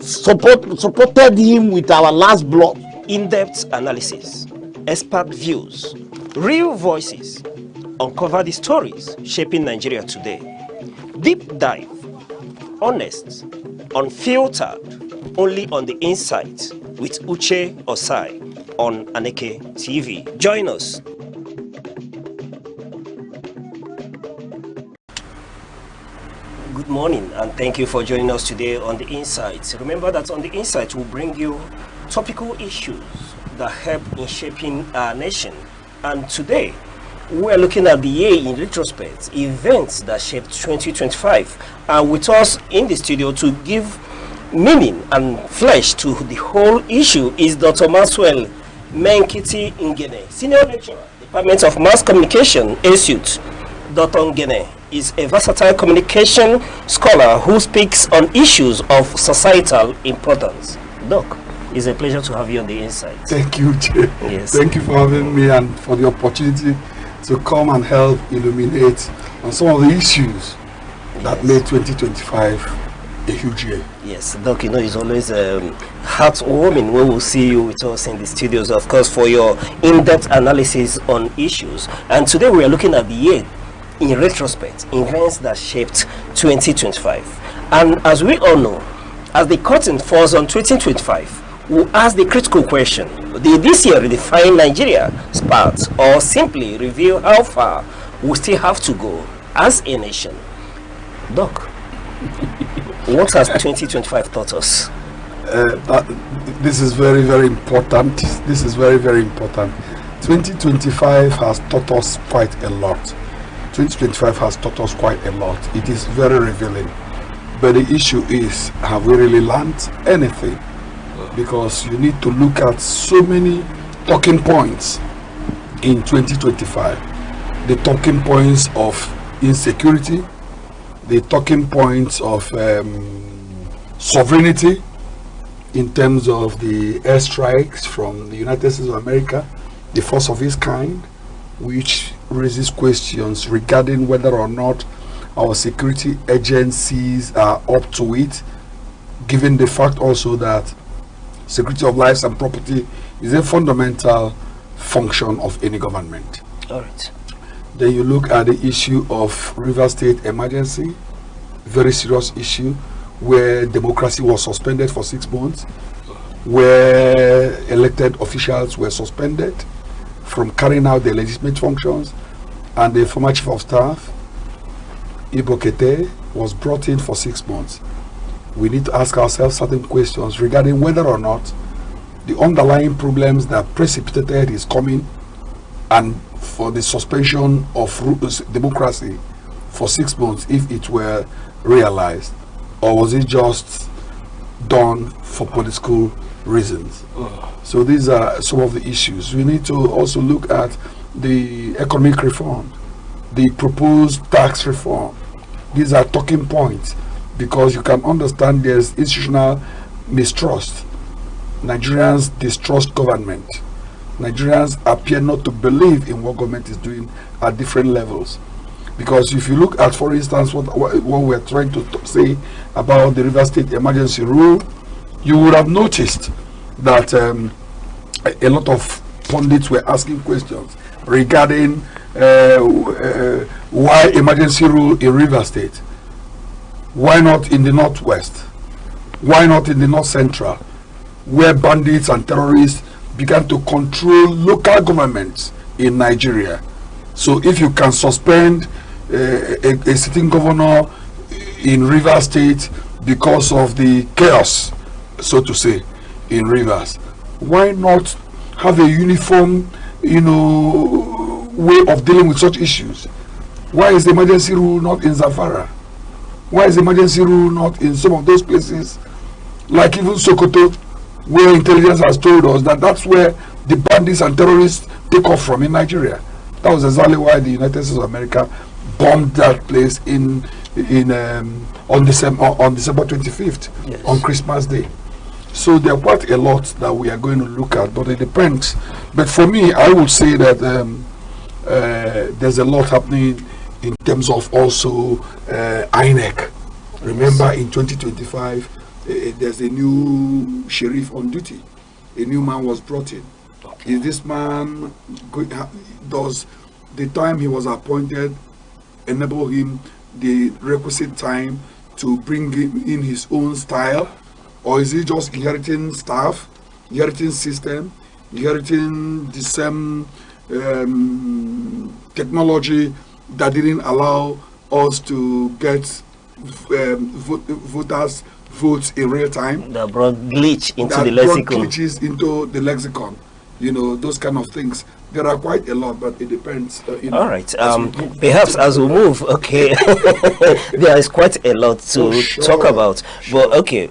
supported him with our last blood. In-depth analysis, expert views, real voices, uncover the stories shaping Nigeria today. Deep dive, honest, unfiltered, only on The Insight with Uche Osai on Aneke TV. Join us. Good morning and thank you for joining us today on The Insight. Remember that on The Insight we'll bring you topical issues that help in shaping our nation. And today we're looking at the year in retrospect, events that shaped 2025. And with us in the studio to give meaning and flesh to the whole issue is Dr. Maxwell Menkiti Ngene, Senior Lecturer, Department of Mass Communication, ASUT. Dr. Ngene is a versatile communication scholar who speaks on issues of societal importance. Doc, it's a pleasure to have you on The Insight. Thank you, Jay. Yes. Thank you for having me and for the opportunity to come and help illuminate on some of the issues that made 2025 a huge year. Yes, Doc, you know, it's always heartwarming when we'll see you with us in the studios, of course, for your in-depth analysis on issues. And today we are looking at the year in retrospect, events that shaped 2025. And as we all know, as the curtain falls on 2025, we'll ask the critical question: did this year redefine Nigeria's path, or simply reveal how far we still have to go as a nation? Doc, what has 2025 taught us? This is very, very important. This is very, very important. 2025 has taught us quite a lot. 2025 has taught us quite a lot. It is very revealing. But the issue is, have we really learned anything? Because you need to look at so many talking points in 2025. The talking points of insecurity, the talking points of sovereignty in terms of the airstrikes from the United States of America, the first of its kind, which raises questions regarding whether or not our security agencies are up to it, given the fact also that security of lives and property is a fundamental function of any government. All right. Then you look at the issue of River State emergency, very serious issue, where democracy was suspended for 6 months, where elected officials were suspended from carrying out their legitimate functions, and the former chief of staff, Ibokete, was brought in for 6 months. We need to ask ourselves certain questions regarding whether or not the underlying problems that precipitated his coming and for the suspension of democracy for 6 months, if it were realized, or was it just done for political reasons. So these are some of the issues. We need to also look at the economic reform, the proposed tax reform. These are talking points because you can understand there's institutional mistrust. Nigerians distrust government. Nigerians appear not to believe in what government is doing at different levels. Because if you look at, for instance, what we're trying to say about the River State emergency rule, you would have noticed that a lot of pundits were asking questions regarding why emergency rule in River State? Why not in the Northwest? Why not in the North Central, where bandits and terrorists began to control local governments in Nigeria? So if you can suspend a sitting governor in Rivers State because of the chaos, so to say, in Rivers, why not have a uniform, way of dealing with such issues? Why is the emergency rule not in Zamfara? Why is the emergency rule not in some of those places, like even Sokoto, where intelligence has told us that that's where the bandits and terrorists take off from in Nigeria? That was exactly why the United States of America bombed that place on December 25th, yes, on Christmas Day. So there are quite a lot that we are going to look at, but it depends. But for me, I would say that there's a lot happening in terms of also Aneke. Remember, in 2025, there's a new sheriff on duty. A new man was brought in. Okay. Is this man, does the time he was appointed enable him the requisite time to bring in his own style? Or is he just inheriting staff, inheriting system, inheriting the same technology that didn't allow us to get voters' votes in real time? That brought glitch into the lexicon. Brought glitches into the lexicon. Those kind of things. There are quite a lot, but it depends. All right. Perhaps as we move, okay, there is quite a lot to talk about. But okay,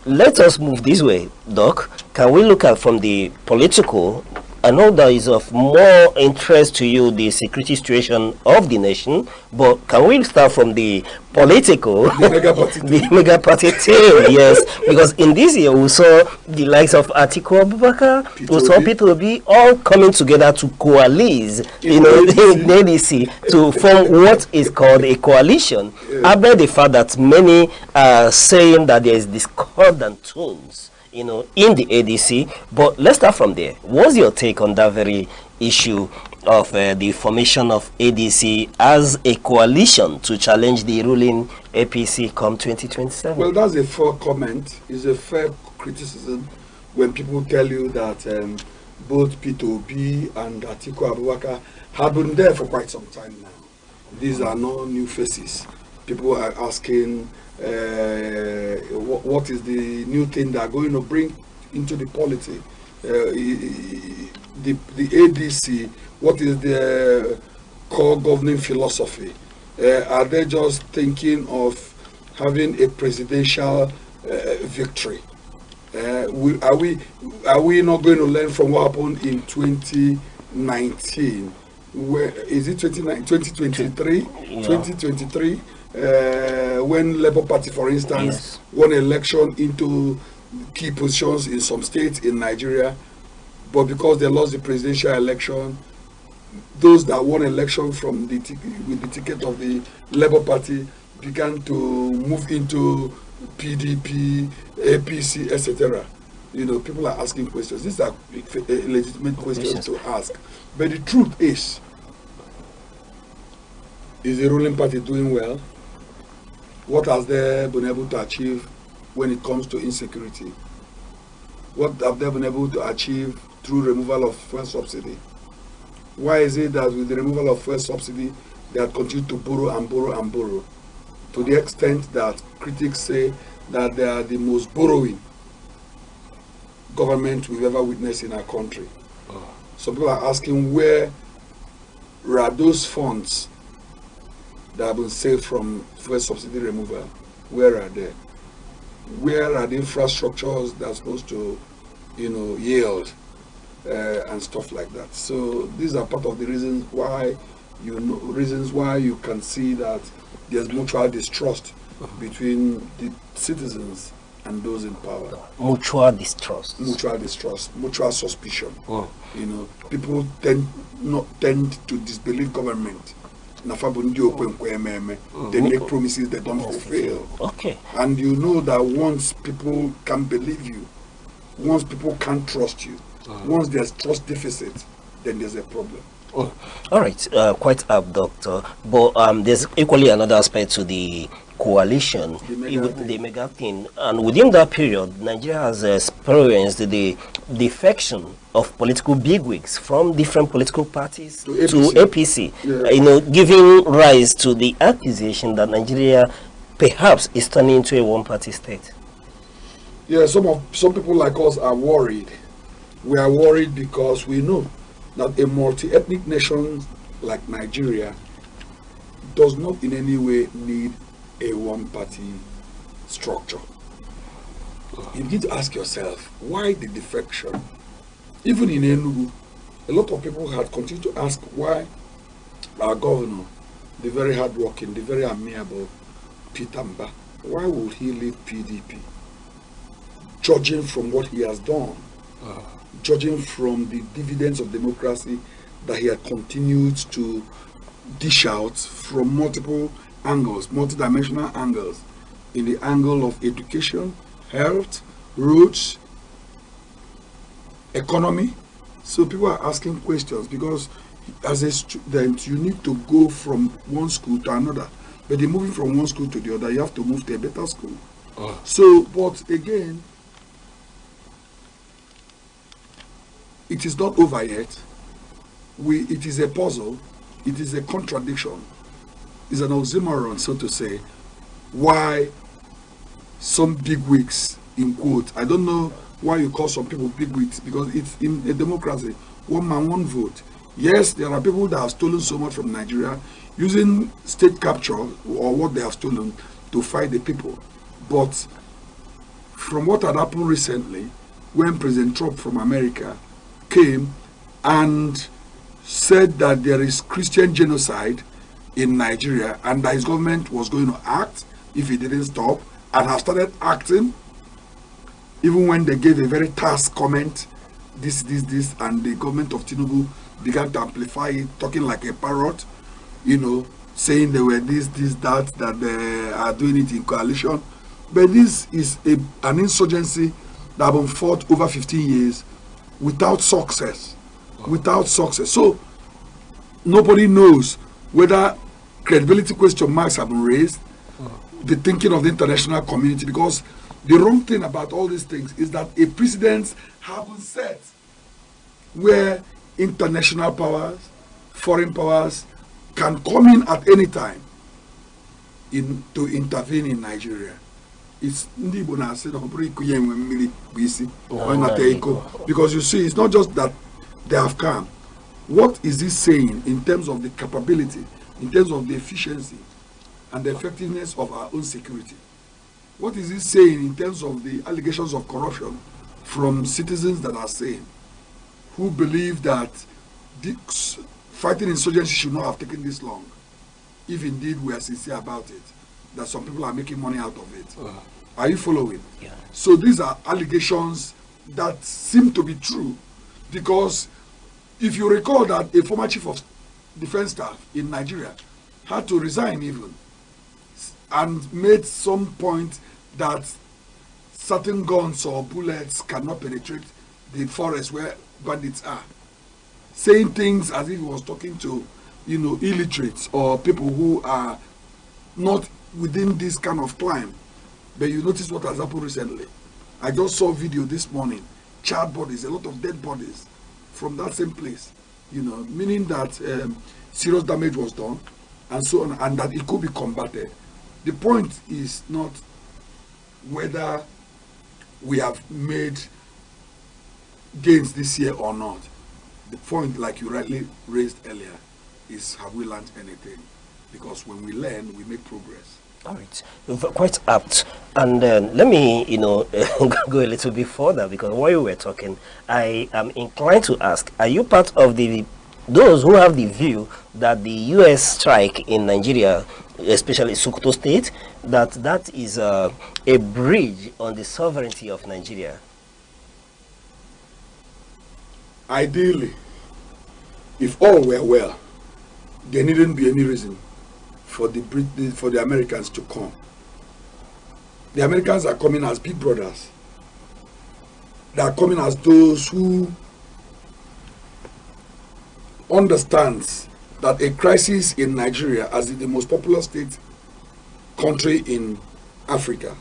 let us move this way, Doc. Can we look at from the political? I know that is of more interest to you, the security situation of the nation, but can we start from the political, the mega party team? Yes, because in this year we saw the likes of Atiku Abubakar, we saw P2B all coming together to coalesce, in ADC to form what is called a coalition. I bet the fact that many are saying that there is discordant tones, in the ADC, but let's start from there. What's your take on that very issue of the formation of ADC as a coalition to challenge the ruling APC come 2027? Well, that's a fair comment. It's a fair criticism when people tell you that both P2B and Atiku Abubakar have been there for quite some time now. These are no new faces. People are asking, what is the new thing they are going to bring into the polity? The ADC, what is their core governing philosophy? Are they just thinking of having a presidential victory? Are we not going to learn from what happened in 2019? Where is it 2023? Yeah. 2023. When Labour Party, for instance, yes, won election into key positions in some states in Nigeria, but because they lost the presidential election, those that won election from with the ticket of the Labour Party began to move into PDP, APC, etc. People are asking questions. These are legitimate questions to ask. But the truth is the ruling party doing well? What has they been able to achieve when it comes to insecurity? What have they been able to achieve through removal of fuel subsidy? Why is it that with the removal of fuel subsidy, they have continued to borrow and borrow and borrow, to the extent that critics say that they are the most borrowing government we've ever witnessed in our country? So people are asking, where are those funds that have been saved from fuel subsidy removal? Where are they? Where are the infrastructures that's supposed to, yield and stuff like that? So these are part of the reasons why you can see that there's mutual distrust between the citizens and those in power. Mutual distrust. Mutual distrust, mutual suspicion. People tend to disbelieve government. They make promises they don't fulfill. Okay. And you know that once people can't believe you, once people can't trust you, once there's trust deficit, then there's a problem. All right, quite up, Doctor. But there's equally another aspect to the coalition, the mega thing. And within that period, Nigeria has experienced the defection of political bigwigs from different political parties to APC, giving rise to the accusation that Nigeria perhaps is turning into a one-party state. Yeah, some people like us are worried. We are worried because we know that a multi-ethnic nation like Nigeria does not in any way need a one-party structure. You need to ask yourself, why the defection? Even in Enugu, a lot of people had continued to ask why our governor, the very hardworking, the very amiable Peter Mba, why would he leave PDP? Judging from what he has done, judging from the dividends of democracy that he had continued to dish out from multiple angles, multidimensional angles, in the angle of education, health, roads, economy. So people are asking questions because as a student, you need to go from one school to another. But in moving from one school to the other, you have to move to a better school. So, but again, it is not over yet. It is a puzzle. It is a contradiction. It's an oxymoron, so to say, why some bigwigs, in quote, I don't know why you call some people bigwigs, because it's in a democracy, one man, one vote. Yes, there are people that have stolen so much from Nigeria using state capture or what they have stolen to fight the people. But from what had happened recently, when President Trump from America came and said that there is Christian genocide in Nigeria and that his government was going to act if he didn't stop, and have started acting, even when they gave a very terse comment, this, and the government of Tinubu began to amplify it, talking like a parrot, saying they were this, that they are doing it in coalition. But this is an insurgency that has been fought over 15 years without success. Without success. So nobody knows whether credibility question marks have been raised, the thinking of the international community, because the wrong thing about all these things is that a precedent has been set where international powers, foreign powers can come in at any time to intervene in Nigeria. It's because you see, it's not just that they have come. What is this saying in terms of the capability, in terms of the efficiency and the effectiveness of our own security? What is this saying in terms of the allegations of corruption from citizens that are saying, who believe that fighting insurgency should not have taken this long, if indeed we are sincere about it, that some people are making money out of it? Are you following? Yeah. So these are allegations that seem to be true, because if you recall that a former chief of defense staff in Nigeria had to resign even, and made some point that certain guns or bullets cannot penetrate the forest where bandits are, saying things as if he was talking to illiterates or people who are not within this kind of climb. But you notice what has happened recently. I just saw a video this morning, charred bodies, a lot of dead bodies from that same place, meaning that serious damage was done and so on, and that it could be combated. The point is not whether we have made gains this year or not. The point, like you rightly raised earlier, is have we learned anything? Because when we learn, we make progress. All right, quite apt. And let me, go a little bit further, because while you were talking, I am inclined to ask: are you part of those who have the view that the U.S. strike in Nigeria, especially Sokoto State, that is a bridge on the sovereignty of Nigeria? Ideally, if all were well, there needn't be any reason for the Americans to come. The Americans are coming as big brothers. They are coming as those who understands that a crisis in Nigeria, as the most populous country in Africa,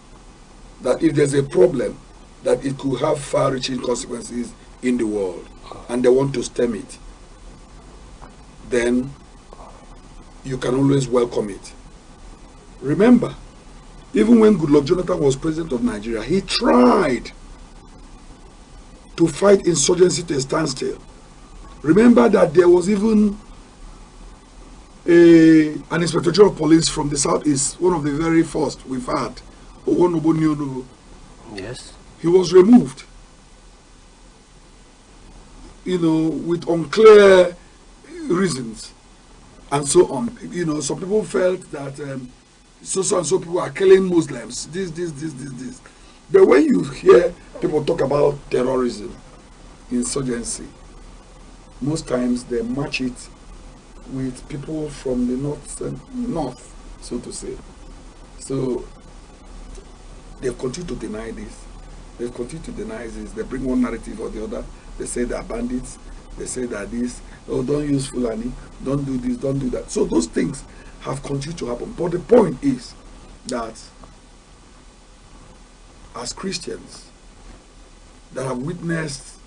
that if there's a problem, that it could have far-reaching consequences in the world, and they want to stem it, then you can always welcome it. Remember, even when Goodluck Jonathan was president of Nigeria, he tried to fight insurgency to a standstill. Remember that there was even an inspector general of police from the southeast, one of the very first we've had, Owonobo. Yes. He was removed, with unclear reasons and so on. Some people felt that so and so people are killing Muslims, this. But when you hear people talk about terrorism, insurgency, most times they match it with people from the north, so to say. So they continue to deny this. They continue to deny this. They bring one narrative or the other. They say they are bandits. They say that this. Oh, don't use Fulani. Don't do this. Don't do that. So those things have continued to happen. But the point is that as Christians that have witnessed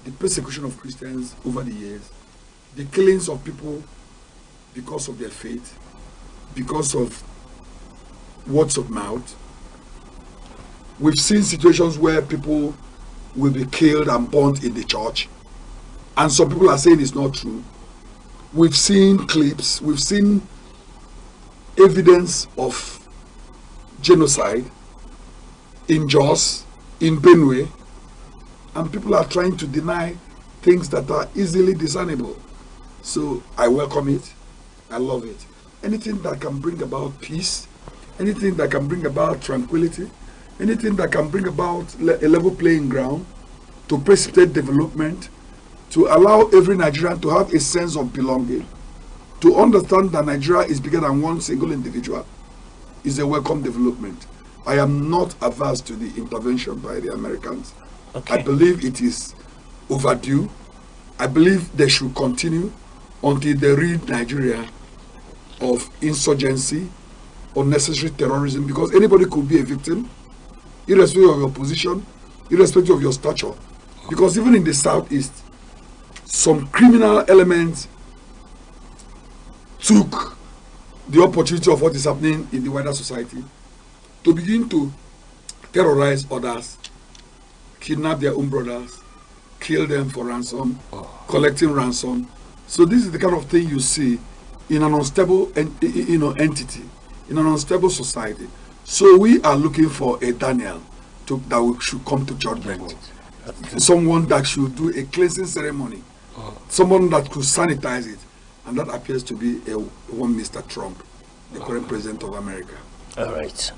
the persecution of Christians over the years, the killings of people because of their faith, because of words of mouth. We've seen situations where people will be killed and burnt in the church, and some people are saying it's not true. We've seen clips, we've seen evidence of genocide in Jos, in Benue, and people are trying to deny things that are easily discernible. So I welcome it. I love it. Anything that can bring about peace, anything that can bring about tranquility, anything that can bring about a level playing ground to precipitate development, to allow every Nigerian to have a sense of belonging, to understand that Nigeria is bigger than one single individual, is a welcome development. I am not averse to the intervention by the Americans. Okay. I believe it is overdue. I believe they should continue until they rid Nigeria of insurgency, unnecessary terrorism, because anybody could be a victim, irrespective of your position, irrespective of your stature. Because even in the southeast, some criminal elements took the opportunity of what is happening in the wider society to begin to terrorize others, kidnap their own brothers, kill them for ransom, collecting ransom. So this is the kind of thing you see in an unstable entity, in an unstable society. So we are looking for a Daniel that should come to judgment. Someone that should do a cleansing ceremony. Someone that could sanitize it. And that appears to be one Mr. Trump, the current president of America. All right.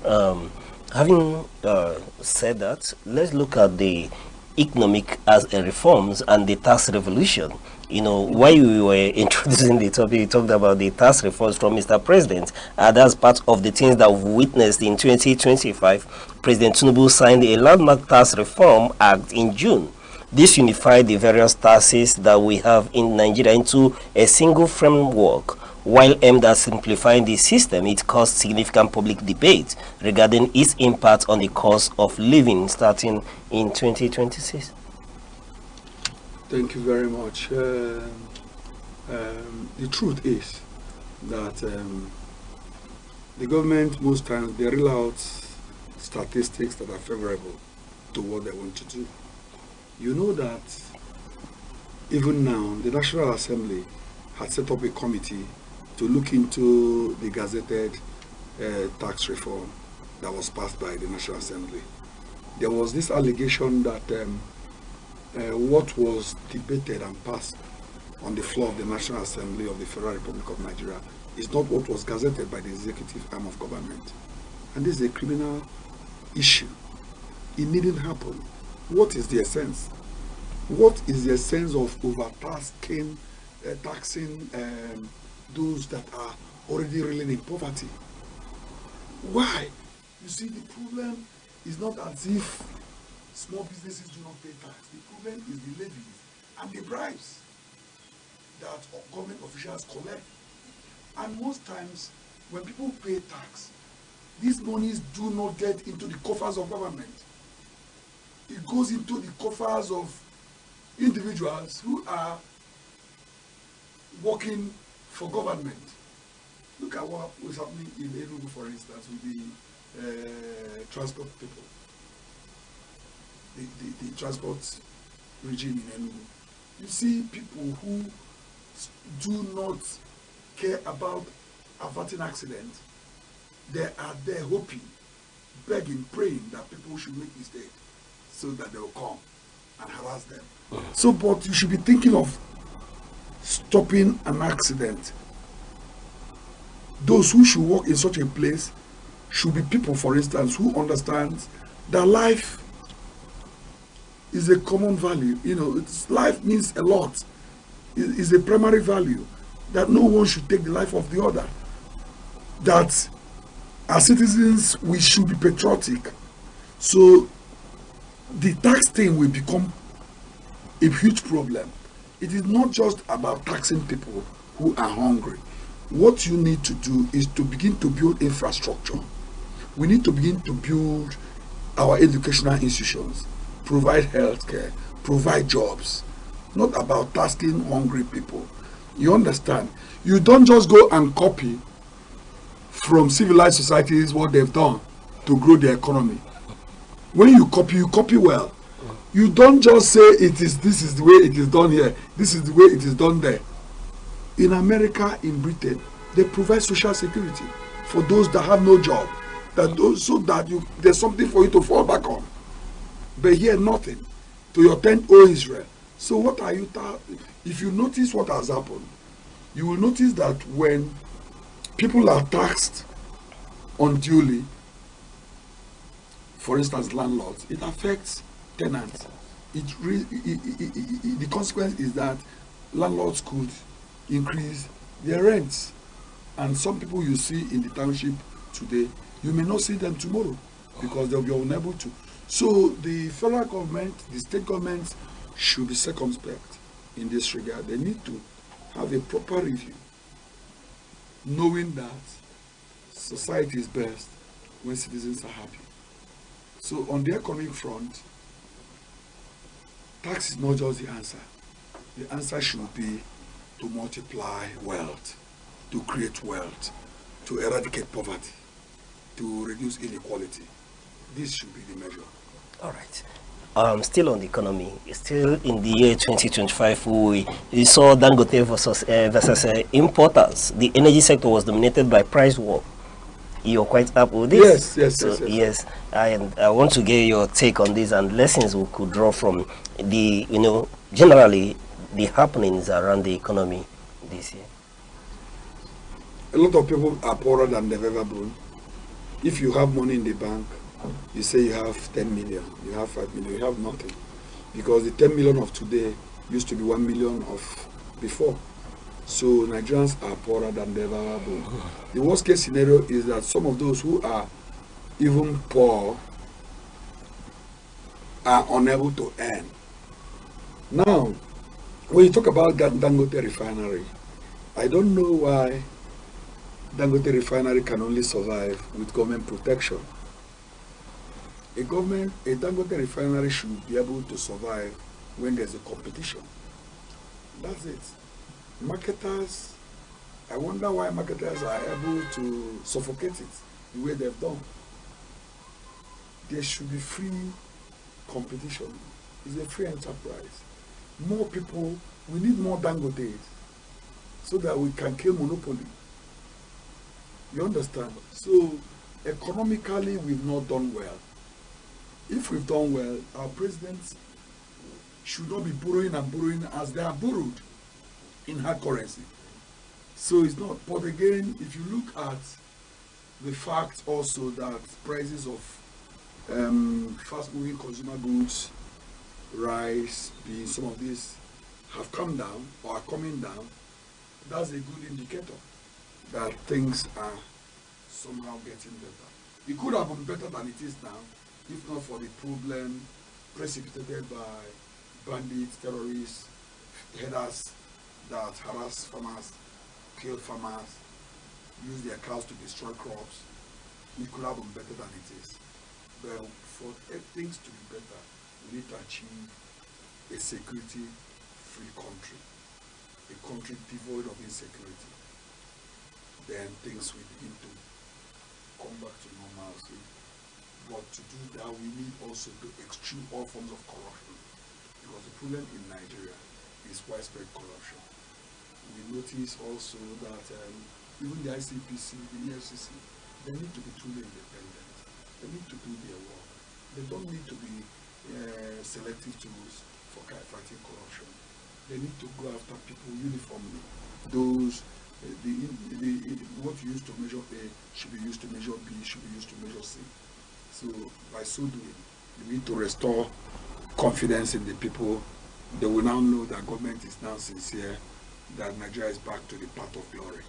Having said that, let's look at the economic reforms and the tax revolution. While we were introducing the topic, we talked about the tax reforms from Mr. President. That's part of the things that we've witnessed in 2025. President Tinubu signed a landmark tax reform act in June. This unified the various taxes that we have in Nigeria into a single framework. While aimed at simplifying the system, it caused significant public debate regarding its impact on the cost of living starting in 2026. Thank you very much. The truth is that the government most times they reel out statistics that are favorable to what they want to do. You know that even now the National Assembly has set up a committee to look into the gazetted tax reform that was passed by the National Assembly. There was this allegation that what was debated and passed on the floor of the National Assembly of the Federal Republic of Nigeria is not what was gazetted by the executive arm of government. And this is a criminal issue. It needn't happen. What is the essence? What is the essence of overtasking, taxing those that are already reeling in poverty? Why? You see, the problem is not as if small businesses do not pay tax. The problem is the levies and the bribes that government officials collect. And most times, when people pay tax, these monies do not get into the coffers of government. It goes into the coffers of individuals who are working for government. Look at what was happening in Enugu, for instance, with the transport people. The transport regime in Enugu. You see people who do not care about averting accidents. They are there hoping, begging, praying that people should make mistakes so that they will come and harass them. So, but you should be thinking of stopping an accident. Those who should work in such a place should be people, for instance, who understand that life is a common value. You know, life means a lot. It is a primary value that no one should take the life of the other. That as citizens, we should be patriotic. So the tax thing will become a huge problem. It is not just about taxing people who are hungry. What you need to do is to begin to build infrastructure. We need to begin to build our educational institutions, provide healthcare, provide jobs. Not about taxing hungry people. You understand? You don't just go and copy from civilized societies what they've done to grow their economy. When you copy well. You don't just say this is the way it is done here, this is the way it is done there. In America, in Britain, they provide social security for those that have no job, so that there's something for you to fall back on. But here, nothing. To your tent, O Israel. So what are you? If you notice what has happened, you will notice that when people are taxed unduly, for instance, landlords, it affects tenants. The consequence is that landlords could increase their rents. And some people you see in the township today, you may not see them tomorrow because they'll be unable to. So the federal government, the state government should be circumspect in this regard. They need to have a proper review, knowing that society is best when citizens are happy. So on the economic front, tax is not just the answer. The answer should be to multiply wealth, to create wealth, to eradicate poverty, to reduce inequality. This should be the measure. All right. Still on the economy, still in the year 2025, we saw Dangote versus importers. The energy sector was dominated by price war. You're quite happy with this? Yes. And I want to get your take on this and lessons we could draw from the, generally the happenings around the economy this year. A lot of people are poorer than they've ever been. If you have money in the bank, you say you have 10 million, you have 5 million, you have nothing. Because the 10 million of today used to be 1 million of before. So Nigerians are poorer than they've ever been. The worst case scenario is that some of those who are even poor are unable to earn. Now, when you talk about Dangote refinery, I don't know why Dangote refinery can only survive with government protection. A Dangote refinery should be able to survive when there's a competition. That's it. Marketers, I wonder why marketers are able to suffocate it the way they've done. There should be free competition. It's a free enterprise. More people, we need more Dangotes so that we can kill monopoly. You understand? So economically, we've not done well. If we've done well, our presidents should not be borrowing and borrowing as they are borrowed in hard currency. So it's not. But again, if you look at the fact also that prices of fast-moving consumer goods, rice, beans, some of these have come down or are coming down, that's a good indicator that things are somehow getting better. It could have been better than it is now, if not for the problem precipitated by bandits, terrorists, headers that harass farmers, kill farmers, use their cows to destroy crops. It could have been better than it is. But for things to be better, we need to achieve a security-free country, a country devoid of insecurity. Then things will begin to come back to normalcy. But to do that, we need also to eschew all forms of corruption. Because the problem in Nigeria is widespread corruption. We notice also that even the ICPC, the EFCC, they need to be truly independent. They need to do their work. They don't need to be selective tools for fighting corruption. They need to go after people uniformly. Those, what you use to measure A should be used to measure B, should be used to measure C. So by so doing, we need to restore confidence in the people. They will now know that government is now sincere, that Nigeria is back to the path of glory.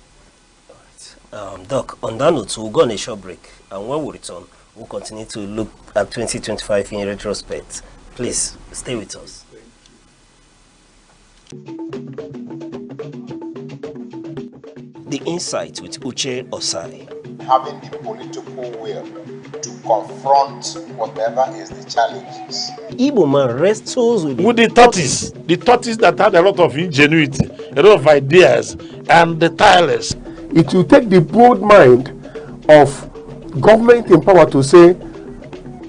Doc, on that note, we'll go on a short break, and when we return, we'll continue to look at 2025 in retrospect. Please stay with us. The Insight with Uche Osai. Having the political will to confront whatever is the challenges. Igbo man wrestles with the tortoise that had a lot of ingenuity, a lot of ideas, and the tireless. It will take the bold mind of government in power to say,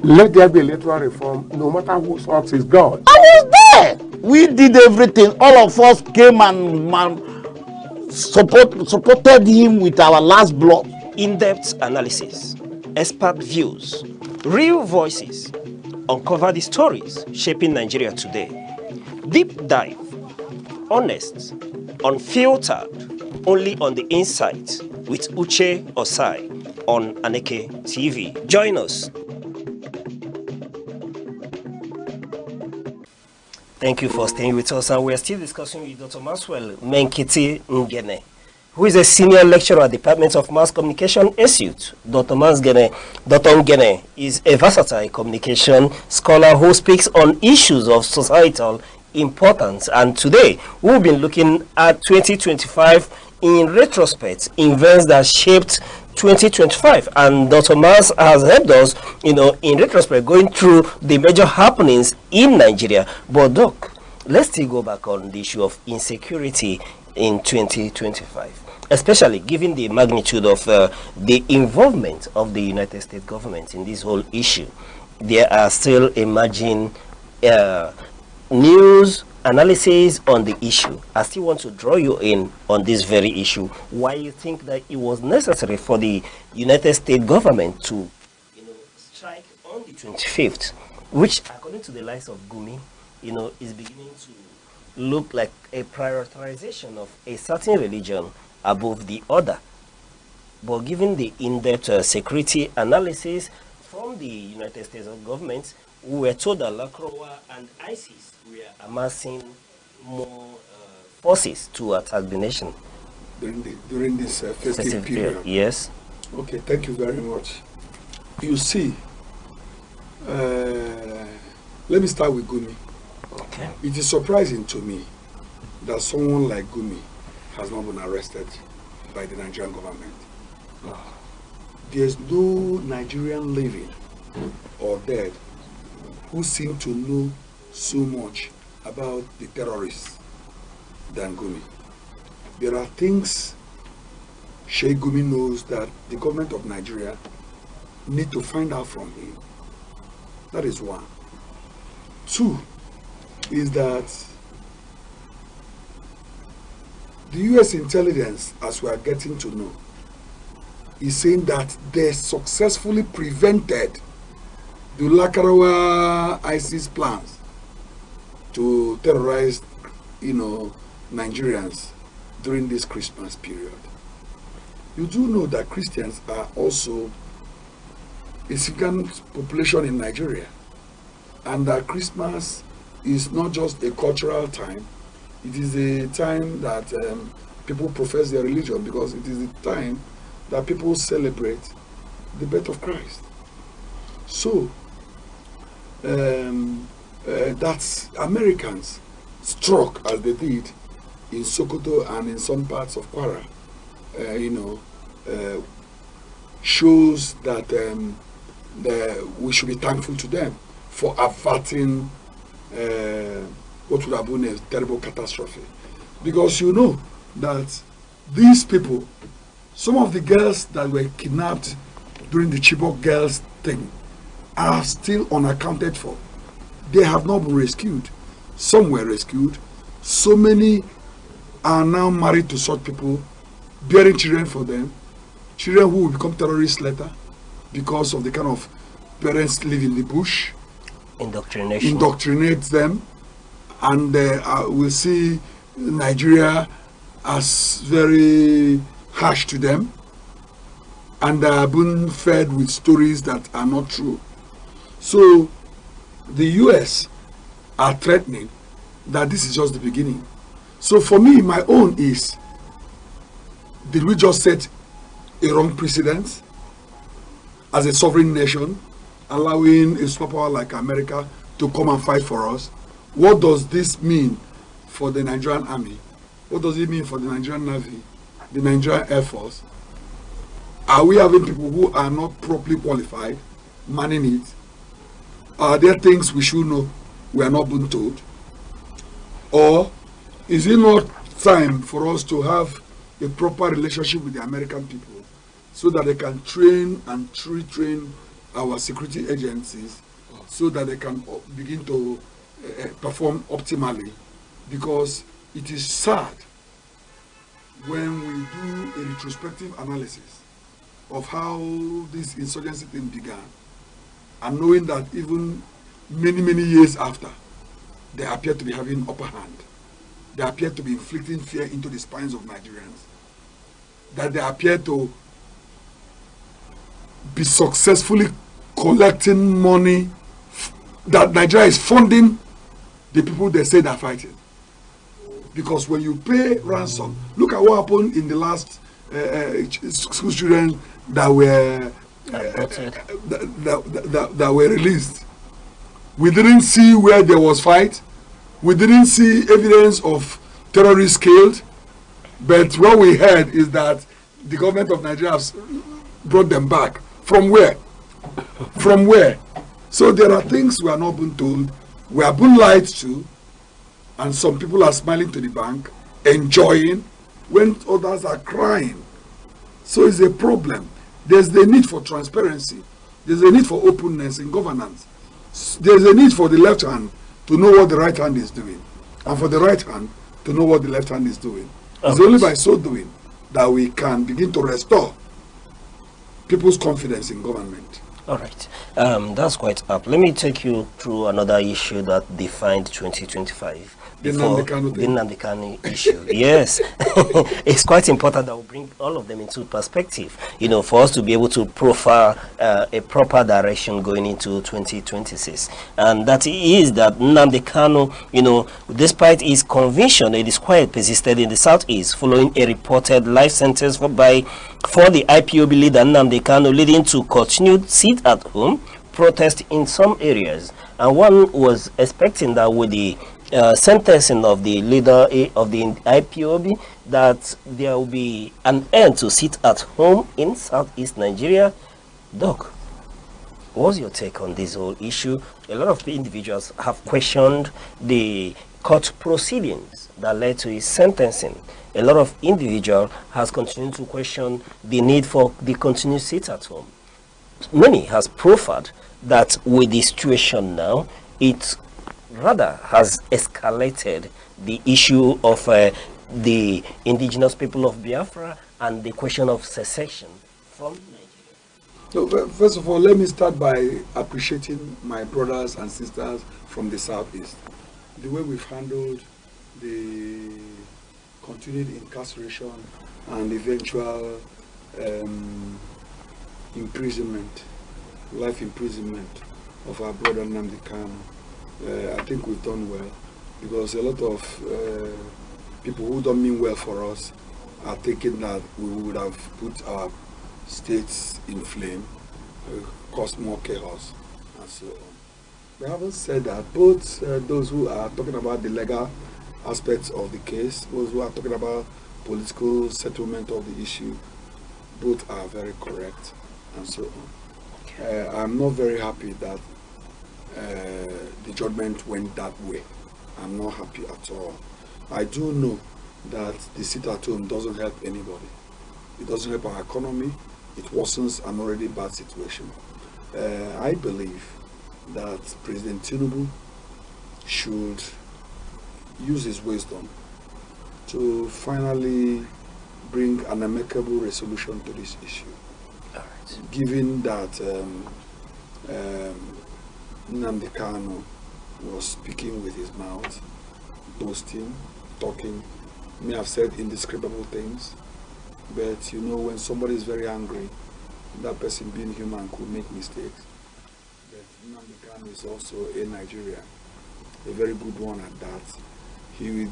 let there be electoral reform, no matter whose ox is God. I was there. We did everything. All of us came and supported him with our last blood. In-depth analysis, expert views, real voices, uncover the stories shaping Nigeria today. Deep dive, honest, unfiltered, only on The Insight with Uche Osai on Aneke TV. Join us. Thank you for staying with us, and we're still discussing with Dr. Maxwell Menkiti Ngene, who is a senior lecturer at the Department of Mass Communication Institute. Dr. Ngene is a versatile communication scholar who speaks on issues of societal importance, and today we've been looking at 2025 in retrospect, events that shaped 2025, and Dr. Mas has helped us, in retrospect, going through the major happenings in Nigeria. But Doc, let's still go back on the issue of insecurity in 2025, especially given the magnitude of the involvement of the United States government in this whole issue. There are still emerging news analysis on the issue. I still want to draw you in on this very issue. Why you think that it was necessary for the United States government to strike on the 25th, which according to the likes of Gumi, is beginning to look like a prioritization of a certain religion above the other. But given the in-depth security analysis from the United States government, we were told that Lacroix and ISIS were amassing more forces to attack the nation during this festive period. Yes. Okay, thank you very much. You see, let me start with Gumi. Okay. It is surprising to me that someone like Gumi has not been arrested by the Nigerian government. There's no Nigerian living or dead who seem to know so much about the terrorists than Gumi. There are things Sheikh Gumi knows that the government of Nigeria need to find out from him. That is one. Two is that the US intelligence, as we are getting to know, is saying that they successfully prevented the Lakarawa ISIS plans to terrorize, Nigerians during this Christmas period. You do know that Christians are also a significant population in Nigeria, and that Christmas is not just a cultural time, it is a time that people profess their religion, because it is the time that people celebrate the birth of Christ. So, that's Americans struck as they did in Sokoto and in some parts of Kwara, shows that we should be thankful to them for averting what would have been a terrible catastrophe. Because you know that these people, some of the girls that were kidnapped during the Chibok girls thing, are still unaccounted for. They have not been rescued. Some were rescued. So many are now married to such people, bearing children for them, children who will become terrorists later because of the kind of parents live in the bush. Indoctrinate them, and we'll see Nigeria as very harsh to them, and they are being fed with stories that are not true. So the US are threatening that this is just the beginning. So for me, my own is, did we just set a wrong precedent as a sovereign nation, allowing a superpower like America to come and fight for us? What does this mean for the Nigerian army? What does it mean for the Nigerian Navy, the Nigerian Air Force? Are we having people who are not properly qualified manning it? Are there things we should know we are not being told? Or is it not time for us to have a proper relationship with the American people so that they can train and retrain our security agencies so that they can begin to perform optimally? Because it is sad when we do a retrospective analysis of how this insurgency thing began, and knowing that even many years after, they appear to be having upper hand. They appear to be inflicting fear into the spines of Nigerians. That they appear to be successfully collecting money, that Nigeria is funding the people they say they're fighting. Because when you pay ransom, look at what happened in the last school children that were that were released. We didn't see where there was fight. We didn't see evidence of terrorists killed. But what we heard is that the government of Nigeria has brought them back. From where? From where? So there are things we are not being told. We are being lied to. And some people are smiling to the bank, enjoying, when others are crying. So it's a problem. There's the need for transparency. There's a need for openness in governance. There's a need for the left hand to know what the right hand is doing, and for the right hand to know what the left hand is doing. It's only by so doing that we can begin to restore people's confidence in government. All right, that's quite up. Let me take you through another issue that defined 2025. The Nnamdi Kanu issue. Yes, it's quite important that we bring all of them into perspective, for us to be able to profile a proper direction going into 2026. And that is that Nnamdi Kanu, despite his conviction, a disquiet persisted in the southeast following a reported life sentence for the IPOB leader Nnamdi Kanu, leading to continued sit-at-home protest in some areas. And one was expecting that with the sentencing of the leader of the IPOB, that there will be an end to sit at home in southeast Nigeria. Doc, what's your take on this whole issue? A lot of individuals have questioned the court proceedings that led to his sentencing. A lot of individuals has continued to question the need for the continued sit at home. Many has proffered that with the situation now, it rather has escalated the issue of the indigenous people of Biafra and the question of secession from Nigeria? So, first of all, let me start by appreciating my brothers and sisters from the Southeast. The way we've handled the continued incarceration and eventual imprisonment, life imprisonment of our brother Nnamdi Kanu. I think we've done well, because a lot of people who don't mean well for us are thinking that we would have put our states in flame, caused more chaos, and so on. We haven't said that. Both those who are talking about the legal aspects of the case, those who are talking about political settlement of the issue, both are very correct, and so on. I'm not very happy that the judgment went that way. I'm not happy at all. I do know that the sit at home doesn't help anybody. It doesn't help our economy. It worsens an already bad situation. I believe that President Tinubu should use his wisdom to finally bring an amicable resolution to this issue. Given that Nnamdi Kanu was speaking with his mouth, boasting, talking, may have said indescribable things, but you know, when somebody is very angry, that person being human could make mistakes. But Nnamdi Kanu is also a Nigerian, a very good one at that. He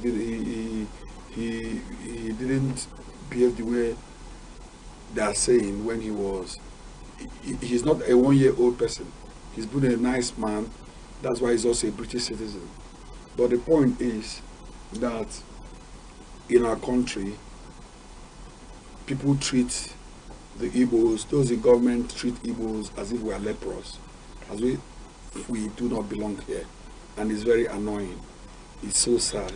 didn't behave the way they are saying when he was. He's not a 1-year-old person. He's been a nice man. That's why he's also a British citizen. But the point is that in our country, people treat the Igbos, those in government treat Igbos as if we are leprous, as if we do not belong here. And it's very annoying. It's so sad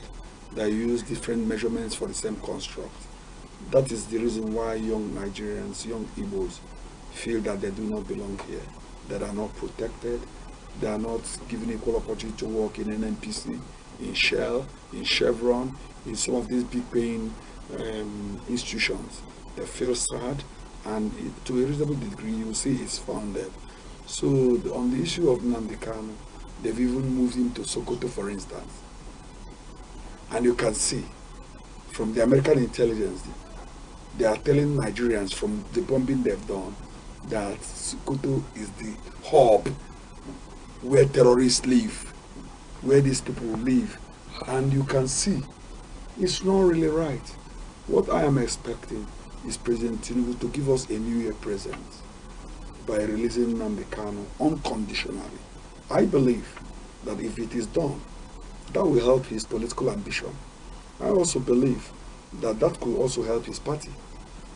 that you use different measurements for the same construct. That is the reason why young Nigerians, young Igbos, feel that they do not belong here, that are not protected, they are not given equal opportunity to work in NNPC, in Shell, in Chevron, in some of these big paying institutions. They feel sad, and to a reasonable degree, you see it's founded. So on the issue of Nnamdi Kanu, they've even moved him to Sokoto, for instance. And you can see from the American intelligence, they are telling Nigerians from the bombing they've done that Sokoto is the hub where terrorists live, where these people live. And you can see it's not really right. What I am expecting is President Tinubu to give us a New Year present by releasing Nnamdi Kanu unconditionally. I believe that if it is done, that will help his political ambition. I also believe that that could also help his party.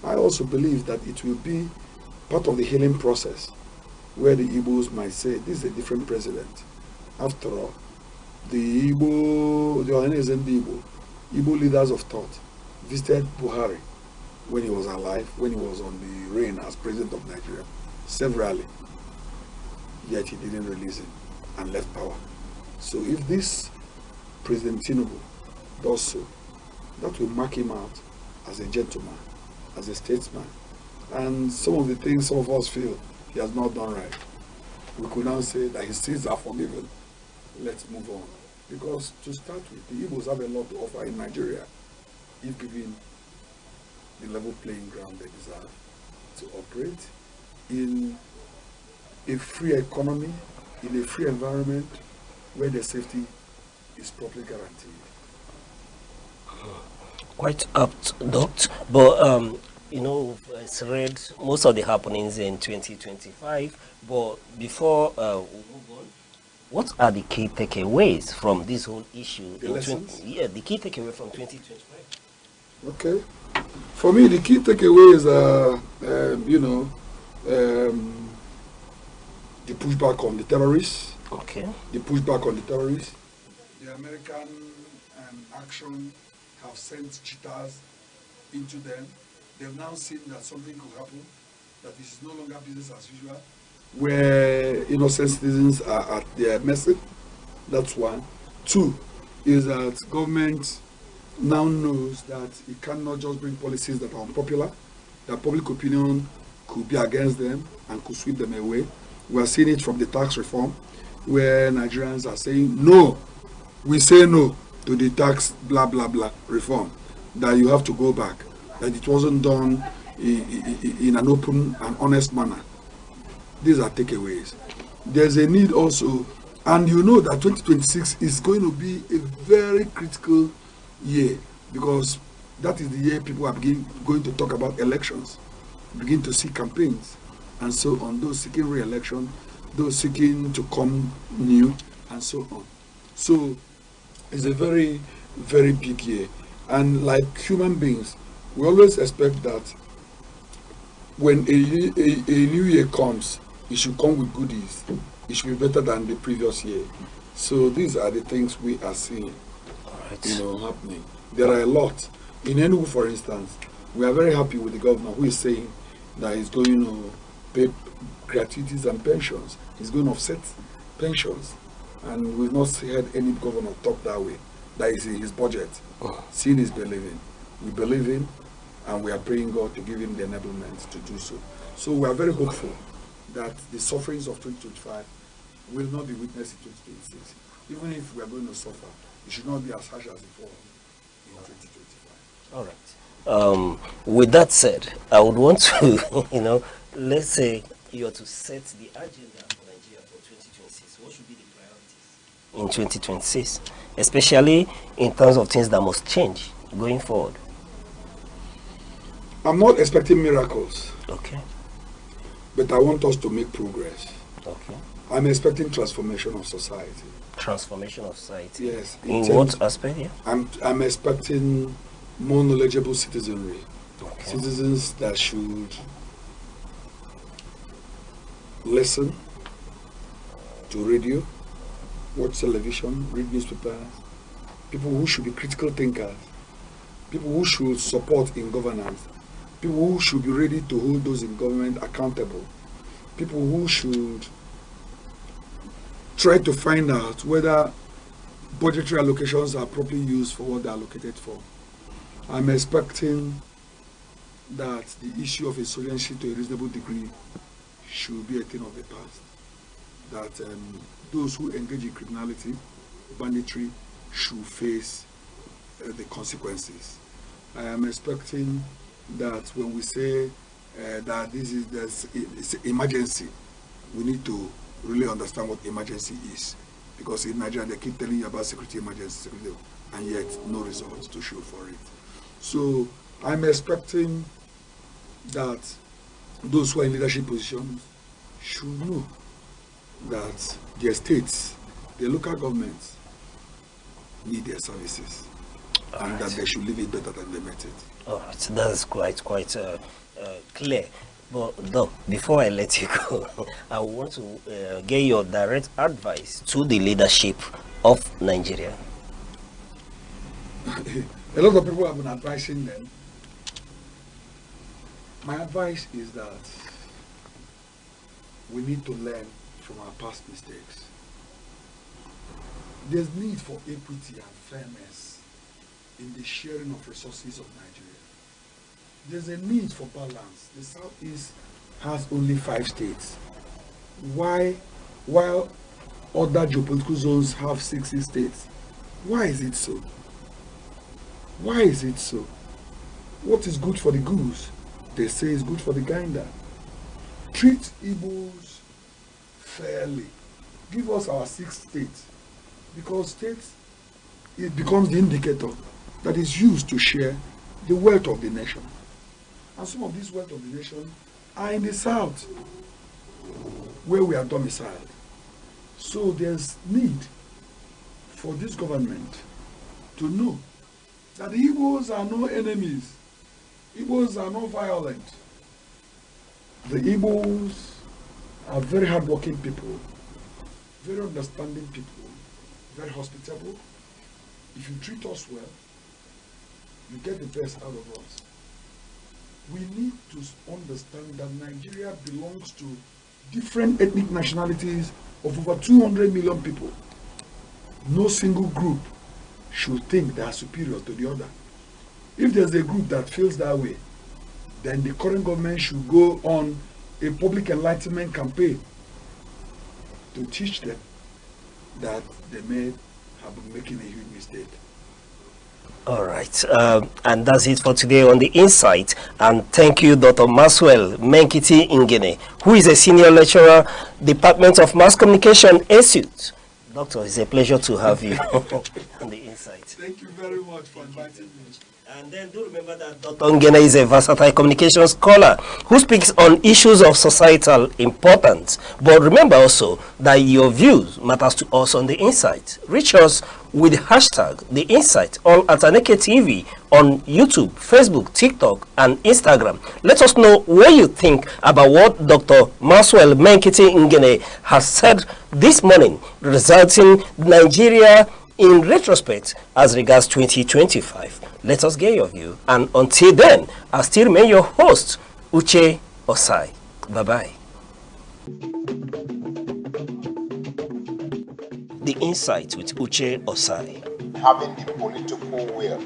I also believe that it will be part of the healing process where the Igbos might say, this is a different president. After all, the Ohanes and the Igbo leaders of thought visited Buhari when he was alive, when he was on the reign as president of Nigeria, severally. Yet he didn't release him and left power. So if this President Tinubu does so, that will mark him out as a gentleman, as a statesman. And some of the things some of us feel he has not done right, we could now say that his sins are forgiven. Let's move on. Because to start with, the Igbos have a lot to offer in Nigeria, if given the level playing ground they deserve to operate in a free economy, in a free environment where their safety is properly guaranteed. Quite apt, Doc. But you know, it's read most of the happenings in 2025. But before we move on, what are the key takeaways from this whole issue? The lessons? The key takeaway from 2025. Okay. For me, the key takeaways are, the pushback on the terrorists. Okay. The pushback on the terrorists. The American action have sent cheetahs into them. They've now seen that something could happen, that this is no longer business as usual, where innocent citizens are at their mercy. That's one. Two is that government now knows that it cannot just bring policies that are unpopular, that public opinion could be against them and could sweep them away. We are seeing it from the tax reform, where Nigerians are saying, no, we say no to the tax blah, blah, blah reform, that you have to go back, that it wasn't done in an open and honest manner. These are takeaways. There's a need also, and you know that 2026 is going to be a very critical year, because that is the year people are going to talk about elections, begin to see campaigns, and so on. Those seeking re-election, those seeking to come new, and so on. So it's a very, very big year. And like human beings, we always expect that when a new year comes, it should come with goodies. It should be better than the previous year. So these are the things we are seeing, happening. There are a lot. In Enugu, for instance, we are very happy with the governor who is saying that he's going to pay gratuities and pensions. He's going to offset pensions. And we've not heard any governor talk that way. That is in his budget. Seeing is believing. We believe him, and we are praying God to give him the enablement to do so. So we are very hopeful that the sufferings of 2025 will not be witnessed in 2026. Even if we are going to suffer, it should not be as harsh as before in 2025. All right. With that said, I would want to, let's say you are to set the agenda for Nigeria for 2026. What should be the priorities in 2026, especially in terms of things that must change going forward? I'm not expecting miracles. Okay. But I want us to make progress. Okay. I'm expecting transformation of society. Transformation of society? Yes. In what aspect? Yeah? I'm expecting more knowledgeable citizenry. Okay. Citizens that should listen to radio, watch television, read newspapers, people who should be critical thinkers, people who should support in governance, people who should be ready to hold those in government accountable, people who should try to find out whether budgetary allocations are properly used for what they are allocated for. I'm expecting that the issue of insurgency to a reasonable degree should be a thing of the past. That those who engage in criminality, banditry, should face the consequences. I am expecting that when we say that it's an emergency, we need to really understand what emergency is. Because in Nigeria, they keep telling you about security emergency, and yet no results to show for it. So I'm expecting that those who are in leadership positions should know that their states, their local governments, need their services, and that they should live it better than they met it. All right, so that's quite clear. But though, before I let you go, I want to get your direct advice to the leadership of Nigeria. A lot of people have been advising them. My advice is that we need to learn from our past mistakes. There's need for equity and fairness in the sharing of resources of Nigeria. There's a need for balance. The Southeast has only 5 states. Why, while other geopolitical zones have 60 states? Why is it so? Why is it so? What is good for the goose, they say is good for the gander. Treat Igbos fairly. Give us our 6th state, because states, it becomes the indicator that is used to share the wealth of the nation. And some of these wealth of the nation are in the south, where we are domiciled. So there's need for this government to know that the Igbos are no enemies. Igbos are not violent. The Igbos are very hardworking people, very understanding people, very hospitable. If you treat us well, you get the best out of us. We need to understand that Nigeria belongs to different ethnic nationalities of over 200 million people. No single group should think they are superior to the other. If there's a group that feels that way, then the current government should go on a public enlightenment campaign to teach them that they may have been making a huge mistake. All right, and that's it for today on The Insight. And thank you, Dr. Maxwell Menkiti Ngene, who is a senior lecturer, Department of Mass Communication Institute. Doctor, it's a pleasure to have you on The Insight. Thank you very much for inviting me. And then do remember that Dr. Ngene is a versatile communication scholar who speaks on issues of societal importance. But remember also that your views matters to us on The Insight. Reach us with hashtag The Insight or at Aneke TV on YouTube, Facebook, TikTok, and Instagram. Let us know what you think about what Dr. Maxwell Menkiti Ngene has said this morning, resulting Nigeria in retrospect as regards 2025. Let us get your view. And until then, I still remain your host, Uche Osai. Bye-bye. The Insight with Uche Osai. Having the political will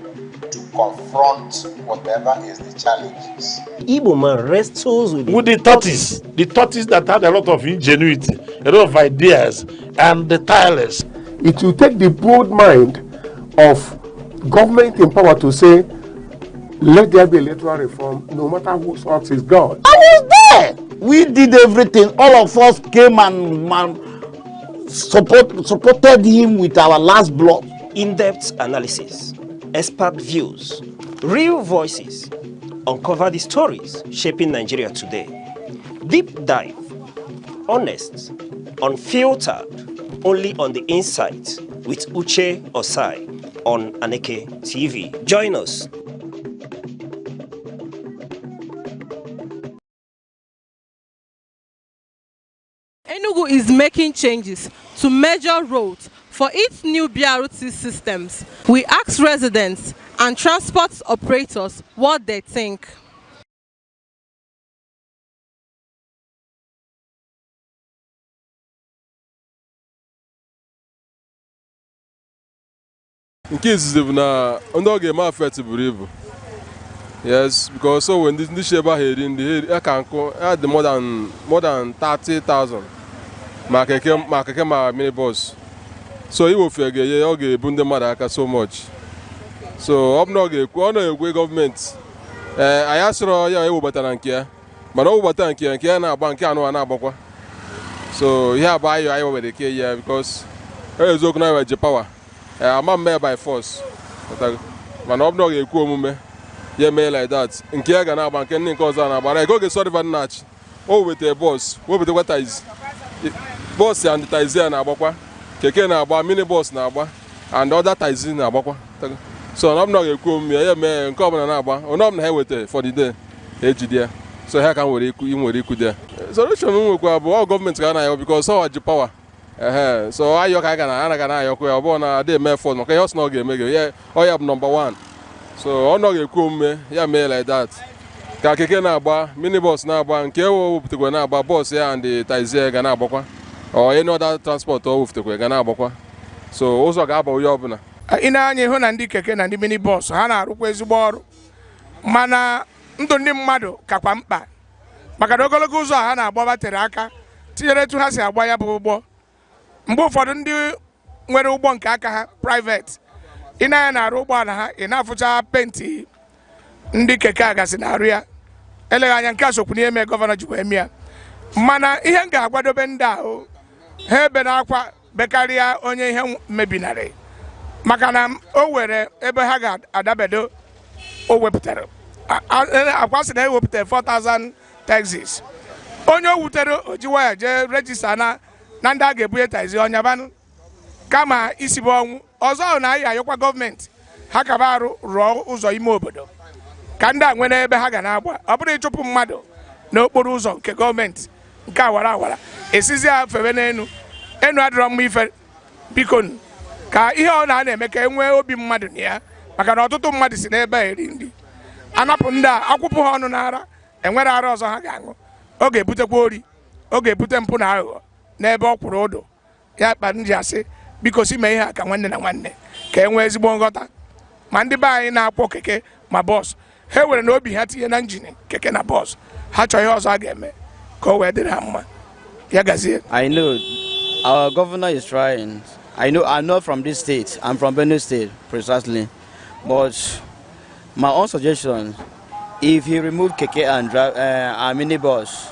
to confront whatever is the challenges. Igbo man wrestles with the tortoise that had a lot of ingenuity, a lot of ideas, and the tireless. It will take the broad mind of government in power to say, let there be electoral reform, no matter whose heart is God. I was there. We did everything. All of us came and supported him with our last blood. In-depth analysis, expert views, real voices, uncover the stories shaping Nigeria today. Deep dive, honest, unfiltered, only on The Insight with Uche Osai on Aneke TV. Join us. Enugu is making changes to major roads for its new BRT systems. We asked residents and transport operators what they think. nke izizi bụ na ndị ọ ga-eme afet buru ibu. Yes, because so when ndị shebe ahụ eri ndị ha ka nkụ ha dị more than 30,000 ma keke ma minibus. So iwofe ga-enye ọ ga-ebu ndị mmadụ aka so much. So ọ bụ na ọ na-ekwe gọọmenti anyị asịrọ ya ewebatara nke ya mana ọ webata nke ya na-agba nke anụ na-agbakwa. So ihe abụ anyị wewere ke ya because eziokwu na eji power ama mme by force mana ọ bụ na ọ ga-ekwu omume ya mee like that nke ya ga na-agba nke ndị nke ọzọ na-agbara ego oge sọrịva nnachi o weta bọs webetakwa taizi bọs and taizi ya na-agbakwa keke na-agba mini bọs na-agba and other taizi na-agbakwa so na ọ bụ na ọ ga-ekwu omume ya mee nke ọbụla na-agba onye ọbụla ha weta for the day ejide ya so ha ka nwere ikwu dị ya solution nwekwa bụ ọ gọọmenti ka a na-ayọ because ọ ji power so ayọ ka anaghị na-ayọkwa ya ọ bụrụ na adị eme effort maka ihe ọ sị na ọ ga-eme gị ọ ya bụ number one. So ọ nọ ga-ekwu omume ya mee like that ka keke na-agba minibus na-agba nke wepụtakwa na-agba bọs ya and taizi ga na-agbakwa any other transport o wepụtakwa ga na-agbakwa so ụzọ ga-aba onye ọbụla. Ị na-anya ịhụ na ndị keke na ndị minibus ha na-arụkwa ezigbo ọrụ mana ndụ ndị mmadụ kakwa mkpa maka na ogologo ụzọ ha na-agba tere aka tinyere etu ha si agba ya bụ ụgbọ mgbe ụfọdụ ndị nwere ụgbọ nke aka ha private ị na-anya na-arụ ụgbọala ha ị na-afụcha penti ndị keke agasị na-arụ ya eleghị anya nke a sokwu n'ihe mee gọvanọ ji wee mee ya mana ihe m ga-agwadobe ndị ahụ ha ebe na-akwa bekarịa onye ihe mebinarị maka na o were ebe ha ga-adabedo o wepụtara akwa sị na ewepụtara 4,000 taxis onye o wutere ojiwa ya jee rejista na ndị a ga-ebunye taxi ọnyabanụ kama isi bụ ọnwụ ọzọ na anyị ayọkwa gọọmenti ha kaba arụ rụọ ụzọ ime obodo ka ndị a nwere ebe ha ga na-agba ọ bụrụ ịchụpụ mmadụ n'okporo ụzọ nke gọọmenti nke awara awara esizi ya fewe n'enu adịrọ mma ife biko ka ihe ọ na-eme ka e nwee obi mmadụ na ya maka na ọtụtụ mmadụ si n'ebe a eri nri anapụ ndị a akwụpụ ha ọnụ n'ara enwere ara ọzọ ha ga-aṅụ ọ ga-ebutekwa ori ọ ga-ebute mpụ na aghụghọ n'ebe ọ kwụrụ ụdọ ya kpa nji asị biko si mee ihe a ka nwanne na nwanne ka e nwee ezigbo nghọta ma ndị be anyị na-akwọ keke ma bọs ha were na obi ha tinye na njin keke na bọs ha chọọ ihe ọzọ a ga-eme ka o wee dịrị ha mma ya gazie. I know our governor is trying. I'm not from this state. I'm from Benue State, precisely. But my own suggestion, if he remove keke and drive minibus,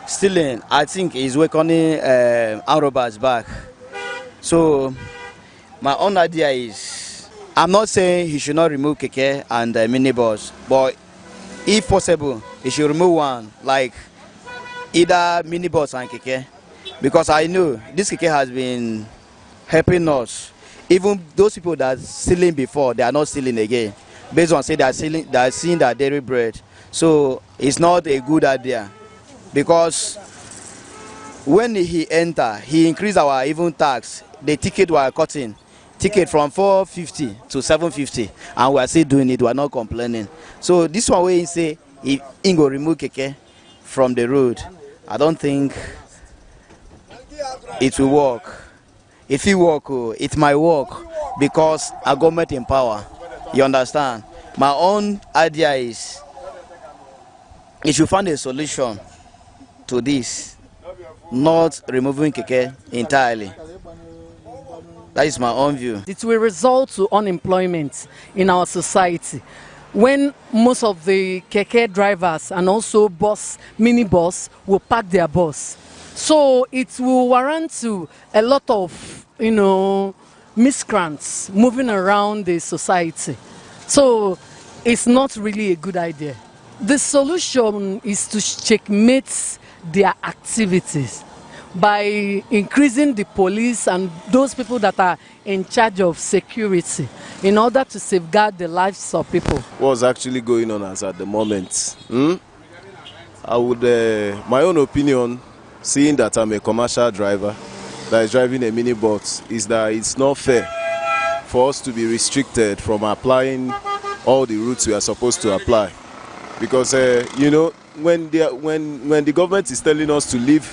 stealing, I think is welcoming Arobas back. So my own idea is, I'm not saying he should not remove keke and minibus, but if possible, he should remove one, like either minibus and keke, because I know this keke has been helping us. Even those people that stealing before, they are not stealing again, based on say they are seeing their daily bread. So it's not a good idea, because when he enter, he increase our even tax. The ticket we are cutting, ticket from 450 to 750, and we are still doing it. We are not complaining. So this one way he say if he go remove keke from the road, I don't think it will work. If it work, it might work because our government in power. You understand? My own idea is it should find a solution to this, not removing keke entirely. That is my own view. It will result to unemployment in our society when most of the keke drivers and also minibus will park their bus. So it will warrant to a lot of, miscreants moving around the society. So it's not really a good idea. The solution is to checkmate their activities by increasing the police and those people that are in charge of security in order to safeguard the lives of people. What's actually going on as at the moment? I would, my own opinion, seeing that I'm a commercial driver that is driving a minibus, is that it's not fair for us to be restricted from applying all the routes we are supposed to apply. Because, when the government is telling us to leave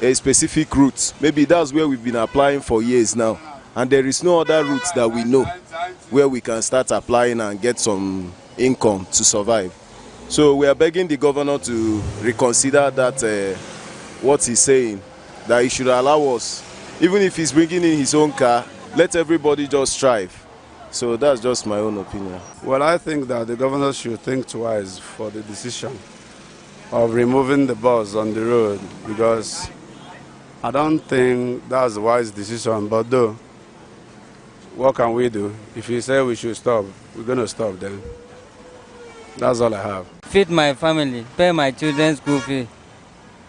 a specific route, maybe that's where we've been applying for years now, and there is no other route that we know where we can start applying and get some income to survive. So we are begging the governor to reconsider that what he's saying, that he should allow us, even if he's bringing in his own car, let everybody just strive. So that's just my own opinion. Well, I think that the governor should think twice for the decision of removing the bus on the road, because I don't think that's a wise decision. But though, what can we do? If you say we should stop, we're going to stop then. That's all I have. Feed my family, pay my children's school fee.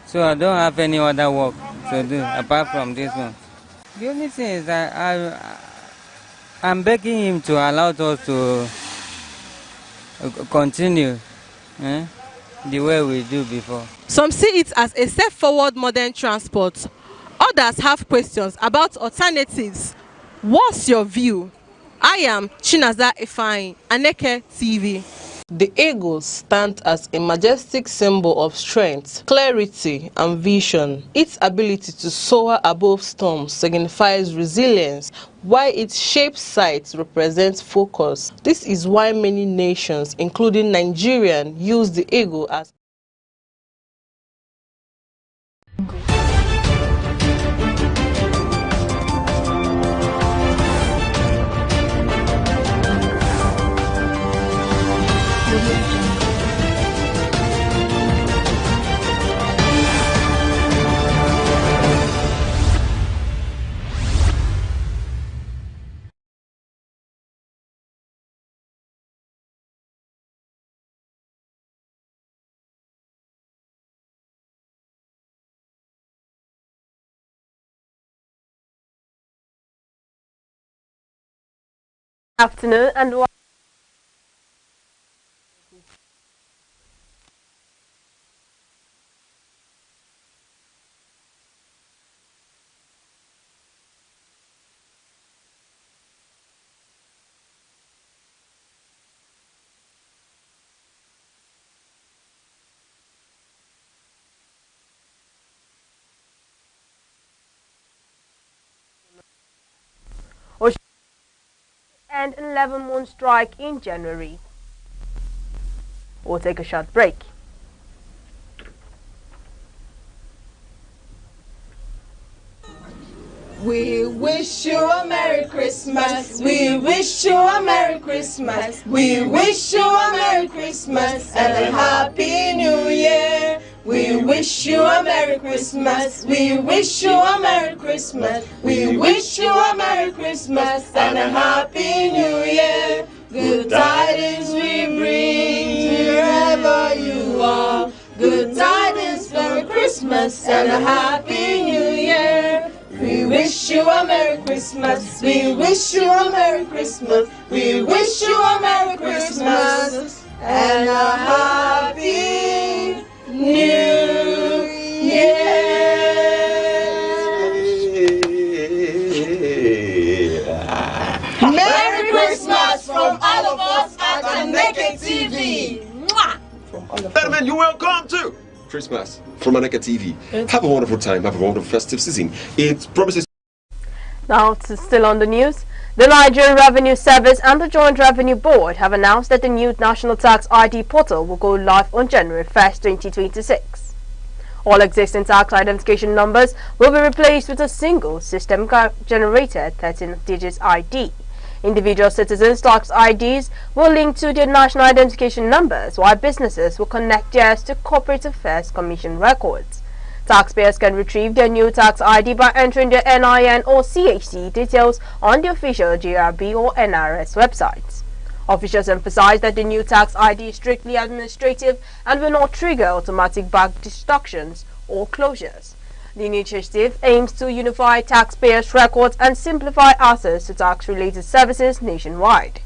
So I don't have any other work to do apart from this one. The only thing is that I'm begging him to allow us to continue the way we do before. Some see it as a step forward modern transport. Others have questions about alternatives. What's your view? I am Chinaza Ifeanyi, Aneke TV. The eagle stands as a majestic symbol of strength, clarity, and vision. Its ability to soar above storms signifies resilience, while its shaped sight represents focus. This is why many nations, including Nigeria, use the eagle as afternoon and and 11-month strike in January. We'll take a short break. We wish you a Merry Christmas. We wish you a Merry Christmas. We wish you a Merry Christmas and a Happy New Year. We wish you a Merry Christmas. We wish you a Merry Christmas. We wish you a Merry Christmas and a Happy New Year. Good tidings we bring wherever you are. Good tidings, Merry Christmas and a Happy New Year. We wish you a Merry Christmas. We wish you a Merry Christmas. We wish you a Merry Christmas and a Happy New Year. Merry Christmas from all of us at Aneke TV. Gentlemen, you're welcome to Christmas from Aneke TV. Have a wonderful time. Have a wonderful festive season. It promises. Now, still on the news, the Nigerian Revenue Service and the Joint Revenue Board have announced that the new National Tax ID portal will go live on January 1st, 2026. All existing tax identification numbers will be replaced with a single system-generated 13-digit ID. Individual citizens' tax IDs will link to their national identification numbers, while businesses will connect theirs to Corporate Affairs Commission records. Taxpayers can retrieve their new tax ID by entering their NIN or CHC details on the official GRB or NRS websites. Officials emphasize that the new tax ID is strictly administrative and will not trigger automatic bank deductions or closures. The initiative aims to unify taxpayers' records and simplify access to tax-related services nationwide.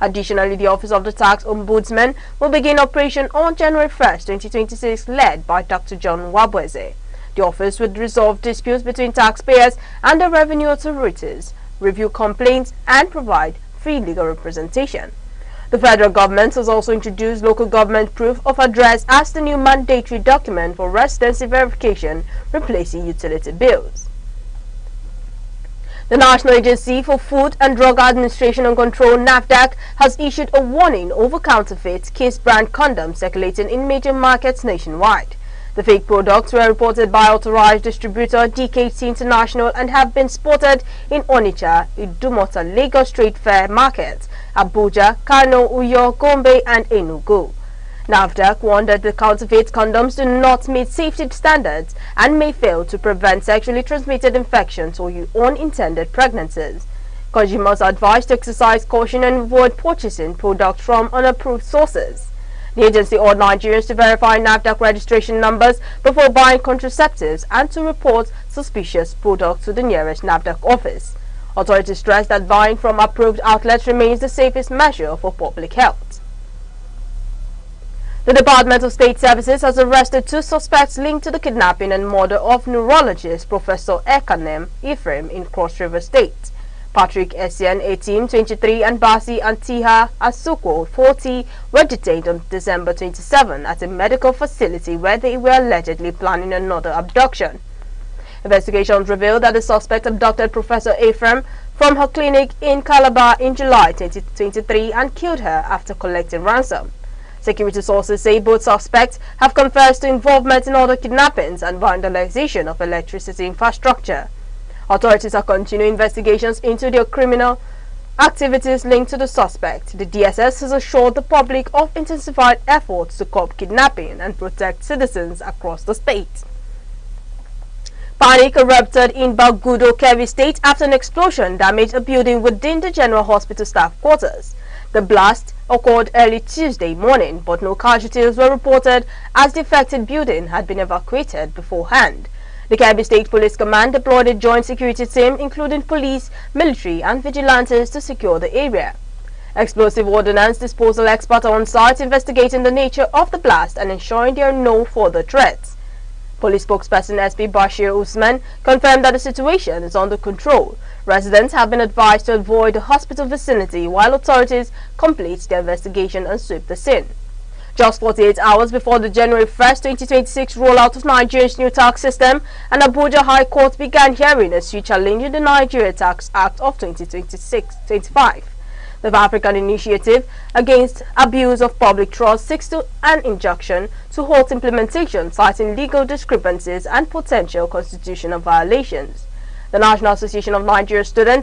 Additionally, the Office of the Tax Ombudsman will begin operation on January 1st, 2026, led by Dr. John Wabweze. The office would resolve disputes between taxpayers and the revenue authorities, review complaints, and provide free legal representation. The federal government has also introduced local government proof of address as the new mandatory document for residency verification, replacing utility bills. The National Agency for Food and Drug Administration and Control, NAFDAC, has issued a warning over counterfeit Kiss brand condoms circulating in major markets nationwide. The fake products were reported by authorized distributor DKT International and have been spotted in Onitsha, Idumota, Lagos Trade Fair markets, Abuja, Kano, Uyo, Gombe, and Enugu. NAFDAC warned that the counterfeit condoms do not meet safety standards and may fail to prevent sexually transmitted infections or unintended pregnancies. Consumers are advised to exercise caution and avoid purchasing products from unapproved sources. The agency urged Nigerians to verify NAFDAC registration numbers before buying contraceptives and to report suspicious products to the nearest NAFDAC office. Authorities stress that buying from approved outlets remains the safest measure for public health. The Department of State Services has arrested 2 suspects linked to the kidnapping and murder of neurologist Professor Ekanem Ephraim in Cross River State. Patrick Essien, 18, 23, and Basi Antiha Asuko, 40, were detained on December 27 at a medical facility where they were allegedly planning another abduction. Investigations revealed that the suspect abducted Professor Ephraim from her clinic in Calabar in July 2023 and killed her after collecting ransom. Security sources say both suspects have confessed to involvement in other kidnappings and vandalization of electricity infrastructure. Authorities are continuing investigations into their criminal activities linked to the suspect. The DSS has assured the public of intensified efforts to curb kidnapping and protect citizens across the state. Panic erupted in Bagudo, Kebbi State after an explosion damaged a building within the General Hospital staff quarters. The blast occurred early Tuesday morning, but no casualties were reported as the affected building had been evacuated beforehand. The Kebbi State Police Command deployed a joint security team including police, military and vigilantes to secure the area. Explosive ordnance disposal experts are on site investigating the nature of the blast and ensuring there are no further threats. Police spokesperson SP Bashir Usman confirmed that the situation is under control. Residents have been advised to avoid the hospital vicinity while authorities complete their investigation and sweep the scene. Just 48 hours before the January 1st, 2026 rollout of Nigeria's new tax system, an Abuja High Court began hearing a suit challenging the Nigeria Tax Act of 2025. The African Initiative Against Abuse of Public Trust seeks to an injunction to halt implementation, citing legal discrepancies and potential constitutional violations. The National Association of Nigeria Students